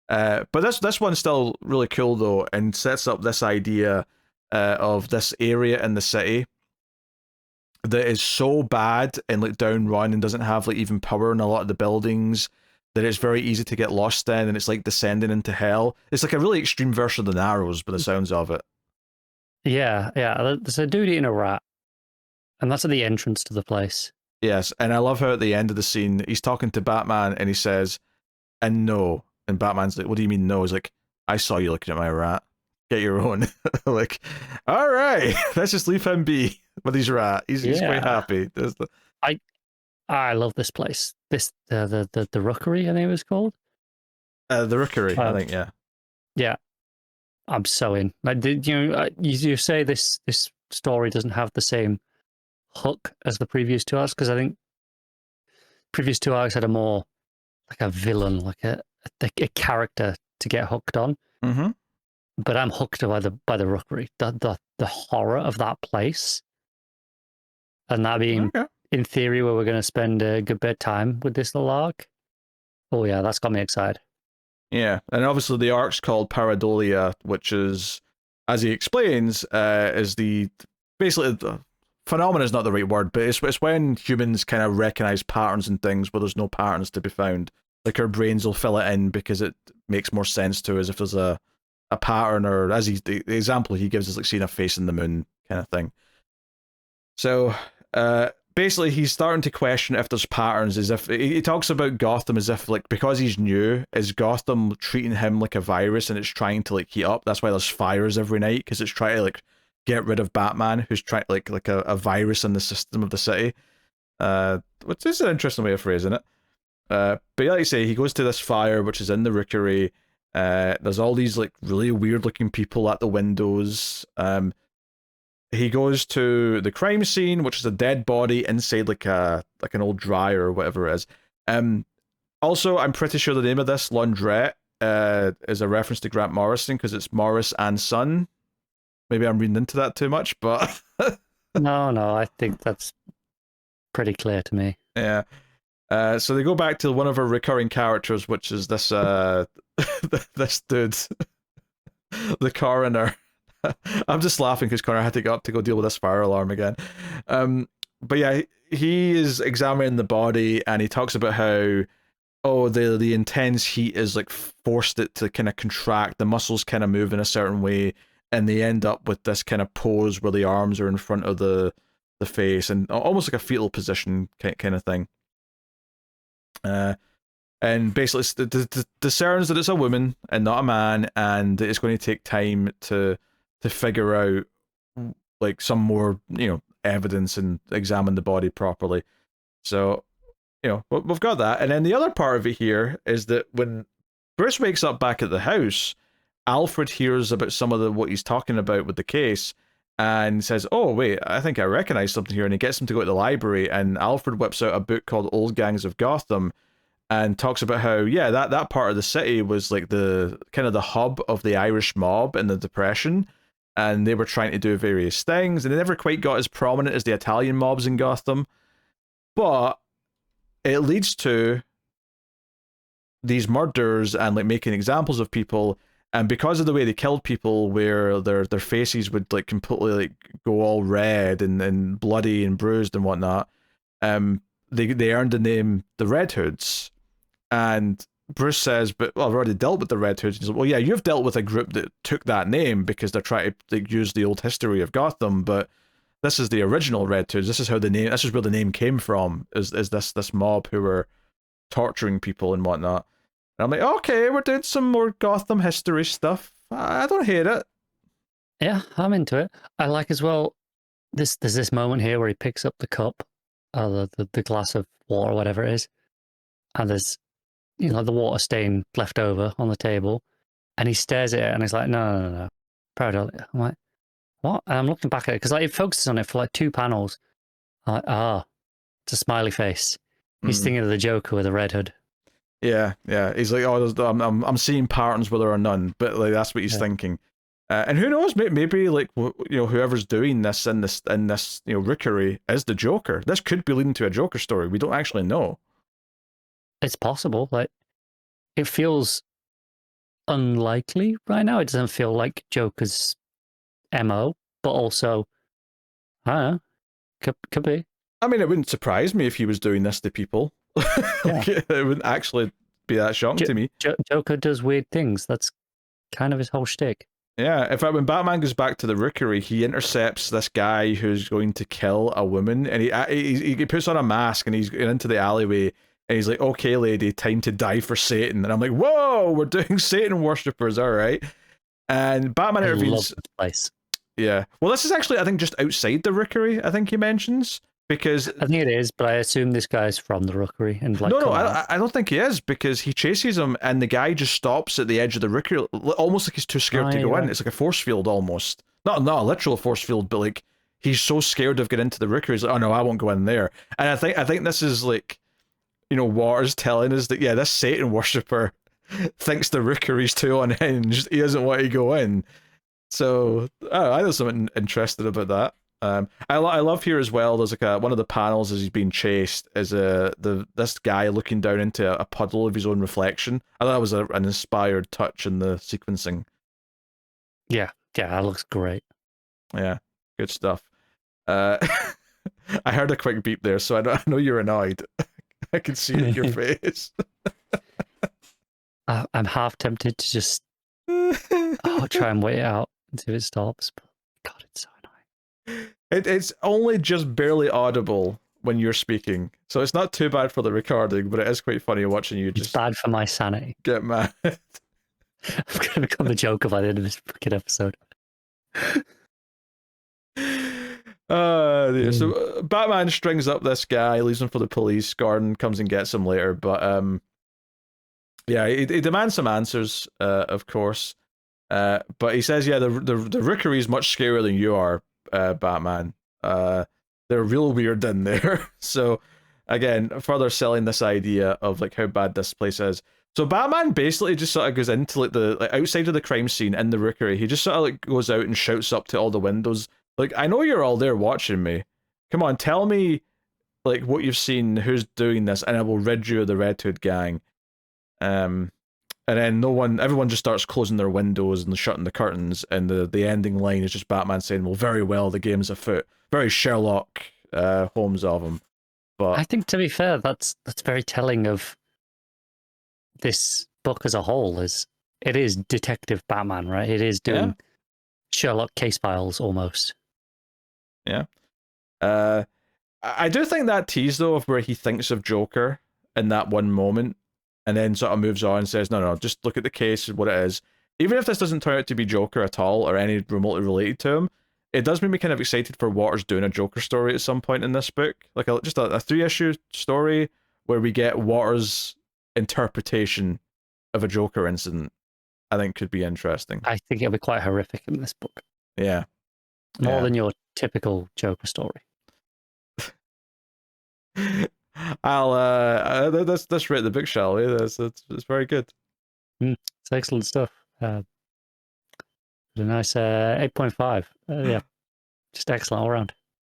But this one's still really cool though, and sets up this idea of this area in the city that is so bad and like downrun and doesn't have like even power in a lot of the buildings that it's very easy to get lost in, and it's like descending into hell. It's like a really extreme version of the Narrows, by the sounds of it. Yeah. There's a dude eating a rat, and that's at the entrance to the place. Yes, and I love how at the end of the scene he's talking to Batman and he says, "And no," and Batman's like, "What do you mean no?" He's like, "I saw you looking at my rat. Get your own." Like, all right, let's just leave him be with his rat. He's quite happy. I love this place. This the Rookery, I think it was called. The Rookery, I think, yeah. Yeah, I'm so in. Like, you say this story doesn't have the same hook as the previous two arcs, because I think previous two arcs had a more like a villain, like a character to get hooked on. Mm-hmm. But I'm hooked by the Rookery, the horror of that place, and that being in theory where we're going to spend a good bit of time with this little arc. Oh yeah, that's got me excited. Yeah, and obviously the arc's called Pareidolia, which is, as he explains, is basically the phenomenon is not the right word, but it's when humans kind of recognize patterns in things where there's no patterns to be found. Like our brains will fill it in because it makes more sense to us if there's a pattern, or as the example he gives is like seeing a face in the moon kind of thing. So basically he's starting to question if there's patterns, as if he talks about Gotham as if like because he's new, is Gotham treating him like a virus and it's trying to like heat up. That's why there's fires every night, because it's trying to like get rid of Batman, who's trying like a virus in the system of the city. Which is an interesting way of phrasing it. But like you say, he goes to this fire which is in the Rookery. There's all these like really weird looking people at the windows. He goes to the crime scene, which is a dead body inside like an old dryer or whatever it is. Also, I'm pretty sure the name of this laundrette is a reference to Grant Morrison, because it's Morris and Son. Maybe I'm reading into that too much, but no, I think that's pretty clear to me. Yeah. So they go back to one of our recurring characters, which is this this dude, the coroner. I'm just laughing because Connor had to go up to go deal with this fire alarm again. But yeah, he is examining the body, and he talks about how the intense heat is like forced it to kind of contract, the muscles kind of move in a certain way, and they end up with this kind of pose where the arms are in front of the face, and almost like a fetal position kind of thing. And basically discerns that it's a woman and not a man, and it's going to take time to figure out like some more evidence and examine the body properly. So we've got that, and then the other part of it here is that when Bruce wakes up back at the house, Alfred hears about some of what he's talking about with the case, and says, "Oh wait, I think I recognize something here," and he gets him to go to the library, and Alfred whips out a book called Old Gangs of Gotham, and talks about how that part of the city was like the kind of the hub of the Irish mob in the Depression, and they were trying to do various things, and they never quite got as prominent as the Italian mobs in Gotham, but it leads to these murders and like making examples of people. And because of the way they killed people, where their faces would like completely like go all red and bloody and bruised and whatnot, they earned the name the Red Hoods. And Bruce says, "But I've already dealt with the Red Hoods." He's like, "Well, yeah, you've dealt with a group that took that name because they're trying to like, use the old history of Gotham, but this is the original Red Hoods. This is how this is where the name came from. Is this mob who were torturing people and whatnot." And I'm like, okay, we're doing some more Gotham history stuff. I don't hate it. Yeah, I'm into it. I like as well, there's this moment here where he picks up the cup, the glass of water, whatever it is, and there's the water stain left over on the table, and he stares at it and he's like, no. pareidolia. I'm like, what? And I'm looking back at it because like, it focuses on it for like 2 panels. I'm like, it's a smiley face. He's thinking of the Joker with a red hood. Yeah. He's like, I'm seeing patterns where there are none, but like that's what he's thinking. And who knows? Maybe like whoever's doing this in this rookery is the Joker. This could be leading to a Joker story. We don't actually know. It's possible. Like, it feels unlikely right now. It doesn't feel like Joker's MO, but also, I don't know, could be. I mean, it wouldn't surprise me if he was doing this to people. Yeah. It wouldn't actually be that shocking to me. Joker does weird things. That's kind of his whole shtick. Yeah, in fact, when Batman goes back to the rookery, he intercepts this guy who's going to kill a woman, and he puts on a mask, and he's into the alleyway, and he's like, "Okay, lady, time to die for Satan." And I'm like, "Whoa, we're doing Satan worshippers, all right." And Batman intervenes. I love this place. Yeah, well, this is actually, I think, just outside the rookery. I think he mentions. Because I think it is, but I assume this guy's from the rookery and like. No, I don't think he is, because he chases him and the guy just stops at the edge of the rookery, almost like he's too scared to go in. It's like a force field almost, not a literal force field, but like he's so scared of getting into the rookery. He's like, oh no, I won't go in there. And I think this is like, Waters telling us that this Satan worshipper thinks the rookery's too unhinged. He doesn't want to go in. So I know something interesting about that. I love here as well. There's like one of the panels as he's being chased is this guy looking down into a puddle of his own reflection. I thought that was an inspired touch in the sequencing. Yeah, that looks great. Yeah, good stuff. I heard a quick beep there, so I know you're annoyed. I can see it in your face. I'm half tempted to just try and wait it out until it stops, but God, it's so annoying. It's only just barely audible when you're speaking, so it's not too bad for the recording, but it is quite funny watching you just. It's bad for my sanity. Get mad. I'm gonna become the Joker by the end of this fucking episode. So Batman strings up this guy, leaves him for the police. Gordon comes and gets him later, but he demands some answers, of course. But he says, the rookery is much scarier than you are, Batman. They're real weird in there. So again, further selling this idea of like how bad this place is. So Batman basically just sort of goes into like the outside of the crime scene in the rookery. He just sort of like goes out and shouts up to all the windows, like, I know you're all there watching me. Come on, tell me like what you've seen, who's doing this, and I will rid you of the Red Hood gang. And then everyone just starts closing their windows and shutting the curtains, and the ending line is just Batman saying, well, very well, the game's afoot. Very Sherlock Holmes of him. But I think, to be fair, that's very telling of this book as a whole. It is Detective Batman, right? It is doing Sherlock case files almost. Yeah. I do think that tease, though, of where he thinks of Joker in that one moment, and then sort of moves on and says, no, just look at the case and what it is. Even if this doesn't turn out to be Joker at all, or any remotely related to him, it does make me kind of excited for Waters doing a Joker story at some point in this book. Like just a 3-issue story where we get Waters' interpretation of a Joker incident, I think could be interesting. I think it'll be quite horrific in this book. Yeah. More than your typical Joker story. Let's rate the book, shall we? It's very good. It's excellent stuff. A nice 8.5. Yeah, just excellent all around.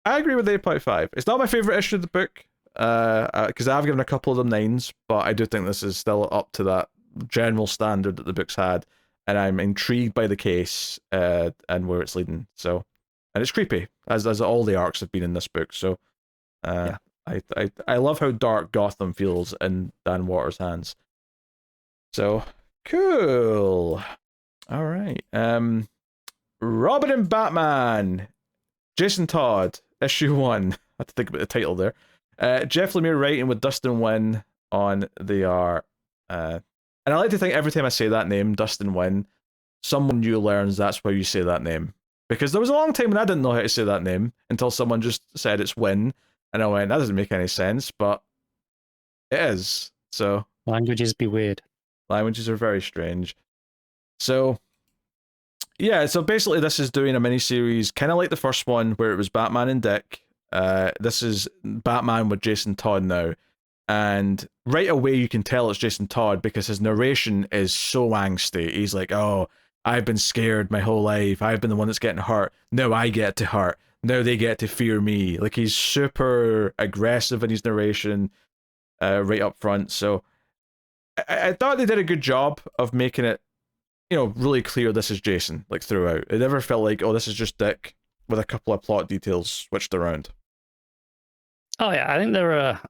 I agree with 8.5. It's not my favorite issue of the book, because I've given a couple of them 9s, but I do think this is still up to that general standard that the book's had, and I'm intrigued by the case and where it's leading. So, and it's creepy, as all the arcs have been in this book. So, I love how dark Gotham feels in Dan Waters' hands. So cool. All right. Robin and Batman. Jason Todd, issue 1. I have to think about the title there. Jeff Lemire writing with Dustin Nguyen on the art. And I like to think every time I say that name, Dustin Nguyen, someone new learns that's why you say that name. Because there was a long time when I didn't know how to say that name until someone just said it's Nguyen. And I went, that doesn't make any sense, but it is. So languages be weird. Languages are very strange. So Yeah, so basically this is doing a miniseries, kind of like the first one where it was Batman and Dick. This is Batman with Jason Todd now. And right away you can tell it's Jason Todd because his narration is so angsty. He's like, oh, I've been scared my whole life. I've been the one that's getting hurt. Now I get to hurt. Now they get to fear me. Like, he's super aggressive in his narration right up front. So I thought they did a good job of making it, really clear this is Jason, like, throughout. It never felt like, oh, this is just Dick with a couple of plot details switched around. Oh, yeah, I think there are...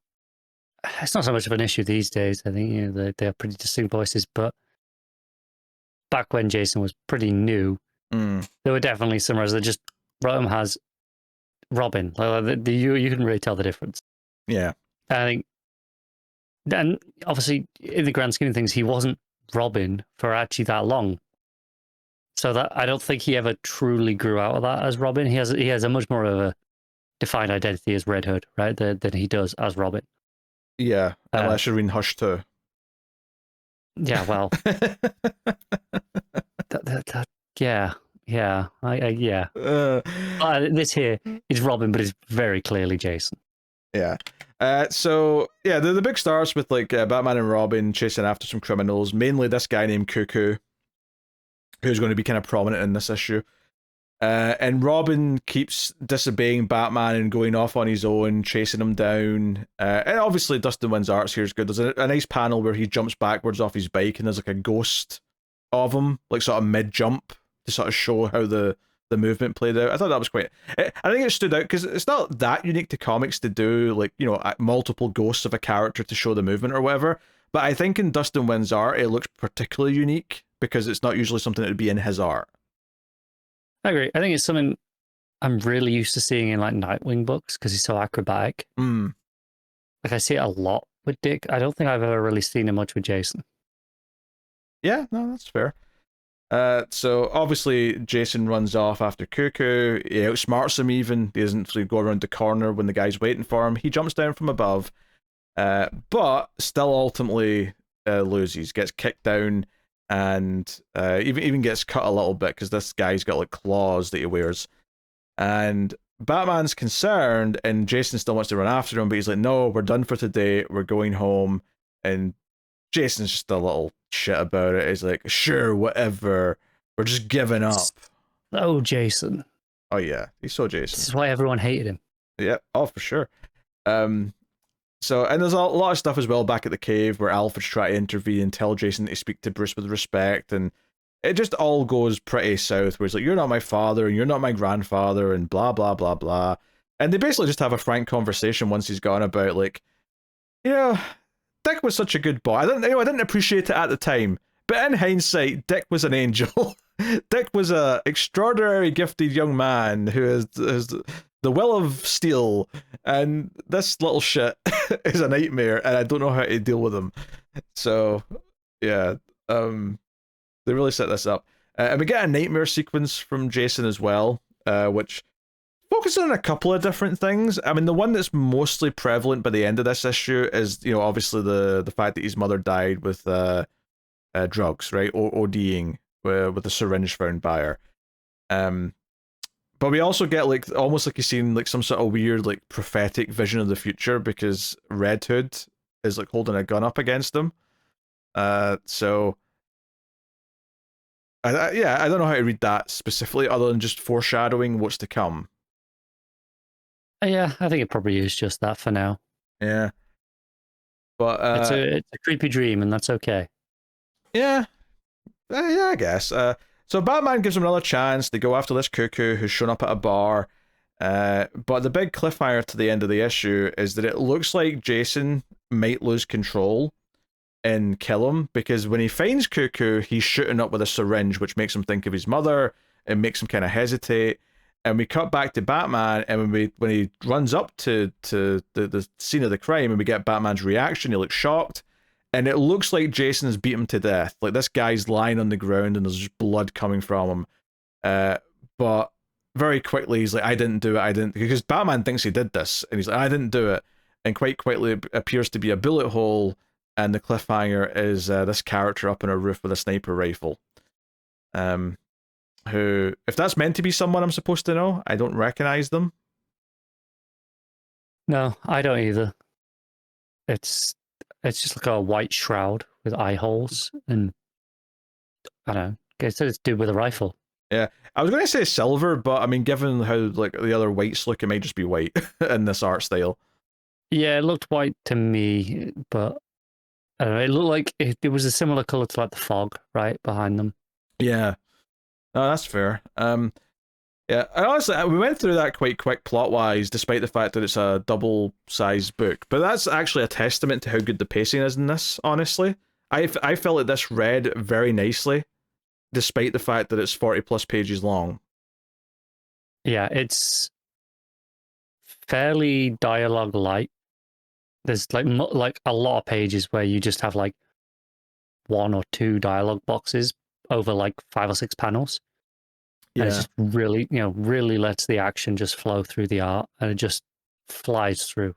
It's not so much of an issue these days. I think they have pretty distinct voices, but back when Jason was pretty new, there were definitely some that just Rotom has Robin. You can really tell the difference. Yeah. I think, and obviously, in the grand scheme of things, he wasn't Robin for actually that long. So that I don't think he ever truly grew out of that as Robin. He has a much more of a defined identity as Red Hood, right, than he does as Robin. Yeah, unless you're in Hush too. Yeah, well, yeah. This here is Robin, but it's very clearly Jason. Yeah. So yeah, the book starts with like Batman and Robin chasing after some criminals, mainly this guy named Cuckoo, who's going to be kind of prominent in this issue. And Robin keeps disobeying Batman and going off on his own, chasing him down. And obviously Dustin Win's arts here is good. There's a nice panel where he jumps backwards off his bike and there's like a ghost of him, like sort of mid-jump, to sort of show how the movement played out. I thought that was quite... I think it stood out because it's not that unique to comics to do, like, multiple ghosts of a character to show the movement or whatever. But I think in Dustin Win's art, it looks particularly unique because it's not usually something that would be in his art. I agree. I think it's something I'm really used to seeing in like Nightwing books because he's so acrobatic. Like, I see it a lot with Dick. I don't think I've ever really seen it much with Jason. Yeah, no, that's fair. So obviously Jason runs off after Cuckoo. He outsmarts him even. He doesn't go around the corner when the guy's waiting for him. He jumps down from above, but still ultimately loses, gets kicked down, and even gets cut a little bit because this guy's got like claws that he wears. And Batman's concerned, and Jason still wants to run after him, but he's like, no, we're done for today. We're going home. And Jason's just a little shit about it. He's like, sure, whatever. We're just giving up. Oh, Jason. Oh, yeah. He's so Jason. This is why everyone hated him. Yeah. Oh, for sure. So, and there's a lot of stuff as well back at the cave where Alfred's trying to intervene and tell Jason to speak to Bruce with respect. And it just all goes pretty south where it's like, you're not my father and you're not my grandfather and blah, blah, blah, blah. And they basically just have a frank conversation once he's gone about like, Dick was such a good boy. I didn't appreciate it at the time, but in hindsight, Dick was an angel. Dick was a extraordinary gifted young man who has the will of steel, and this little shit is a nightmare, and I don't know how to deal with him. So, yeah, they really set this up. And we get a nightmare sequence from Jason as well, which focuses on a couple of different things. I mean, the one that's mostly prevalent by the end of this issue is, obviously the fact that his mother died with drugs, right? Or ODing with a syringe found by her. But we also get like almost like you've seen like some sort of weird like prophetic vision of the future because Red Hood is like holding a gun up against him. So I don't know how to read that specifically other than just foreshadowing what's to come. Yeah, I think it probably is just that for now. Yeah. But it's a creepy dream, and that's okay. Yeah. Yeah, I guess. So Batman gives him another chance to go after this Cuckoo who's shown up at a bar. But the big cliffhanger to the end of the issue is that it looks like Jason might lose control and kill him because when he finds Cuckoo, he's shooting up with a syringe, which makes him think of his mother and makes him kind of hesitate. And we cut back to Batman, and when he runs up to the scene of the crime, and we get Batman's reaction, he looks shocked, and it looks like Jason's beat him to death. Like this guy's lying on the ground, and there's just blood coming from him. But very quickly, he's like, "I didn't do it. Because Batman thinks he did this, and he's like, "I didn't do it." And quite quickly, it appears to be a bullet hole, and the cliffhanger is this character up on a roof with a sniper rifle. who, if that's meant to be someone I'm supposed to know, I don't recognize them. No, I don't either. It's just like a white shroud with eye holes, and I don't know. It's to do with a rifle. Yeah, I was going to say silver, but I mean, given how like the other whites look, it might just be white in this art style. Yeah, it looked white to me, but I don't know. It looked like it was a similar color to like the fog right behind them. Yeah, no, that's fair. Yeah, and honestly, we went through that quite quick plot-wise, despite the fact that it's a double-sized book. But that's actually a testament to how good the pacing is in this, honestly. I felt like this read very nicely, despite the fact that it's 40-plus pages long. Yeah, it's fairly dialogue light. There's like a lot of pages where you just have like 1 or 2 dialogue boxes over like 5 or 6 panels. And it's just really, really lets the action just flow through the art, and it just flies through.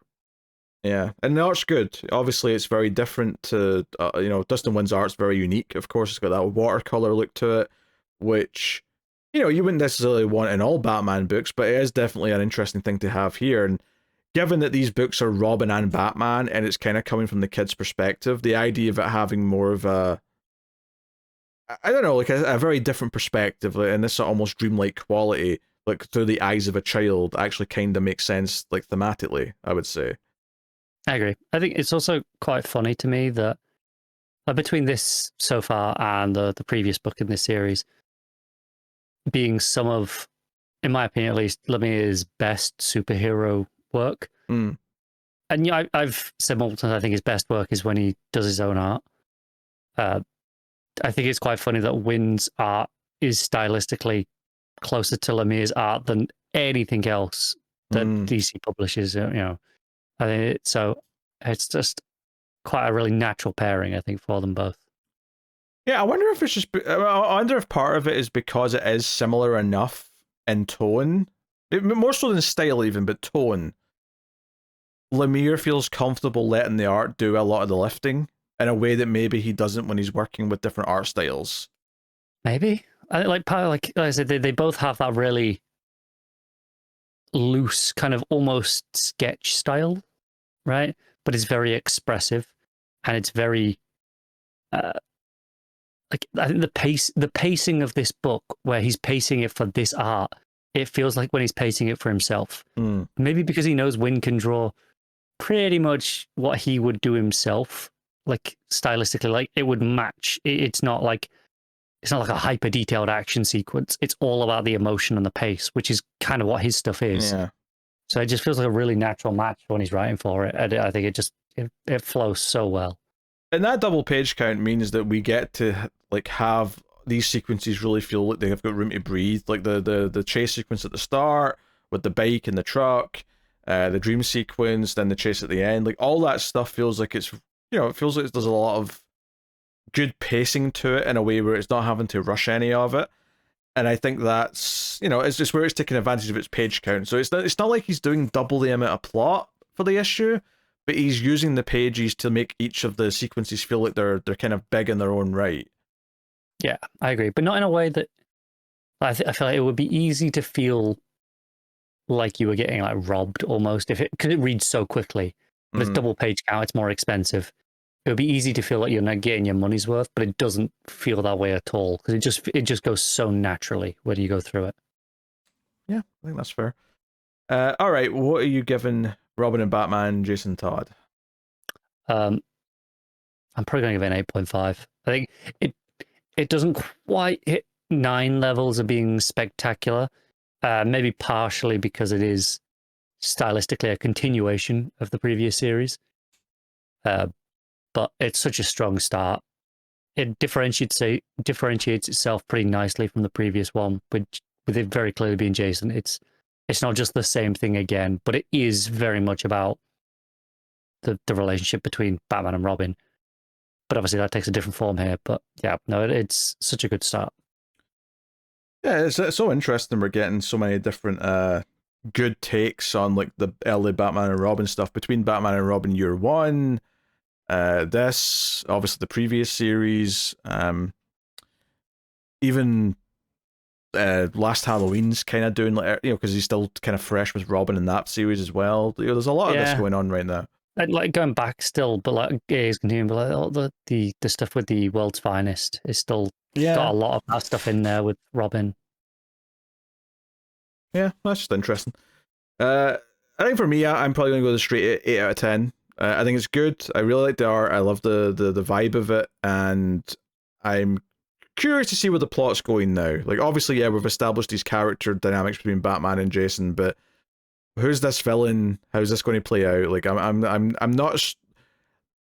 Yeah, and the art's good. Obviously, it's very different to, Dustin Nguyen's art's very unique. Of course, it's got that watercolor look to it, which, you wouldn't necessarily want in all Batman books, but it is definitely an interesting thing to have here. And given that these books are Robin and Batman, and it's kind of coming from the kid's perspective, the idea of it having more of a, I don't know, like a very different perspective, like, and this almost dreamlike quality, like through the eyes of a child, actually kind of makes sense, like thematically, I would say. I agree. I think it's also quite funny to me that between this so far and the previous book in this series, being some of, in my opinion at least, Lemire's best superhero work. Mm. And I've said multiple times, I think his best work is when he does his own art. I think it's quite funny that Nguyen's art is stylistically closer to Lemire's art than anything else that DC publishes. I think so. It's just quite a really natural pairing, I think, for them both. Yeah, I wonder if it's just. I wonder if part of it is because it is similar enough in tone, more so than style, even, but tone. Lemire feels comfortable letting the art do a lot of the lifting in a way that maybe he doesn't when he's working with different art styles. Maybe. Like I said, they both have that really loose, kind of almost sketch style, right? But it's very expressive, and it's very like, I think the pacing of this book, where he's pacing it for this art, it feels like when he's pacing it for himself. Maybe because he knows Nguyen can draw pretty much what he would do himself, like stylistically, like it would match. It's not like a hyper detailed action sequence. It's all about the emotion and the pace, which is kind of what his stuff is. Yeah. So it just feels like a really natural match when he's writing for it. I think it flows so well. And that double page count means that we get to like have these sequences really feel like they have got room to breathe. Like the chase sequence at the start with the bike and the truck, the dream sequence, then the chase at the end. Like all that stuff feels like it's, it feels like there's a lot of good pacing to it in a way where it's not having to rush any of it. And I think that's, it's just where it's taking advantage of its page count. So it's not like he's doing double the amount of plot for the issue, but he's using the pages to make each of the sequences feel like they're kind of big in their own right. Yeah, I agree, but not in a way that I feel like it would be easy to feel like you were getting like robbed almost because it reads so quickly. But it's double page count, it's more expensive. It would be easy to feel like you're not getting your money's worth, but it doesn't feel that way at all because it just goes so naturally when you go through it. Yeah, I think that's fair. All right, what are you giving Robin and Batman, Jason Todd? I'm probably going to give it an 8.5. I think it doesn't quite hit 9 levels of being spectacular. Maybe partially because it is stylistically a continuation of the previous series. But it's such a strong start. It differentiates itself pretty nicely from the previous one, with it very clearly being Jason. It's not just the same thing again, but it is very much about the relationship between Batman and Robin. But obviously that takes a different form here. But yeah, no, it's such a good start. Yeah, it's so interesting. We're getting so many different good takes on like the early Batman and Robin stuff between Batman and Robin Year One. This, obviously the previous series, even Last Halloween's kind of doing, like, because he's still kind of fresh with Robin in that series as well. There's a lot of this going on right now. Like going back still, but like is continuing, but like all the stuff with the World's Finest is still got a lot of that stuff in there with Robin. Yeah, that's just interesting. I think for me, I'm probably going to go the straight 8 out of 10. I think it's good. I really like the art. I love the vibe of it, and I'm curious to see where the plot's going now. Like, obviously, yeah, we've established these character dynamics between Batman and Jason, but who's this villain? How's this going to play out? Like, I'm not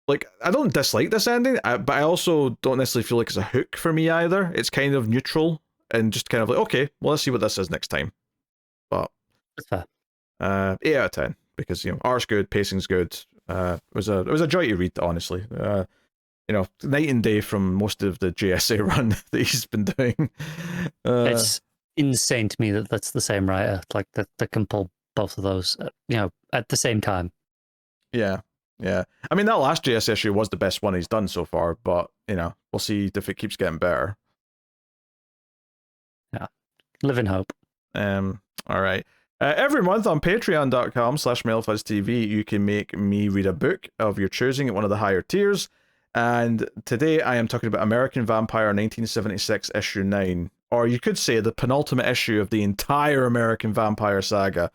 like, I don't dislike this ending, but I also don't necessarily feel like it's a hook for me either. It's kind of neutral and just kind of like, okay, well, let's see what this is next time. But that's fair. 8 out of 10, because art's good, pacing's good. It was a joy to read, honestly. Night and day from most of the JSA run that he's been doing. It's insane to me that that's the same writer, like that can pull both of those, at the same time. Yeah. I mean, that last JS issue was the best one he's done so far, but we'll see if it keeps getting better. Yeah, live in hope. All right. Every month on patreon.com/MailFuzzTV, you can make me read a book of your choosing at one of the higher tiers. And today I am talking about American Vampire 1976 issue 9. Or you could say the penultimate issue of the entire American Vampire saga,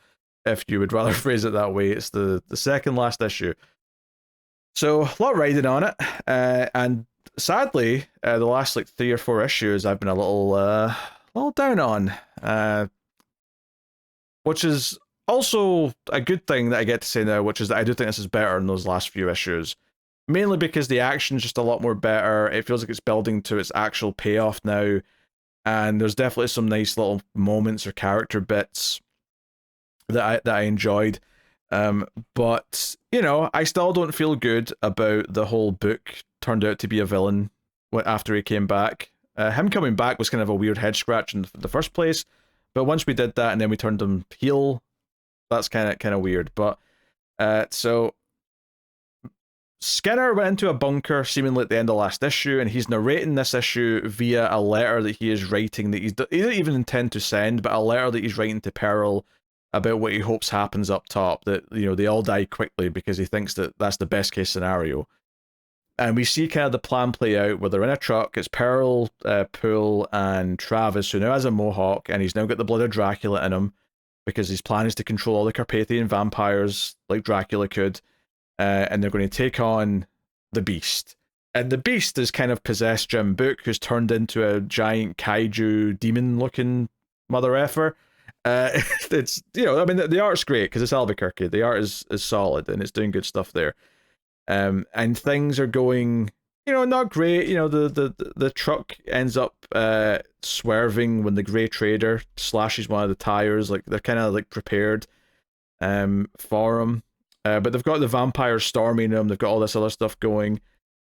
if you would rather phrase it that way. It's the second last issue. So, a lot riding on it. And sadly, the last 3 or 4 issues I've been a little down on. Which is also a good thing that I get to say now, which is that I do think this is better than those last few issues. Mainly because the action's just a lot more better. It feels like it's building to its actual payoff now. And there's definitely some nice little moments or character bits that I enjoyed. But, I still don't feel good about the whole book turned out to be a villain after he came back. Him coming back was kind of a weird head scratch in the first place. But once we did that and then we turned him heel, that's kind of weird. But so Skinner went into a bunker seemingly at the end of last issue, and he's narrating this issue via a letter that he is writing that he doesn't even intend to send, but a letter that he's writing to Pearl about what he hopes happens up top, that they all die quickly because he thinks that that's the best case scenario. And we see kind of the plan play out where they're in a truck. It's Pearl, Poole, and Travis, who now has a mohawk, and he's now got the blood of Dracula in him because his plan is to control all the Carpathian vampires like Dracula could. And they're going to take on the Beast. And the Beast is kind of possessed Jim Book, who's turned into a giant kaiju demon-looking mother effer. It's, the art's great because it's Albuquerque. The art is solid and it's doing good stuff there. And things are going, not great. The truck ends up swerving when the Grey Trader slashes one of the tires. Like, they're kind of like prepared for him. But they've got the vampires storming them. They've got all this other stuff going.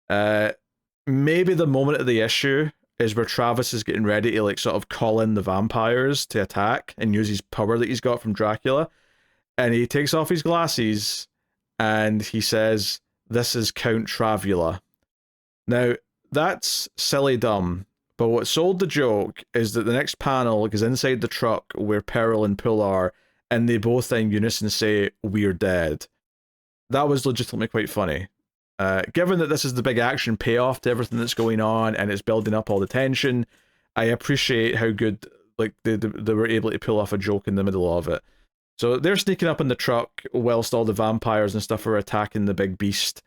Maybe the moment of the issue is where Travis is getting ready to sort of call in the vampires to attack and use his power that he's got from Dracula. And he takes off his glasses and he says, "This is Count Travula." Now, that's silly dumb, but what sold the joke is that the next panel is inside the truck where Pearl and Poole are, and they both in unison say, "We're dead." That was legitimately quite funny. Given that this is the big action payoff to everything that's going on and it's building up all the tension, I appreciate how good they were able to pull off a joke in the middle of it. So they're sneaking up in the truck whilst all the vampires and stuff are attacking the big beast.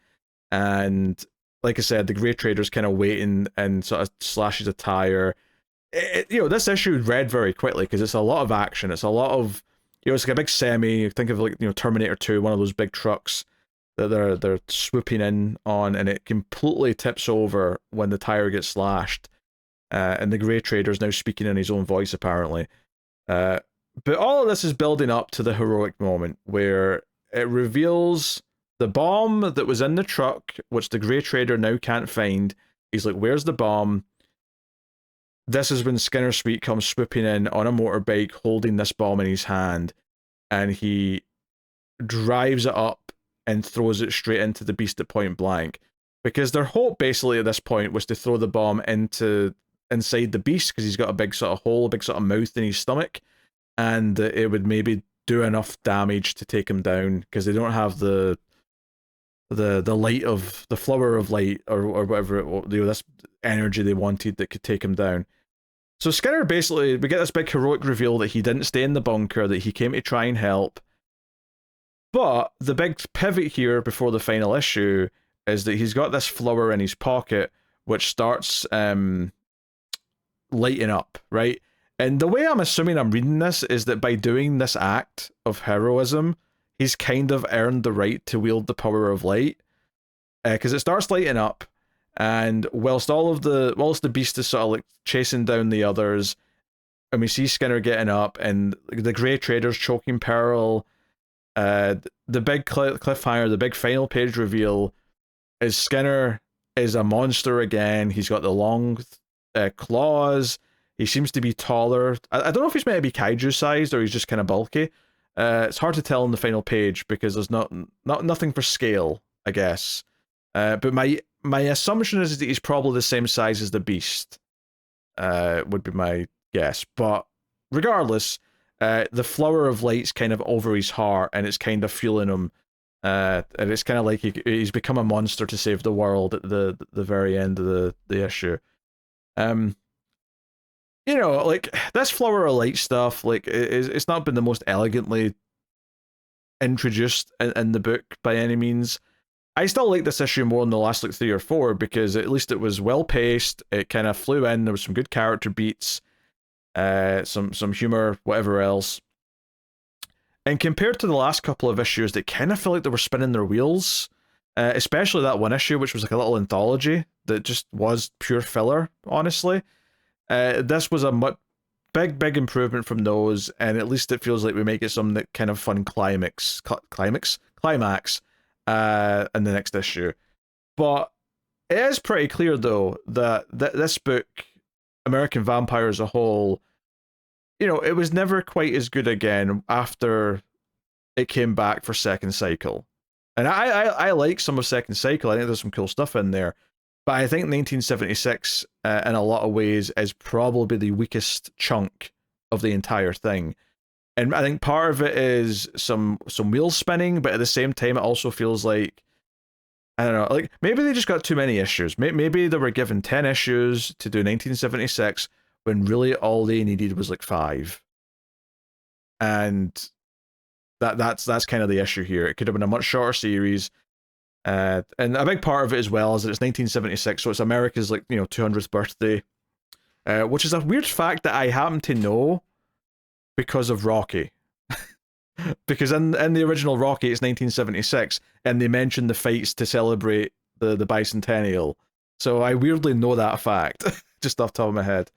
And like I said, the Grey Trader's kind of waiting and sort of slashes a tire. This issue read very quickly because it's a lot of action. It's a lot of, it's like a big semi. Think of Terminator 2, one of those big trucks that they're swooping in on, and it completely tips over when the tire gets slashed. And the Grey Trader's now speaking in his own voice, apparently. But all of this is building up to the heroic moment where it reveals the bomb that was in the truck, which the Grey Trader now can't find. He's like, "Where's the bomb?" This is when Skinner Sweet comes swooping in on a motorbike holding this bomb in his hand, and he drives it up and throws it straight into the Beast at point blank. Because their hope basically at this point was to throw the bomb into inside the beast because he's got a big sort of hole, a big sort of mouth in his stomach, and it would maybe do enough damage to take him down because they don't have the light of the flower of light or whatever this energy they wanted that could take him down. So Skinner basically, we get this big heroic reveal that he didn't stay in the bunker, that he came to try and help. But the big pivot here before the final issue is that he's got this flower in his pocket which starts lighting up, right? And the way I'm assuming I'm reading this is that by doing this act of heroism, he's kind of earned the right to wield the power of light. Because it starts lighting up, and whilst the beast is sort of like chasing down the others, and we see Skinner getting up, and the Grey Trader's choking Pearl, the big cliffhanger, the big final page reveal is Skinner is a monster again. He's got the long claws. He seems to be taller. I don't know if he's meant to be kaiju sized or he's just kind of bulky. It's hard to tell in the final page because there's nothing for scale, I guess. But my assumption is that he's probably the same size as the Beast. Would be my guess. But regardless, the flower of light's kind of over his heart and it's kind of fueling him. And it's kind of like he's become a monster to save the world at the very end of the issue. You know, like, this flower of light stuff, like, it's not been the most elegantly introduced in the book by any means. I still like this issue more than the last, like, 3 or 4, because at least it was well-paced, it kind of flew in, there was some good character beats, some humor, whatever else. And compared to the last couple of issues, they kind of felt like they were spinning their wheels, especially that one issue, which was like a little anthology that just was pure filler, honestly. This was a big improvement from those, and at least it feels like we might get some kind of fun climax in the next issue. But it is pretty clear, though, that this book, American Vampire as a whole, you know, it was never quite as good again after it came back for Second Cycle. And I like some of Second Cycle. I think there's some cool stuff in there. But I think 1976, in a lot of ways, is probably the weakest chunk of the entire thing. And I think part of it is some wheel spinning, but at the same time, it also feels like, I don't know, like, maybe they just got too many issues. Maybe they were given 10 issues to do 1976, when really all they needed was like 5. And that's kind of the issue here. It could have been a much shorter series. And a big part of it as well is that it's 1976, so it's America's, like, 200th birthday, which is a weird fact that I happen to know because of Rocky. Because in the original Rocky, it's 1976, and they mention the fights to celebrate the bicentennial. So I weirdly know that fact, just off the top of my head,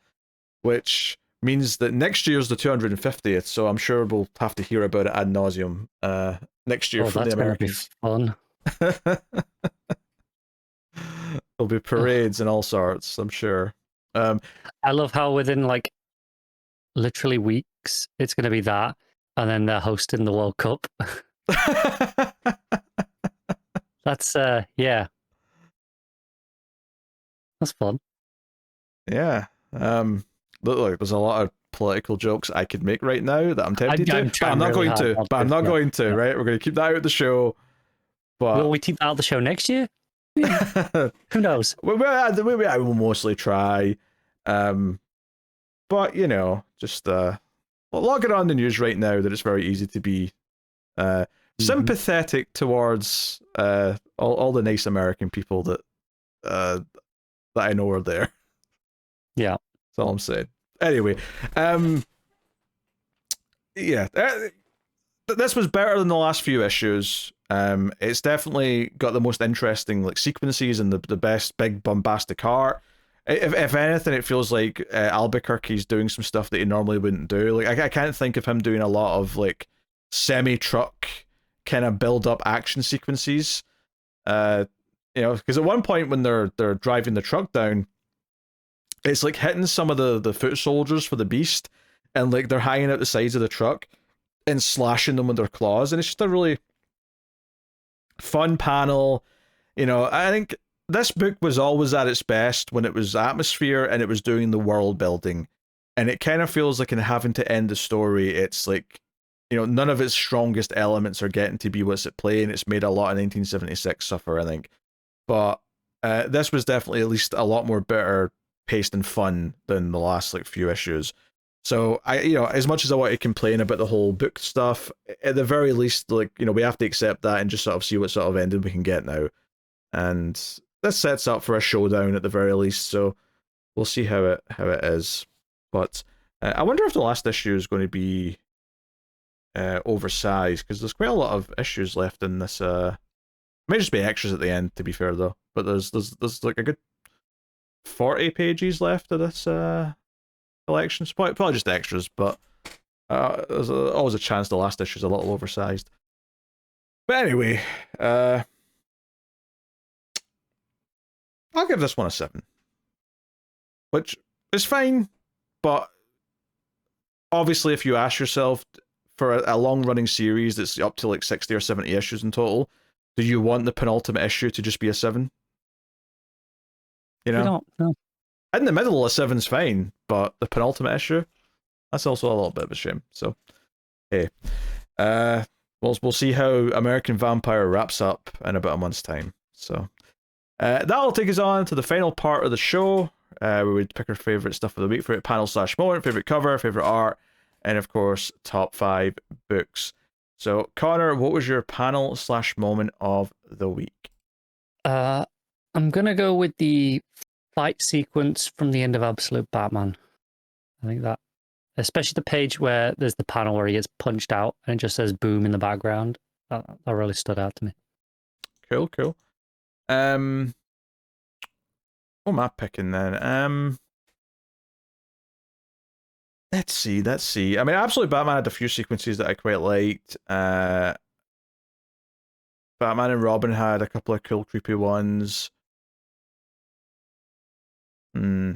which means that next year's the 250th, so I'm sure we'll have to hear about it ad nauseum next year from the Americans. Fun. There'll be parades and all sorts, I'm sure. I love how within, like, literally weeks, it's going to be that, and then they're hosting the World Cup. That's, yeah. That's fun. Yeah. Look, there's a lot of political jokes I could make right now that I'm tempted to, but I'm not going to. Right? We're going to keep that out of the show. But will we keep that out of the show next year? Who knows? I will mostly try. But, just log it on the news right now that it's very easy to be sympathetic towards all the nice American people that I know are there. Yeah. That's all I'm saying. Anyway, yeah, this was better than the last few issues. It's definitely got the most interesting, like, sequences and the best big bombastic art. If anything, it feels like Albuquerque's doing some stuff that he normally wouldn't do. Like, I can't think of him doing a lot of, like, semi-truck kind of build-up action sequences. Because at one point when they're driving the truck down, it's like hitting some of the foot soldiers for the Beast, and, like, they're hanging out the sides of the truck and slashing them with their claws, and it's just a really fun panel. I think this book was always at its best when it was atmosphere and it was doing the world building. And it kind of feels like in having to end the story, it's like, none of its strongest elements are getting to be what's at play, and it's made a lot of 1976 suffer, I think. But this was definitely at least a lot more better paced and fun than the last few issues. So I, as much as I want to complain about the whole book stuff, at the very least, we have to accept that and just sort of see what sort of ending we can get now. And this sets up for a showdown at the very least. So we'll see how it is. But I wonder if the last issue is going to be oversized, because there's quite a lot of issues left in this. It may just be extras at the end, to be fair though. But there's like a good 40 pages left of this collection. It's probably just extras, but there's always a chance the last issue is a little oversized. But anyway, I'll give this one a 7, which is fine. But obviously, if you ask yourself, for a long-running series that's up to 60 or 70 issues in total, do you want the penultimate issue to just be a 7? I don't know. In the middle, a 7's fine, but the penultimate issue, that's also a little bit of a shame. So, hey, we'll see how American Vampire wraps up in about a month's time. So, that'll take us on to the final part of the show. Where we'd pick our favourite stuff of the week, favourite panel/moment, favourite cover, favourite art, and of course, top 5 books. So, Connor, what was your panel/moment of the week? I'm gonna go with the fight sequence from the end of Absolute Batman. I think that, especially the page where there's the panel where he gets punched out and it just says "boom" in the background. That really stood out to me. Cool. What am I picking then? Let's see. I mean, Absolute Batman had a few sequences that I quite liked. Batman and Robin had a couple of cool, creepy ones. I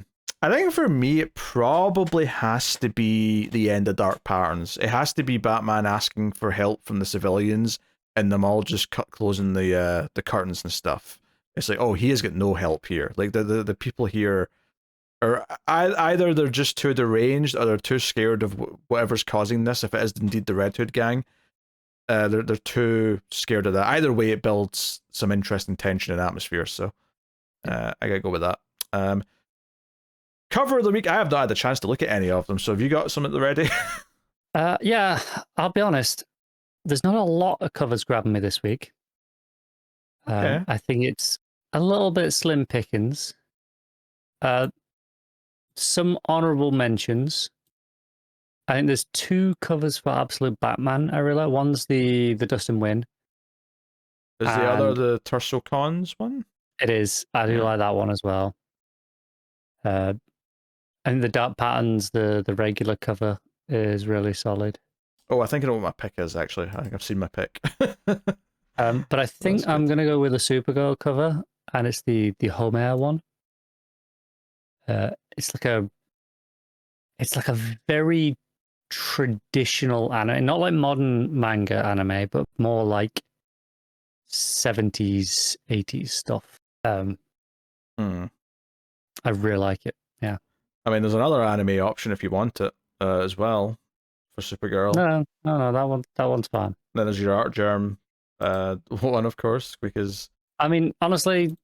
think for me, it probably has to be the end of Dark Patterns. It has to be Batman asking for help from the civilians and them all just closing the curtains and stuff. It's like, oh, he has got no help here. Like the people here are either they're just too deranged or they're too scared of whatever's causing this. If it is indeed the Red Hood gang, they're too scared of that. Either way, it builds some interesting tension and atmosphere. So I gotta go with that. Cover of the week. I have not had the chance to look at any of them. So have you got some at the ready? Yeah, I'll be honest. There's not a lot of covers grabbing me this week. Okay. I think it's a little bit slim pickings. Some honorable mentions. I think there's 2 covers for Absolute Batman. I realize one's the Dustin Nguyen. Is the other the Turso Cons one? It is. I do like that one as well. And the Dark Patterns, the regular cover is really solid. Oh, I think I know what my pick is, actually. I think I've seen my pick. But I think I'm going to go with the Supergirl cover, and it's the Homer one. It's like a very traditional anime, not like modern manga anime, but more like 70s, 80s stuff. I really like it. Yeah. I mean, there's another anime option if you want it as well for Supergirl. No, that one's fine. Then there's your Art Germ one, of course, because I mean, honestly,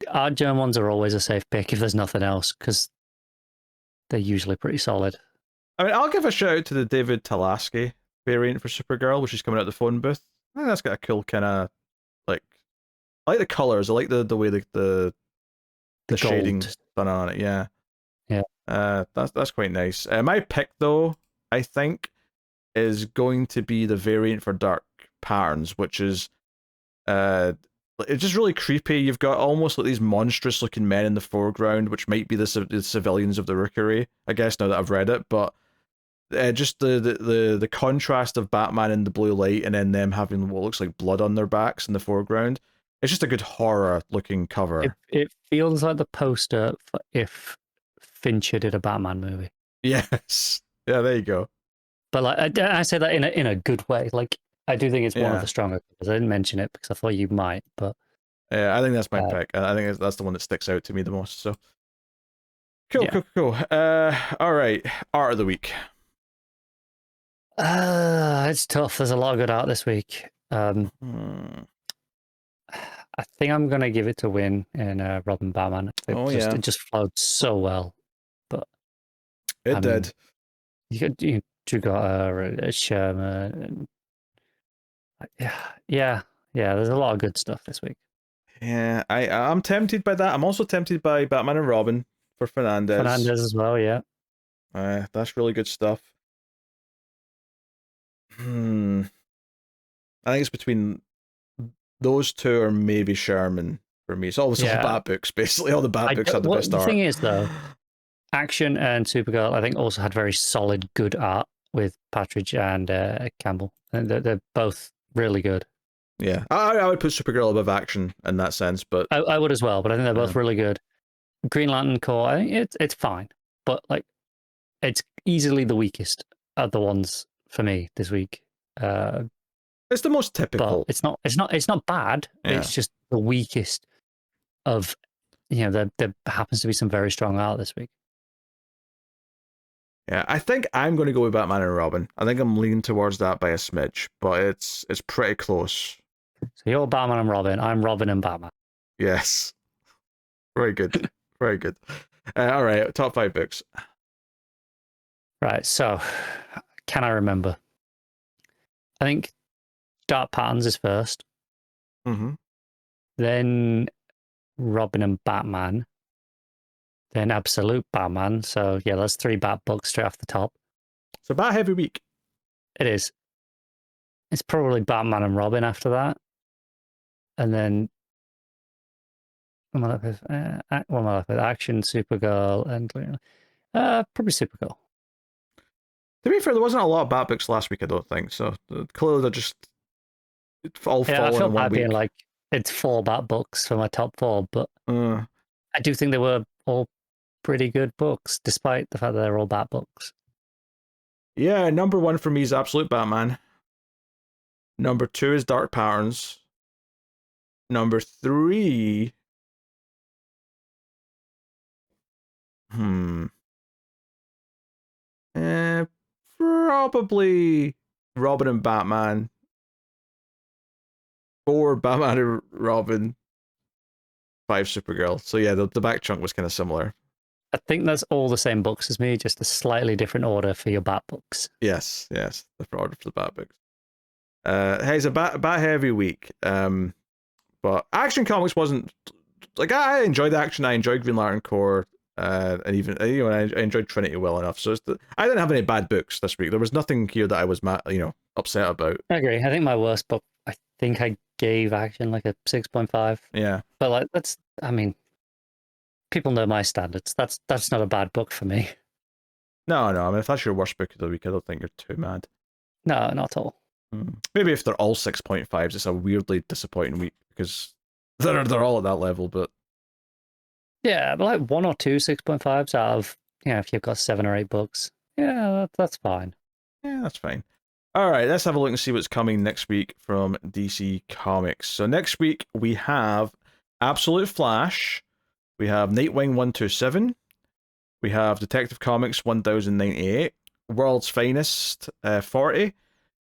Art Germ ones are always a safe pick if there's nothing else, because they're usually pretty solid. I mean, I'll give a shout out to the David Talaski variant for Supergirl, which is coming out of the phone booth. I think that's got a cool kind of I like the colors. I like the way the shading done on it. Yeah. That's quite nice. My pick though, I think, is going to be the variant for Dark Patterns, which is it's just really creepy. You've got almost like these monstrous looking men in the foreground, which might be the civilians of the Rookery, I guess, now that I've read it. But just the contrast of Batman in the blue light and then them having what looks like blood on their backs in the foreground. It's just a good horror looking cover. It feels like the poster for if Fincher did a Batman movie. Yes. Yeah, there you go. But I say that in a good way. Like, I do think it's one of the stronger covers. I didn't mention it because I thought you might, but Yeah, I think that's my pick. I think that's the one that sticks out to me the most. So cool. All right, art of the week. It's tough. There's a lot of good art this week. I think I'm gonna give it to Win in Robin Batman. It just flowed so well. But it did. You got Sherman. Yeah. There's a lot of good stuff this week. Yeah, I'm tempted by that. I'm also tempted by Batman and Robin for Fernández. Fernández as well, yeah. That's really good stuff. I think it's between those two or maybe Sherman for me. It's always all Bat books, basically. All the Bat books have the best art. The thing is, though, Action and Supergirl, I think, also had very solid, good art with Patridge and Campbell. And they're both really good. Yeah, I would put Supergirl above Action in that sense, but I would as well. But I think they're both really good. Green Lantern Corps, I think it's fine, but like it's easily the weakest of the ones for me this week. It's the most typical. But it's not bad. Yeah. It's just the weakest of there happens to be some very strong art this week. Yeah, I think I'm going to go with Batman and Robin. I think I'm leaning towards that by a smidge, but it's pretty close. So you're Batman and Robin. I'm Robin and Batman. Yes. Very good. Very good. All right, top 5 books. Right, so can I remember? I think Dark Patterns is first. Mm-hmm. Then Robin and Batman. Then Absolute Batman. So yeah, that's 3 Bat books straight off the top. It's a Bat heavy week. It is. It's probably Batman and Robin after that. And then what am I left with? Action, Supergirl, and probably Supergirl. To be fair, there wasn't a lot of Bat books last week, I don't think. So clearly they're just all falling I feel in one bad week. being like it's 4 Bat books for my top 4, but I do think they were all pretty good books, despite the fact that they're all Bat books. Yeah, number 1 for me is Absolute Batman. Number 2 is Dark Patterns. Number 3. Probably Robin and Batman. 4 Batman and Robin. 5 Supergirl. So yeah, the back chunk was kind of similar. I think that's all the same books as me, just a slightly different order for your Bat books. Yes, the order for the Bat books. Hey, it's a bat heavy week. But Action Comics wasn't like I enjoyed Action. I enjoyed Green Lantern Corps, and even I enjoyed Trinity well enough. So I didn't have any bad books this week. There was nothing here that I was upset about. I agree. I think my worst book, I think I gave Action like a 6.5. Yeah, but like people know my standards. That's not a bad book for me. No. I mean, if that's your worst book of the week, I don't think you're too mad. No, not at all. Maybe if they're all 6.5s, it's a weirdly disappointing week because they're all at that level. But yeah, but like 1 or 2 6.5s out of if you've got 7 or 8 books, that's fine. Yeah, that's fine. All right, let's have a look and see what's coming next week from DC Comics. So next week we have Absolute Flash, we have Nightwing 127, we have Detective Comics 1098, World's Finest 40,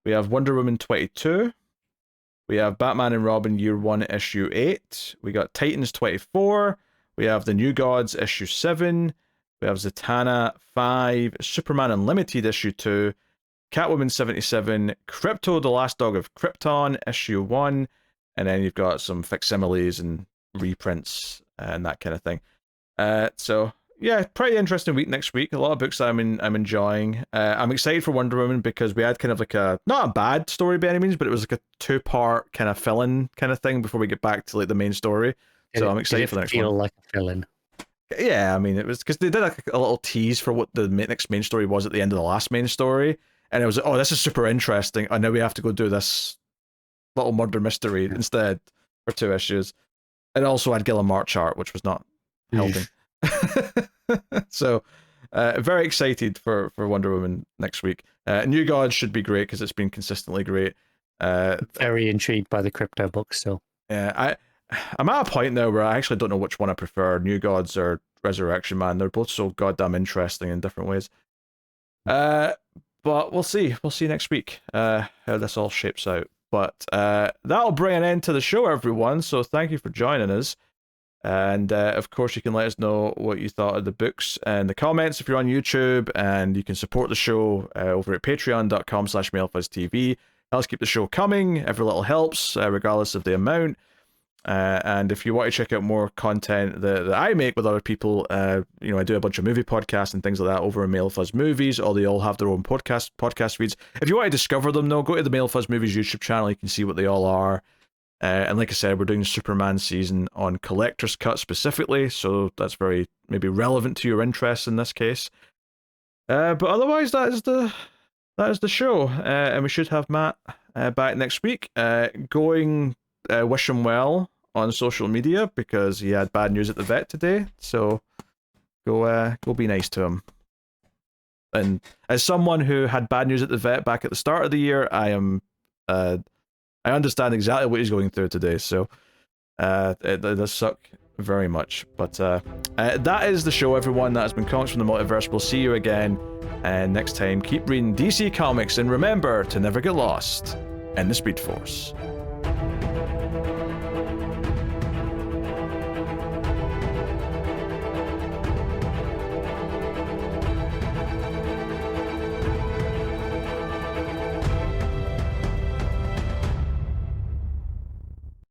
we have Wonder Woman 22, we have Batman and Robin Year 1 issue 8, we got Titans 24, we have The New Gods issue 7, we have Zatanna 5, Superman Unlimited issue 2, Catwoman 77, Crypto, The Last Dog of Krypton, issue 1, and then you've got some facsimiles and reprints and that kind of thing. So yeah, pretty interesting week next week. A lot of books that I'm enjoying. I'm excited for Wonder Woman because we had kind of like not a bad story by any means, but it was like a 2-part kind of fill-in kind of thing before we get back to like the main story. So I'm excited for the next one. Feel like a fill-in. Yeah, I mean it was because they did like a little tease for what the next main story was at the end of the last main story. And it was, this is super interesting. And now we have to go do this little murder mystery instead for 2 issues. And also had Gilliam March art, which was not helping. So, very excited for Wonder Woman next week. New Gods should be great because it's been consistently great. Very intrigued by the Crypto book still. Yeah, I'm at a point now where I actually don't know which one I prefer, New Gods or Resurrection Man. They're both so goddamn interesting in different ways. But we'll see. We'll see next week how this all shapes out. But that'll bring an end to the show, everyone. So thank you for joining us. And of course, you can let us know what you thought of the books in the comments if you're on YouTube, and you can support the show over at patreon.com/MailFuzzTV. Helps keep the show coming. Every little helps, regardless of the amount. And if you want to check out more content that I make with other people, I do a bunch of movie podcasts and things like that over in Mail Fuzz Movies, or they all have their own podcast feeds. If you want to discover them, though, go to the Mail Fuzz Movies YouTube channel. You can see what they all are. And like I said, we're doing the Superman season on Collector's Cut specifically, so that's very maybe relevant to your interests in this case. But otherwise, that is the show, and we should have Matt back next week. Wish him well on social media because he had bad news at the vet today. So go be nice to him. And as someone who had bad news at the vet back at the start of the year, I understand exactly what he's going through today. So it does suck very much. But that is the show, everyone. That has been Comics from the Multiverse. We'll see you again next time. Keep reading DC Comics, and remember to never get lost in the Speed Force.